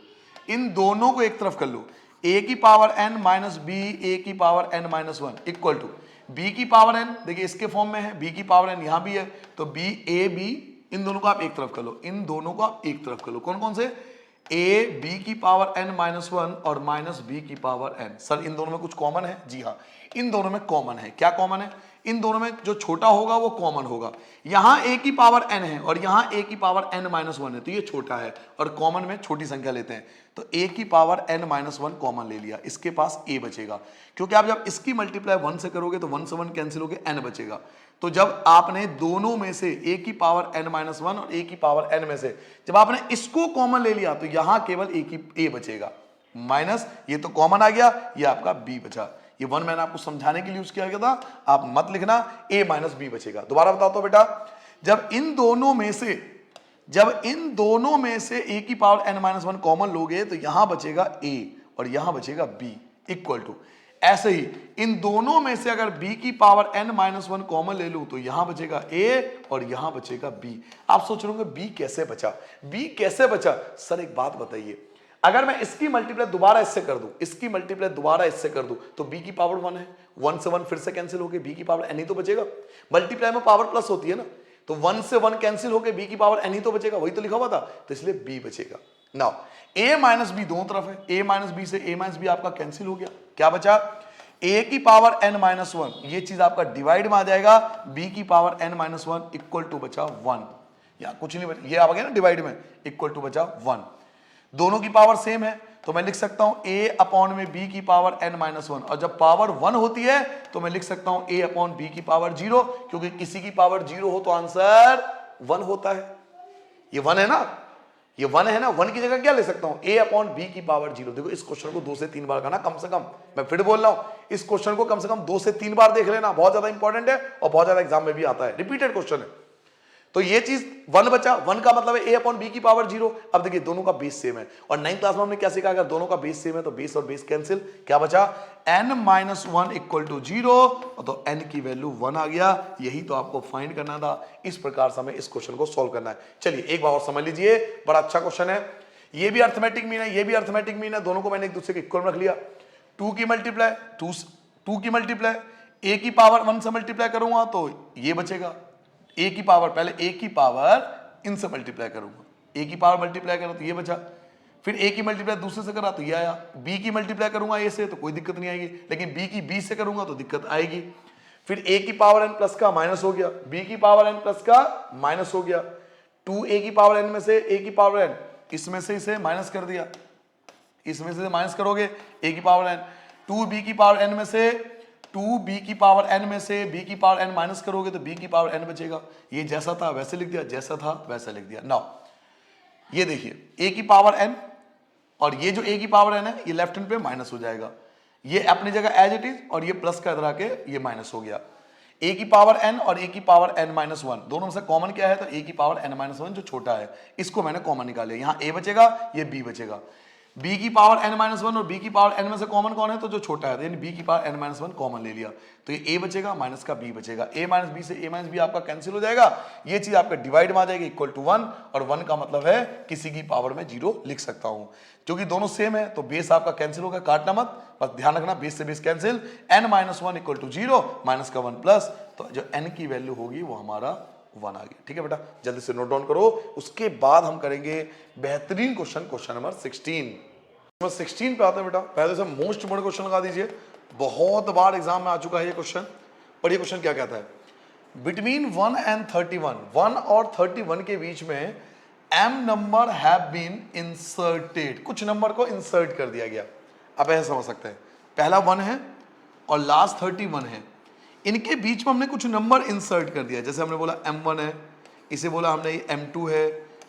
इन दोनों को एक तरफ कर लो, a की power n minus b a की power n minus 1 equal to b की पावर n, देखिए इसके फॉर्म में है, b की पावर n यहां भी है, तो b a b, इन दोनों को आप एक तरफ कर लो, इन दोनों को आप एक तरफ कर लो। कौन कौन से? a b की पावर n माइनस 1 और माइनस b की पावर n। सर इन दोनों में कुछ कॉमन है? जी हाँ, इन दोनों में कॉमन है। क्या कॉमन है? इन दोनों में जो छोटा होगा वो कॉमन होगा। यहां a की पावर n है और यहां a की पावर n माइनस 1 है, तो ये छोटा है और कॉमन में छोटी संख्या लेते हैं, तो a की पावर n माइनस 1 कॉमन ले लिया, इसके पास a बचेगा, क्योंकि आप जब इसकी मल्टीप्लाई 1 से करोगे तो 1 से 1 कैंसिल होकर n बचेगा। तो जब आपने दोनों में से a की पावर n माइनस 1 और a की पावर n में से जब आपने इसको कॉमन ले लिया तो यहां केवल a बचेगा, माइनस ये तो कॉमन आ गया, ये आपका b बचा। ये 1 मैंने आपको समझाने के लिए यूज किया गया था, आप मत लिखना, a माइनस b बचेगा। दोबारा बताओ तो बेटा, जब इन दोनों में से a की पावर n माइनस 1 कॉमन लोगे तो यहां बचेगा a और यहां बचेगा b इक्वल टू, ऐसे ही इन दोनों में से अगर b की पावर n माइनस 1 कॉमन ले लूं तो यहां बचेगा a और यहां बचेगा b। आप सोच रहे होंगे b कैसे बचा, b कैसे बचा? सर एक बात बताइए, अगर मैं इसकी मल्टीप्लाई दोबारा इससे कर दूं, इसकी मल्टीप्लाई दोबारा इससे कर दूं तो b की पावर 1 है, 1 से 1 फिर से कैंसिल होके b की पावर n ही तो बचेगा। मल्टीप्लाई में पावर प्लस होती है ना, तो 1 से 1 कैंसिल होके b की पावर n ही तो बचेगा, वही तो लिखा हुआ था, तो इसलिए b बचेगा। नाउ a माइनस b दोनों तरफ है, a माइनस b से a माइनस b आपका कैंसिल हो गया, क्या बचा? a की पावर n माइनस 1, ये चीज आपका डिवाइड में आ जाएगा, b की power n minus 1 equal to बचा 1, या कुछ नहीं बचा, ये आ गया ना डिवाइड में, इक्वल टू बचा 1। दोनों की पावर सेम है तो मैं लिख सकता हूं a अपॉन में b की पावर n माइनस 1, और जब पावर 1 होती है तो मैं लिख सकता हूं a अपॉन b की पावर 0, क्योंकि किसी की पावर 0 हो तो आंसर 1 होता है। ये 1 है ना, ये 1 है ना, 1 की जगह क्या ले सकता हूं? a अपॉन b की पावर 0। देखो इस क्वेश्चन को 2 से 3 बार करना कम से कम, मैं फिर बोल रहा हूं, इस क्वेश्चन को कम से कम 2 से 3 बार देख लेना, बहुत ज्यादा इंपॉर्टेंट है और बहुत ज्यादा एग्जाम में भी आता है, रिपीटेड क्वेश्चन है। तो ये चीज 1 बचा, 1 का मतलब है a अपॉन b की पावर 0। अब देखिए दोनों का बेस सेम है, और 9th क्लास में हमने क्या सीखा, अगर दोनों का बेस सेम है तो बेस और बेस कैंसिल, क्या बचा? n माइनस 1 इक्वल टू 0, तो n की वैल्यू 1 आ गया। यही तो आपको फाइंड करना था, इस प्रकार से हमें इस क्वेश्चन को सॉल्व करना है। चलिए एक बार और समझ लीजिए, बड़ा अच्छा क्वेश्चन है, ये भी अर्थमेटिक मीन है, ये भी अर्थमेटिक मीन है, दोनों को मैंने एक दूसरे के इक्वल रख लिया। 2 की मल्टीप्लाई a की पावर 1 से मल्टीप्लाई करूंगा तो ये बचेगा, a की पावर, पहले a की पावर इनसे मल्टीप्लाई करूंगा, a की पावर मल्टीप्लाई करो तो ये बचा, फिर a की मल्टीप्लाई दूसरे से करा तो ये आया, b की मल्टीप्लाई करूंगा a से तो कोई दिक्कत नहीं आएगी, लेकिन b की b से करूंगा तो दिक्कत आएगी। फिर a की पावर n प्लस का माइनस हो गया, b की पावर n प्लस का माइनस हो गया, 2a की पावर n में से a की पावर n, इसमें से इसे माइनस कर दिया, इसमें से माइनस करोगे a की पावर n, 2b की पावर n में से 2b की पावर n में से b की पावर n माइनस करोगे तो b की पावर n बचेगा। ये जैसा था वैसे लिख दिया, जैसा था वैसा लिख दिया। नाउ ये देखिए a की पावर n और ये जो a की पावर n है ये लेफ्ट हैंड पे माइनस हो जाएगा, ये अपनी जगह एज इट इज, और ये प्लस का इधर आके ये माइनस हो गया। a की पावर n और a की पावर n माइनस वन दोनों में से कॉमन क्या है, तो a की पावर n माइनस वन जो छोटा है इसको मैंने कॉमन निकाले, यहाँ a बचेगा ये b बचेगा। b की पावर n माइनस वन और b की पावर n में से कॉमन कौन है, तो जो छोटा है, तो यानी b की power n minus one common ले लिया, तो ये a बचेगा माइनस का b बचेगा। a माइनस b से a माइनस b आपका कैंसिल हो जाएगा, ये चीज आपका डिवाइड में आ जाएगी इक्वल टू 1, और 1 का मतलब है किसी की पावर में 0 लिख सकता हूं। क्योंकि दोनों सेम है तो बेस आपका कैंसिल होगा, काटना मत, बस ध्यान रखना बेस से base cancel. n minus one equal to 0, minus का 1 प्लस, तो जो n की वैल्यू होगी वो हमारा 1 आ गया। ठीक है बेटा, जल्दी से नोट डाउन करो, उसके बाद हम करेंगे बेहतरीन क्वेश्चन, क्वेश्चन नंबर 16। 16 पे आते हैं बेटा, पहले से मोस्ट बड़ा क्वेश्चन लगा दीजिए, बहुत बार एग्जाम में आ चुका है ये क्वेश्चन। और ये क्वेश्चन क्या कहता है, बिटवीन 1 एंड 31, 1 और 31 के बीच में m number have been inserted, कुछ नंबर को इंसर्ट कर दिया गया। आप ऐसे समझ सकते हैं, पहला 1 है और लास्ट 31 है, इनके बीच में हमने कुछ नंबर इंसर्ट कर दिया, जैसे हमने बोला m1 है, इसे बोला हमने ये m2 है,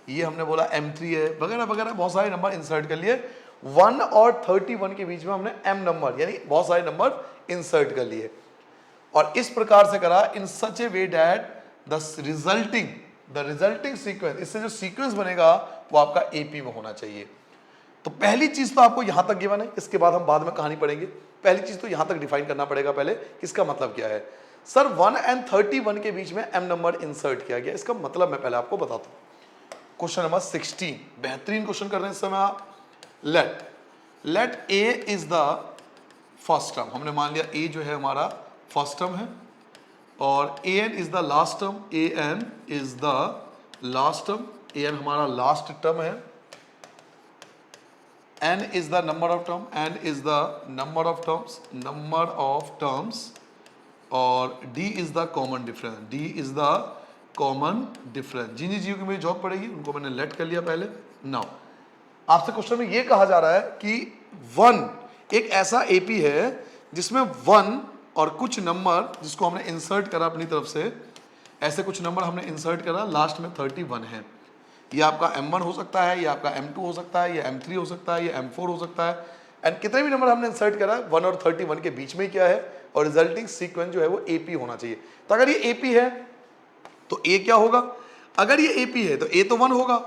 ये हमने बोला m3 है, वगैरह वगैरह बहुत सारे नंबर इंसर्ट कर लिए। 1 और 31 के बीच में हमने m नंबर यानी बहुत सारे नंबर इंसर्ट कर लिए, और इस प्रकार से करा in such a way that the resulting sequence, इससे जो सीक्वेंस बनेगा वो आपका एपी में होना चाहिए। तो पहली चीज तो आपको यहां तक गिवन है, इसके बाद हम बाद में कहानी पढ़ेंगे। पहली चीज तो यहां तक डिफाइन करना पड़ेगा पहले, इसका मतलब क्या है। सर 1 एंड 31 के बीच में m नंबर इंसर्ट किया गया, इसका मतलब मैं पहले आपको बताता हूं। क्वेश्चन नंबर 16, बेहतरीन क्वेश्चन कर रहे हैं इस समय आप। Let a is the first term, हमने मान लिया a जो है हमारा फर्स्ट टर्म है, और an is the last term, an is the last term, an हमारा लास्ट टर्म है, n is the number of term, n is the number of terms, और d is the common difference, जिन जिन की मेरी job पड़ेगी उनको मैंने late कर लिया पहले। नाउ आपसे क्वेश्चन में ये कहा जा रहा है कि 1 एक ऐसा एपी है जिसमें 1 और कुछ नंबर जिसको हमने इंसर्ट करा अपनी तरफ से, ऐसे कुछ नंबर हमने इंसर्ट करा, लास्ट में 31 है। ये आपका m1 हो सकता है, ये आपका m2 हो सकता है, ये m3 हो सकता है, ये m4 हो सकता है, एंड कितने भी नंबर हमने इंसर्ट करा 1 और 31 के बीच में क्या है, और रिजल्टिंग सीक्वेंस जो है वो AP होना चाहिए। तो अगर ये AP है तो A क्या होगा, अगर ये AP है तो A तो 1 होगा,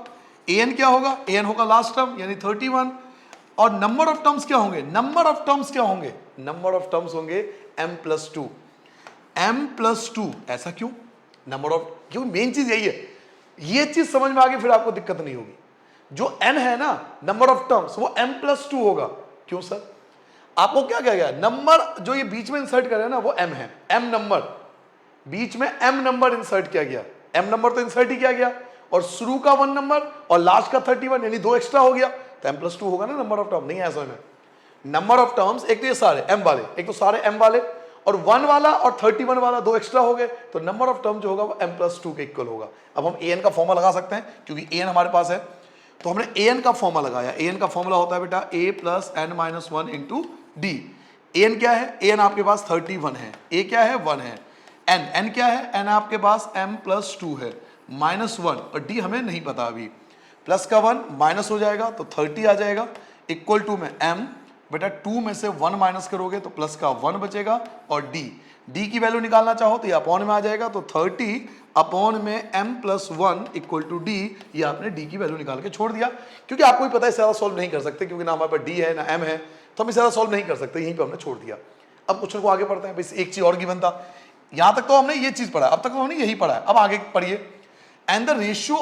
AN क्या होगा, AN होगा लास्ट टर्म यानी 31, और नंबर ऑफ टर्म्स क्या होंगे, नंबर ऑफ टर्म्स होंगे m+2, m+2। ऐसा क्यों, नंबर ऑफ, क्यों, मेन चीज यही है, ये चीज समझ में आ गई फिर आपको दिक्कत नहीं होगी। जो n है ना नंबर ऑफ टर्म्स, वो m+2 होगा। क्यों सर, आपको क्या कहा गया, नंबर जो ये बीच में इंसर्ट कर रहे हैं ना वो m है, m नंबर, बीच में m नंबर इंसर्ट किया गया, m नंबर तो इंसर्ट ही किया गया, और शुरू का 1 नंबर और लास्ट का 31 यानी 2 एक्स्ट्रा हो गया, तो m+2 होगा ना नंबर ऑफ टर्म। नहीं ऐसा में नंबर ऑफ टर्म्स एक तो ये सारे m वाले, एक तो सारे m वाले, और 1 वाला और 31 वाला 2 एक्स्ट्रा हो गए, तो नंबर ऑफ टर्म जो होगा वो m+2 के इक्वल होगा। अब हम an का फॉर्मूला लगा सकते हैं क्योंकि an हमारे पास है, तो हमने an का फॉर्मूला लगाया। an का फॉर्मूला होता है बेटा a + n-1 into d। an क्या है, an आपके पास 31 है, a क्या है 1 है, n क्या है, n आपके पास m+2 है, -1, और d हमें नहीं पता अभी, प्लस का 1 माइनस हो जाएगा तो 30 आ जाएगा, इक्वल टू में m, बेटा 2 में से 1 माइनस करोगे तो प्लस का 1 बचेगा, और d की वैल्यू निकालना चाहो तो ये अपॉन में आ जाएगा, तो 30 अपॉन में m+1 इक्वल टू d, ये आपने d की वैल्यू निकाल के छोड़ दिया। क्योंकि आपको भी पता है इससे ज़्यादा सॉल्व नहीं कर सकते, क्योंकि ना हमारे पास d है ना m है, तो हम इससे ज़्यादा सॉल्व नहीं कर सकते, यहीं पर हमने छोड़ दिया। अब क्वेश्चन को आगे पढ़ते हैं। बस एक चीज और गिवन था, यहां तक तो हमने ये चीज पढ़ा, अब तक तो हमने यही पढ़ा है, अब आगे पढ़िए। And the ratio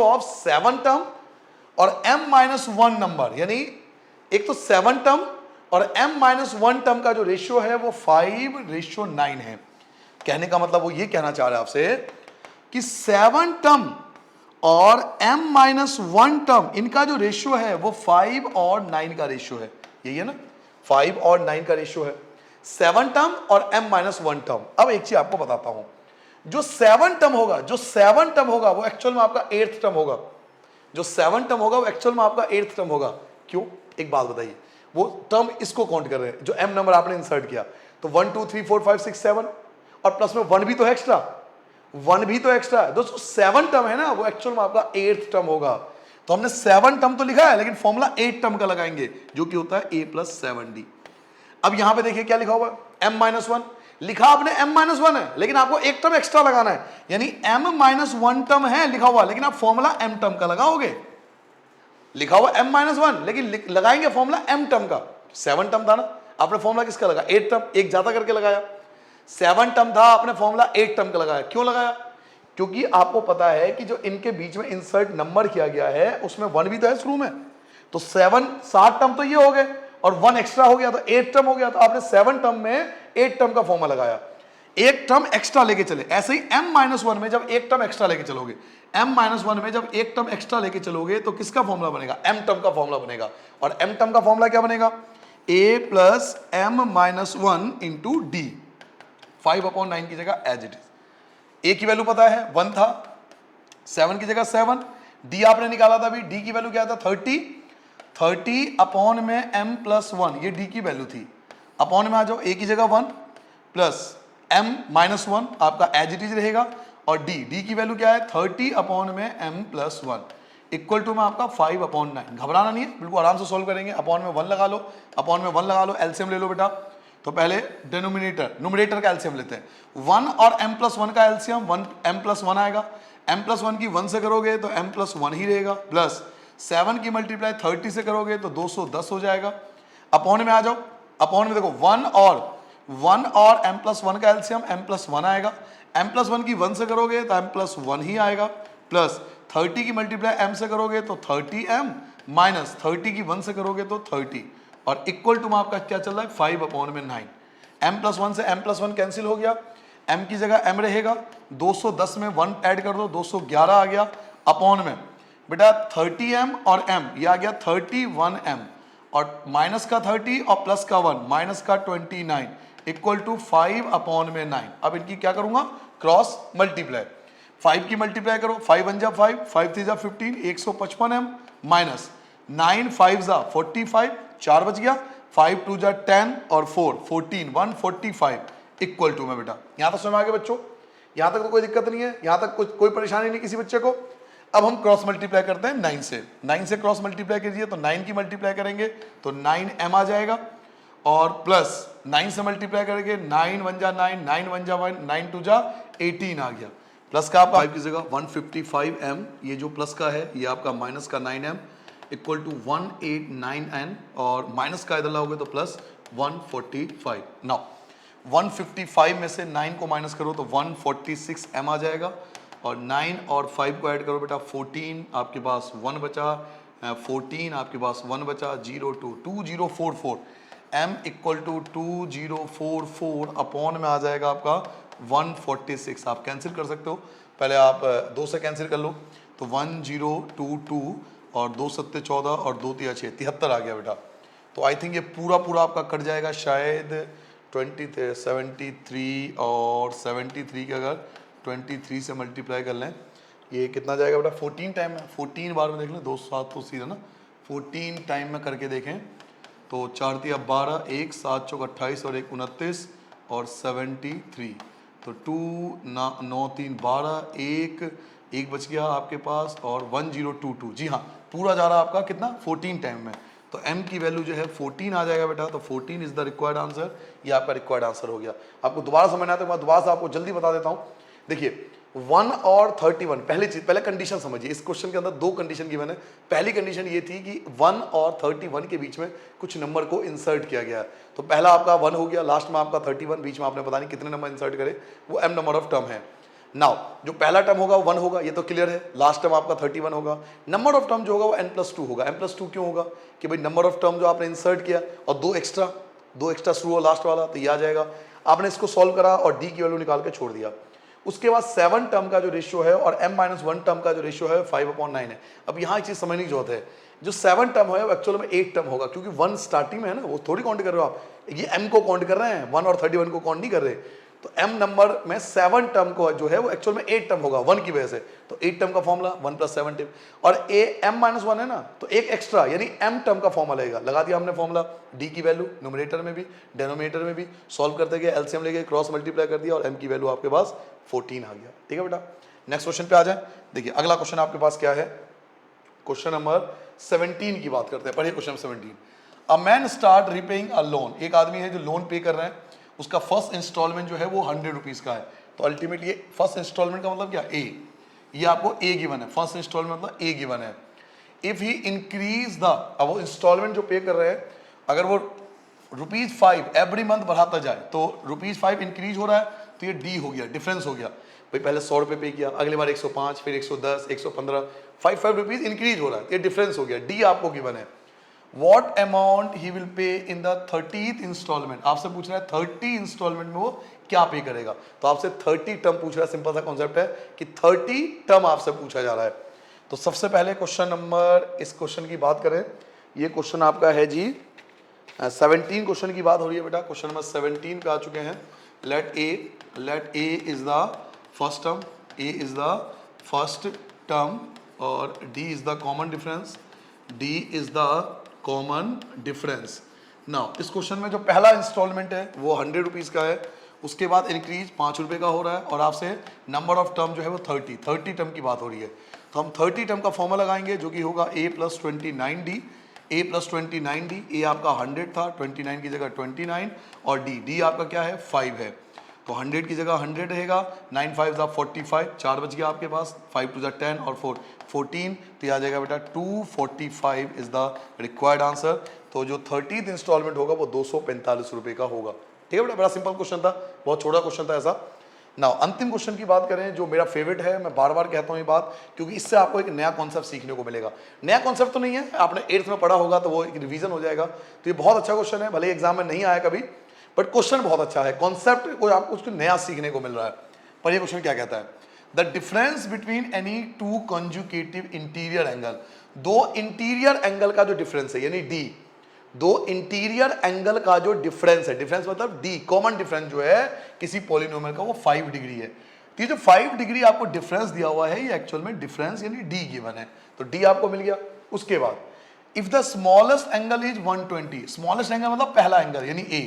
of seven term और m-1 नंबर, यानी एक तो 7 टर्म और m-1 टर्म का जो रेशियो है वो 5:9 है। कहने का मतलब वो ये कहना चाह रहा है आपसे कि 7 टर्म और m-1 टर्म इनका जो रेशियो है वो 5 और 9 का रेशियो है, यही है ना, 5 और 9 का रेशियो है, 7 टर्म और m-1 टर्म। अब एक चीज आपको बताता हूं, जो 7 टर्म होगा वो एक्चुअल में आपका 8th टर्म होगा, जो 7 टर्म होगा वो एक्चुअल में आपका 8th टर्म होगा। क्यों, एक बात बताइए, वो टर्म इसको काउंट कर रहे हैं जो m नंबर आपने इंसर्ट किया। तो 1 2 3 4 5 6 7 और प्लस में 1 भी तो एक्स्ट्रा, 1 भी तो एक्स्ट्रा है दोस्तों। 7 टर्म है ना, वो एक्चुअल में आपका 8th टर्म होगा। तो हमने 7 टर्म तो लिखा है लेकिन फॉर्मूला 8 टर्म का लगाएंगे जो कि होता है a + 7d। अब यहां पे देखिए क्या लिखा हुआ है, m-1 लिखा आपने m-1 है लेकिन आपको एक टर्म एक्स्ट्रा लगाना है, यानी m-1 टर्म है लिखा हुआ लेकिन आप फॉर्मूला m टर्म का लगाओगे। लिखा हुआ m-1 लेकिन लगाएंगे फॉर्मूला m टर्म का। 7 टर्म था ना, आपने फॉर्मूला किसका लगा, 8 टर्म, एक ज्यादा करके लगाया। 7 टर्म था, आपने फॉर्मूला 8 टर्म का लगाया। क्यों लगाया? क्योंकि आपको पता है कि जो इनके बीच में इंसर्ट नंबर किया गया है उसमें 1 भी तो है शुरू में। तो 7 टर्म तो ये हो गए और 1 एक्स्ट्रा हो गया तो 8 टर्म हो गया। तो आपने 7 टर्म में 8 टर्म का फॉर्मूला लगाया, एक टर्म एक्स्ट्रा लेके चले। ऐसे ही m-1 में जब एक टर्म एक्स्ट्रा लेके चलोगे, m-1 में जब एक टर्म एक्स्ट्रा लेके चलोगे तो किसका फॉर्मूला बनेगा, m टर्म का फॉर्मूला बनेगा। और m टर्म का फॉर्मूला क्या बनेगा, a + m-1 × d। 5/9 की जगह एज इट इज। a की वैल्यू पता है 1 था, 7 की जगह 7, d आपने निकाला था अभी, d की वैल्यू क्या था 30 अपॉन में m+1, ये d की वैल्यू थी। अपॉन में आ जाओ, a की जगह 1 प्लस m-1 आपका एज इट इज रहेगा और d की वैल्यू क्या है 30 अपॉन में m+1 इक्वल टू में आपका 5/9। घबराना नहीं है, बिल्कुल आराम से सोल्व करेंगे। अपॉन में 1 लगा लो, अपॉन में 1 लगा लो, एलसीएम ले लो बेटा। तो पहले न्यूमरेटर का एलसीएम लेते हैं। 1 और m+1 का एलसीएम m+1 आएगा। m+1 की 1 से करोगे तो m+1 ही रहेगा, प्लस 7 की मल्टीप्लाई 30 से करोगे तो 210 हो जाएगा। अपॉन में आ जाओ, अपॉन में देखो 1 और m+1 का एलसीएम m+1 आएगा। m+1 की 1 से करोगे तो m+1 ही आएगा, प्लस 30 की मल्टीप्लाई m से करोगे तो 30m, माइनस 30 की 1 से करोगे तो 30 और इक्वल टू में आपका क्या चल रहा है 5/9। m+1 से m+1 कैंसिल हो गया, m की जगह m रहेगा, 210 में 1 ऐड कर दो 211 आ गया। अपॉन में बेटा 30m और m ये आ गया 31m और माइनस का 30 और प्लस का 1 माइनस का 29 इक्वल टू 5/9। अब इनकी क्या करूंगा, क्रॉस मल्टीप्लाई। 5 की मल्टीप्लाई करो, 5 1 जा 5, 5 3 जा 15, 155m माइनस 9 5 जा 45, 4 बच गया, 5 2 जा 10 और 4 14, 145 इक्वल टू में। बेटा यहां तक समझ आ गया बच्चों, यहां तक तो कोई दिक्कत नहीं है, यहां तक कोई परेशानी नहीं किसी बच्चे को। अब हम क्रॉस मल्टीप्लाई करते हैं 9 से क्रॉस मल्टीप्लाई कीजिए तो 9 की मल्टीप्लाई करेंगे तो 9m आ जाएगा और प्लस 9 से मल्टीप्लाई करेंगे 9 1 जा 9, 9 1 जा 1, 9 2 जा 18 आ गया। प्लस का आपका 5 की जगह 155m, ये जो प्लस का है ये आपका माइनस का 9m इक्वल टू 189n और माइनस का इधर लाओगे तो प्लस 145। नाउ 155 में से 9 को माइनस करो तो 146m आ जाएगा और 9 और 5 को ऐड करो बेटा 14, आपके पास 1 बचा, 14 आपके पास 1 बचा, 0 2 2044 m इक्वल टू 2044 अपॉन में आ जाएगा आपका 146। आप कैंसिल कर सकते हो, पहले आप 2 से कैंसिल कर लो तो 1022 और 2 7 14 और 2 3 6 73 आ गया बेटा। तो आई थिंक ये पूरा आपका कट जाएगा शायद 73 और 73 के अगर 23 से मल्टीप्लाई कर लें ये कितना जाएगा बेटा 14 टाइम में, 14 बार में देख लें, 2 7 तो सीधा ना 14 टाइम में करके देखें तो 4 3 12, 1 7 चौक 28 और 1 29 और 73 तो 2 9 3 12, 1 बच गया आपके पास और 1022। जी हाँ, पूरा जा रहा है आपका कितना 14 टाइम में। तो m की वैल्यू जो है 14 आ जाएगा बेटा, तो 14 इज द रिक्वायर्ड आंसर। ये आपका रिक्वायर्ड आंसर हो गया। आपको दोबारा समझना है तो मैं दोबारा से आपको जल्दी बता देता हूँ। देखिए 1 और 31, पहले कंडीशन समझिए। इस क्वेश्चन के अंदर 2 कंडीशन की मैंने, पहली कंडीशन ये थी कि 1 और 31 के बीच में कुछ नंबर को इंसर्ट किया गया है। तो पहला आपका 1 हो गया, लास्ट में आपका 31, बीच में आपने पता नहीं कितने नंबर इंसर्ट करे, वो m नंबर ऑफ टर्म है। नाउ जो पहला टर्म होगा 1 होगा, ये तो क्लियर है। लास्ट टर्म आपका 31 होगा। नंबर ऑफ टर्म जो होगा वो n+2 होगा। n+2 क्यों होगा कि भाई नंबर ऑफ टर्म जो आपने इंसर्ट किया और 2 एक्स्ट्रा शुरू हो लास्ट वाला, तो ये आ जाएगा। आपने इसको सॉल्व करा और d की वैल्यू निकाल के छोड़ दिया। उसके बाद 7 टर्म का जो रेशियो है और m-1 टर्म का जो रेशियो है 5/9 है। अब यहाँ एक चीज समझने की जरूरत है, जो 7 टर्म है वो एक्चुअल में 8 टर्म होगा, क्योंकि 1 स्टार्टिंग में है ना, वो थोड़ी काउंट कर रहे हो आप, ये m को काउंट कर रहे हैं, 1 और 31 को काउंट नहीं कर रहे। तो m नंबर में 7 टर्म को जो है वो एक्चुअल में 8 टर्म होगा 1 की वजह से, तो 8 टर्म का फॉर्मूला 1 + 7 टर्म, और a m - 1 है ना, तो एक एक्स्ट्रा यानी m टर्म का फॉर्मूला लगेगा। लगा दिया हमने फॉर्मूला, d की वैल्यू न्यूमरेटर में भी डिनोमिनेटर में भी, सॉल्व करते गए, एलसीएम लेके क्रॉस मल्टीप्लाई कर दिया और m की वैल्यू आपके पास 14 आ गया। ठीक है बेटा, नेक्स्ट क्वेश्चन पे आ जाए। देखिए अगला क्वेश्चन आपके पास क्या है, क्वेश्चन नंबर 17 की बात करते हैं। पढ़िए question 17। A man start repaying a loan, एक आदमी है जो लोन पे कर रहा है, उसका फर्स्ट इंस्टॉलमेंट जो है वो 100 रुपीज का है। तो अल्टीमेटली फर्स्ट इंस्टॉलमेंट का मतलब क्या, ए, ये आपको ए गिवन है, फर्स्ट इंस्टॉलमेंट मतलब ए गिवन है। इफ ही इंक्रीज द, अब वो इंस्टॉलमेंट जो पे कर रहे हैं, अगर वो ₹5 एवरी मंथ बढ़ाता जाए तो ₹5 इंक्रीज हो रहा है, तो ये डी हो गया, डिफरेंस हो गया। भाई पहले 100 रुपये पे किया, अगली बार 105, फिर 110, 115, 5 रुपीज इंक्रीज हो रहा है, ये डिफरेंस हो गया, डी आपको गिवन है। What amount he will pay in the 30th instalment, आपसे पूछ रहा है 30 इंस्टॉलमेंट में वो क्या पे करेगा। तो आपसे 30 टर्म पूछ रहा है, सिंपल सा कॉन्सेप्ट है कि 30 टर्म आपसे पूछा जा रहा है। तो सबसे पहले क्वेश्चन नंबर, इस क्वेश्चन की बात करें, ये क्वेश्चन आपका है जी 17 क्वेश्चन की बात हो रही है बेटा, क्वेश्चन नंबर 17 पे आ चुके हैं। Let A is the first term, A is the first term और D is the common difference, D is the common difference. Now इस क्वेश्चन में जो पहला इंस्टॉलमेंट है वो 100 रुपीज का है, उसके बाद इंक्रीज 5 रुपए का हो रहा है, और आपसे नंबर ऑफ टर्म जो है वो 30 टर्म की बात हो रही है। तो हम 30 टर्म का फॉर्मूला लगाएंगे जो कि होगा a + 29d, a + 29d, a आपका 100 था, 29 की जगह 29, और d आपका क्या है 5 है, तो 100 की जगह 100 रहेगा, 9 5 = 45, 4 बच गया आपके पास, 5 2 = 10 और 4 14, तो आ जाएगा बेटा 245 इज द रिक्वायर्ड आंसर। तो जो 30th इंस्टॉलमेंट होगा वो 245 रुपए का होगा। ठीक है बेटा, बड़ा सिंपल क्वेश्चन था, बहुत छोटा क्वेश्चन था ऐसा। नाउ अंतिम क्वेश्चन की बात करें जो मेरा फेवरेट है, मैं बार बार कहता हूँ ये बात क्योंकि इससे आपको एक नया कॉन्सेप्ट सीखने को मिलेगा। नया कॉन्सेप्ट तो नहीं है, आपने 8th में पढ़ा होगा तो वो एक रिवीजन हो जाएगा। तो ये बहुत अच्छा क्वेश्चन है, भले एग्जाम में नहीं आया कभी, बट क्वेश्चन बहुत अच्छा है, कॉन्सेप्ट को आपको कुछ नया सीखने को मिल रहा है। पर ये क्वेश्चन क्या कहता है, the difference between any two conjugative interior angle, दो इंटीरियर एंगल का जो डिफरेंस है यानी डी, दो इंटीरियर एंगल का जो डिफरेंस है, डिफरेंस मतलब डी, कॉमन डिफरेंस जो है किसी पॉलिनोमियल का वो 5 डिग्री है। तो ये जो 5 डिग्री आपको डिफरेंस दिया हुआ है ये एक्चुअल में डिफरेंस यानी डी गिवन है, तो डी आपको मिल गया। उसके बाद if the smallest angle is 120, smallest angle मतलब पहला एंगल यानी ए,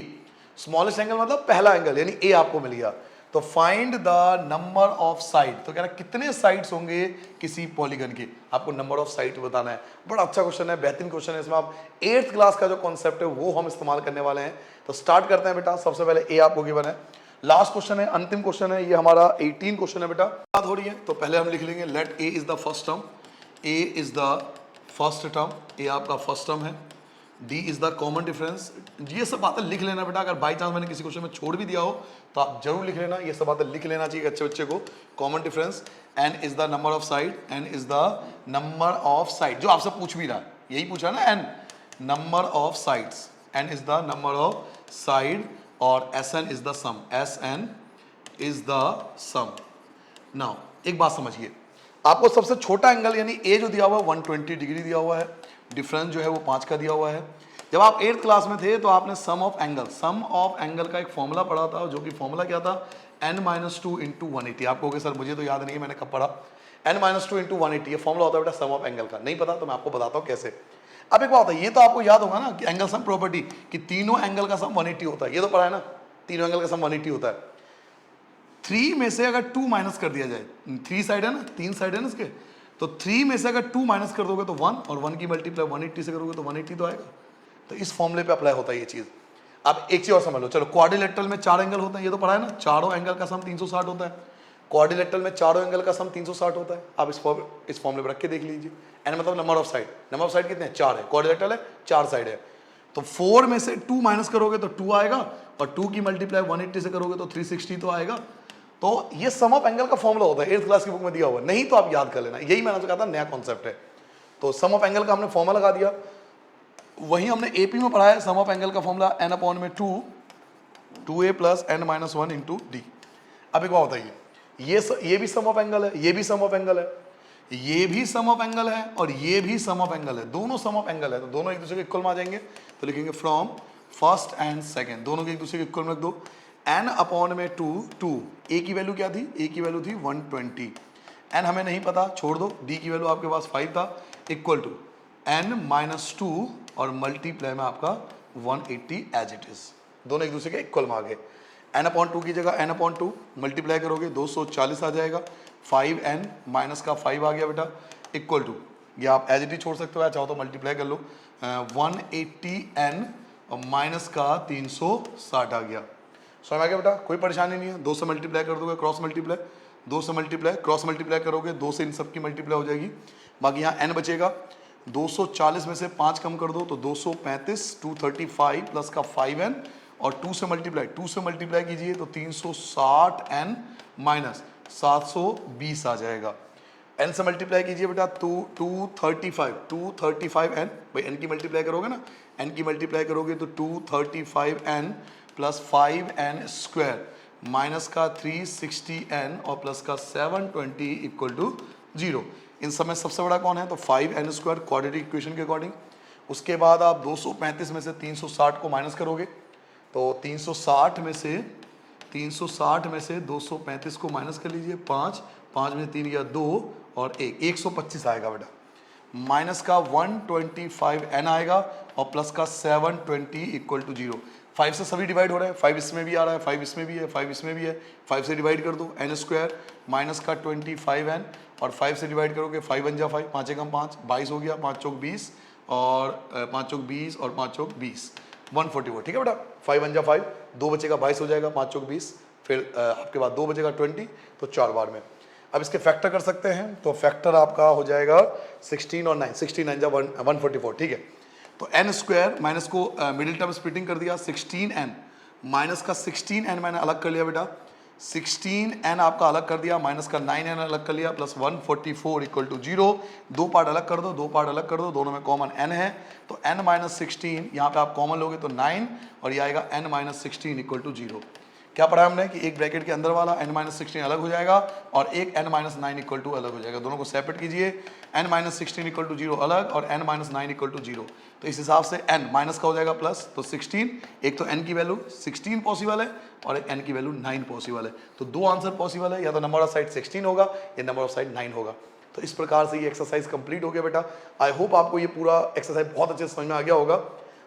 स्मॉलेस्ट एंगल मतलब पहला एंगल यानी ए आपको मिल गया। तो find the number of side, तो कह रहा है कितने साइड्स होंगे किसी पॉलीगन के, आपको नंबर ऑफ साइड बताना है। बड़ा अच्छा क्वेश्चन है, बेहतरीन क्वेश्चन है, इसमें आप 8th क्लास का जो कॉन्सेप्ट है वो हम इस्तेमाल करने वाले हैं। तो स्टार्ट करते हैं बेटा, सबसे पहले ए आपको गिवन है, लास्ट क्वेश्चन है, अंतिम क्वेश्चन है, ये हमारा 18 क्वेश्चन है बेटा। बात हो रही है तो पहले हम लिख लेंगे let A is the first term, A is the first term, A आपका फर्स्ट टर्म है, D is the common difference. ये सब बातें लिख लेना बेटा, अगर बाई चांस मैंने किसी क्वेश्चन में छोड़ भी दिया हो तो आप जरूर लिख लेना, ये सब बातें लिख लेना चाहिए अच्छे बच्चे को। Common difference, N is the number of side, N is the number of side, जो आपसे पूछ भी रहा है यही पूछा ना, N number of sides, N is the number of side, और S N is the sum, S N is the sum. Now एक बात समझिए, आपको सबसे छोटा एंगल यानी ए जो दिया हुआ है 120 डिग्री दिया हुआ है, डिफरेंस जो है वो 5 का दिया हुआ है। जब आप 8th क्लास में थे तो आपने सम ऑफ एंगल का एक फॉर्मूला पढ़ा था, जो कि फॉर्मूला क्या था, n - 2 × 180। आप कहोगे सर मुझे तो याद नहीं है मैंने कब पढ़ा, n - 2 × 180 ये फॉर्मूला होता है बेटा सम ऑफ एंगल का। नहीं पता तो मैं आपको बताता हूँ कैसे। अब एक बात होता है, ये तो आपको याद होगा ना कि एंगल सम प्रॉपर्टी, कि तीनों एंगल का सम 180 होता है, ये तो पढ़ा है ना, तीनों एंगल का सम 180 होता है। 3 में से अगर 2 माइनस कर दिया जाए, 3 साइड है ना, 3 साइड है ना इसके, तो 3 में से अगर 2 माइनस कर दोगे तो 1, और 1 की मल्टीप्लाई 180 से करोगे तो 180 तो आएगा। तो इस फॉर्मूले पे अप्लाई होता है ये चीज। अब एक चीज और समझ लो, चलो क्वाड्रिलेटरल में 4 एंगल होते हैं, ये तो पढ़ा है ना, चारों एंगल का सम 360 होता है, क्वाड्रिलेटरल में चारों एंगल का सम 360 होता है। आप इस फॉर्मूले पर रख के देख लीजिए, एन मतलब number of side, number of side कितने हैं, 4 है, क्वाड्रिलेटरल है 4 साइड है, तो 4 में से 2 माइनस करोगे तो 2 आएगा, और 2 की मल्टीप्लाई 180 से करोगे तो 360 तो आएगा। तो ये सम ऑफ एंगल का फॉर्मूला होता है, 8th क्लास की बुक में दिया हुआ, नहीं तो आप याद कर लेना, यही मैंने कहा था नया कॉन्सेप्ट है। तो सम ऑफ एंगल का हमने फॉर्मूला लगा दिया, वही हमने एपी में पढ़ा है, सम ऑफ एंगल का formula n/2 2a + n - 1 × d। अब एक बात बताइए, ये भी सम ऑफ एंगल है, ये भी सम ऑफ एंगल है, ये भी सम ऑफ एंगल है, और ये भी सम ऑफ एंगल है, दोनों सम ऑफ एंगल है, तो दोनों एक दूसरे के इक्वल में आ जाएंगे। तो लिखेंगे फ्रॉम फर्स्ट एंड सेकंड, दोनों के एक दूसरे के इक्वल में रख दो। n अपॉन में 2, a की वैल्यू क्या थी, a की वैल्यू थी 120, n हमें नहीं पता, छोड़ दो, d की वैल्यू आपके पास 5 था, इक्वल टू n माइनस 2 और मल्टीप्लाई में आपका 180 एज इट इज, दोनों एक दूसरे के इक्वल में आ गए। n अपॉन 2 की जगह n अपॉन 2 मल्टीप्लाई करोगे 240 आ जाएगा, 5n माइनस का 5 आ गया बेटा, इक्वल टू, ये आप एज इट इज छोड़ सकते हो या चाहो तो मल्टीप्लाई कर लो, 180n और माइनस का 360 आ गया। समझ आ गया बेटा, कोई परेशानी नहीं है, 2 से मल्टीप्लाई कर दोगे, क्रॉस मल्टीप्लाई, 2 से मल्टीप्लाई क्रॉस मल्टीप्लाई करोगे, 2 से इन सब की मल्टीप्लाई हो जाएगी, बाकी यहाँ n बचेगा, 240 में से 5 कम कर दो तो 235, 235 प्लस का 5n और 2 से मल्टीप्लाई कीजिए तो 360n माइनस 720 आ जाएगा। n से मल्टीप्लाई कीजिए बेटा, 235n, भाई n की मल्टीप्लाई करोगे ना, n की मल्टीप्लाई करोगे तो 235n plus 5n square minus का 360n और प्लस का 720 इक्वल टू 0। इन सब में सबसे बड़ा कौन है, तो 5n स्क्वायर क्वाड्रेटिक इक्वेशन के अकॉर्डिंग। उसके बाद आप 235 में से 360 को माइनस करोगे तो 360 में से 235 को माइनस कर लीजिए, 5 में 3 या 2 और 1, 125 आएगा बेटा, माइनस का 125n आएगा और प्लस का 720 इक्वल टू 0। 5 से सभी डिवाइड हो रहे हैं, 5 इसमें भी आ रहा है, 5 इसमें भी है, 5 इसमें भी है, 5 से डिवाइड कर दो, n स्क्वायर माइनस का 25n और 5 से डिवाइड करोगे, 5 1 जा 5, 5 एकम 5, 22 हो गया, 5 चौक 20 और 5 चौक 20 और 5 चौक 20, 144, ठीक है बेटा, 5 1 जा 5, 2 बचेगा 22 हो जाएगा, 5 चौक 20, फिर आपके बाद 2 बचेगा 20, तो 4 बार में। अब इसके फैक्टर कर सकते हैं, तो फैक्टर आपका हो जाएगा 16 और 9, 16 जा 144, ठीक है। तो n स्क्वायर माइनस को मिडिल टर्म स्प्लिटिंग कर दिया, 16n माइनस का 16n मैंने अलग कर लिया बेटा, 16n आपका अलग कर दिया, माइनस का 9n अलग कर लिया, प्लस 144 इक्वल टू 0, 2 पार्ट अलग कर दो, 2 पार्ट अलग कर दो, दोनों में कॉमन n है, तो n माइनस 16 यहाँ पे आप कॉमन लोगे तो 9 और ये आएगा n माइनस 16 इक्वल टू 0। क्या पढ़ा हमने कि एक ब्रैकेट के अंदर वाला n माइनस 16 अलग हो जाएगा और एक n माइनस 9 इक्वल टू अलग हो जाएगा, दोनों को सेपरेट कीजिए, n माइनस 16 इक्वल टू 0 अलग और n माइनस 9 इक्वल टू 0। तो इस हिसाब से n माइनस का हो जाएगा प्लस, तो 16, एक तो n की वैल्यू 16 पॉसिबल है और एक n की वैल्यू 9 पॉसिबल है, तो 2 आंसर पॉसिबल है, या तो नंबर ऑफ साइड 16 होगा या नंबर ऑफ साइड 9 होगा। तो इस प्रकार से ये एक्सरसाइज कंप्लीट हो गया बेटा। आई होप आपको ये पूरा एक्सरसाइज बहुत अच्छे से समझ में आ गया होगा।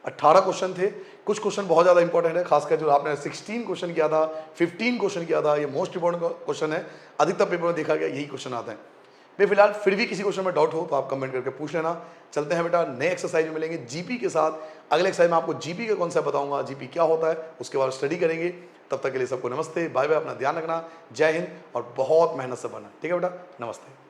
18 क्वेश्चन थे, कुछ क्वेश्चन बहुत ज़्यादा इंपॉर्टेंट है, खासकर जो आपने 16 क्वेश्चन किया था, 15 क्वेश्चन किया था, ये मोस्ट इंपॉर्टेंट क्वेश्चन है, अधिकतर पेपर में देखा गया यही क्वेश्चन आते हैं। भाई फिलहाल फिर भी किसी क्वेश्चन में डाउट हो तो आप कमेंट करके पूछ लेना। चलते हैं बेटा, नए एक्सरसाइज में मिलेंगे जीपी के साथ। अगले एक्सरसाइज में आपको जीपी का कॉन्सेप्ट बताऊंगा, जीपी क्या होता है उसके बाद स्टडी करेंगे। तब तक के लिए सबको नमस्ते, बाय बाय, अपना ध्यान रखना, जय हिंद और बहुत मेहनत से पढ़ना, ठीक है बेटा, नमस्ते।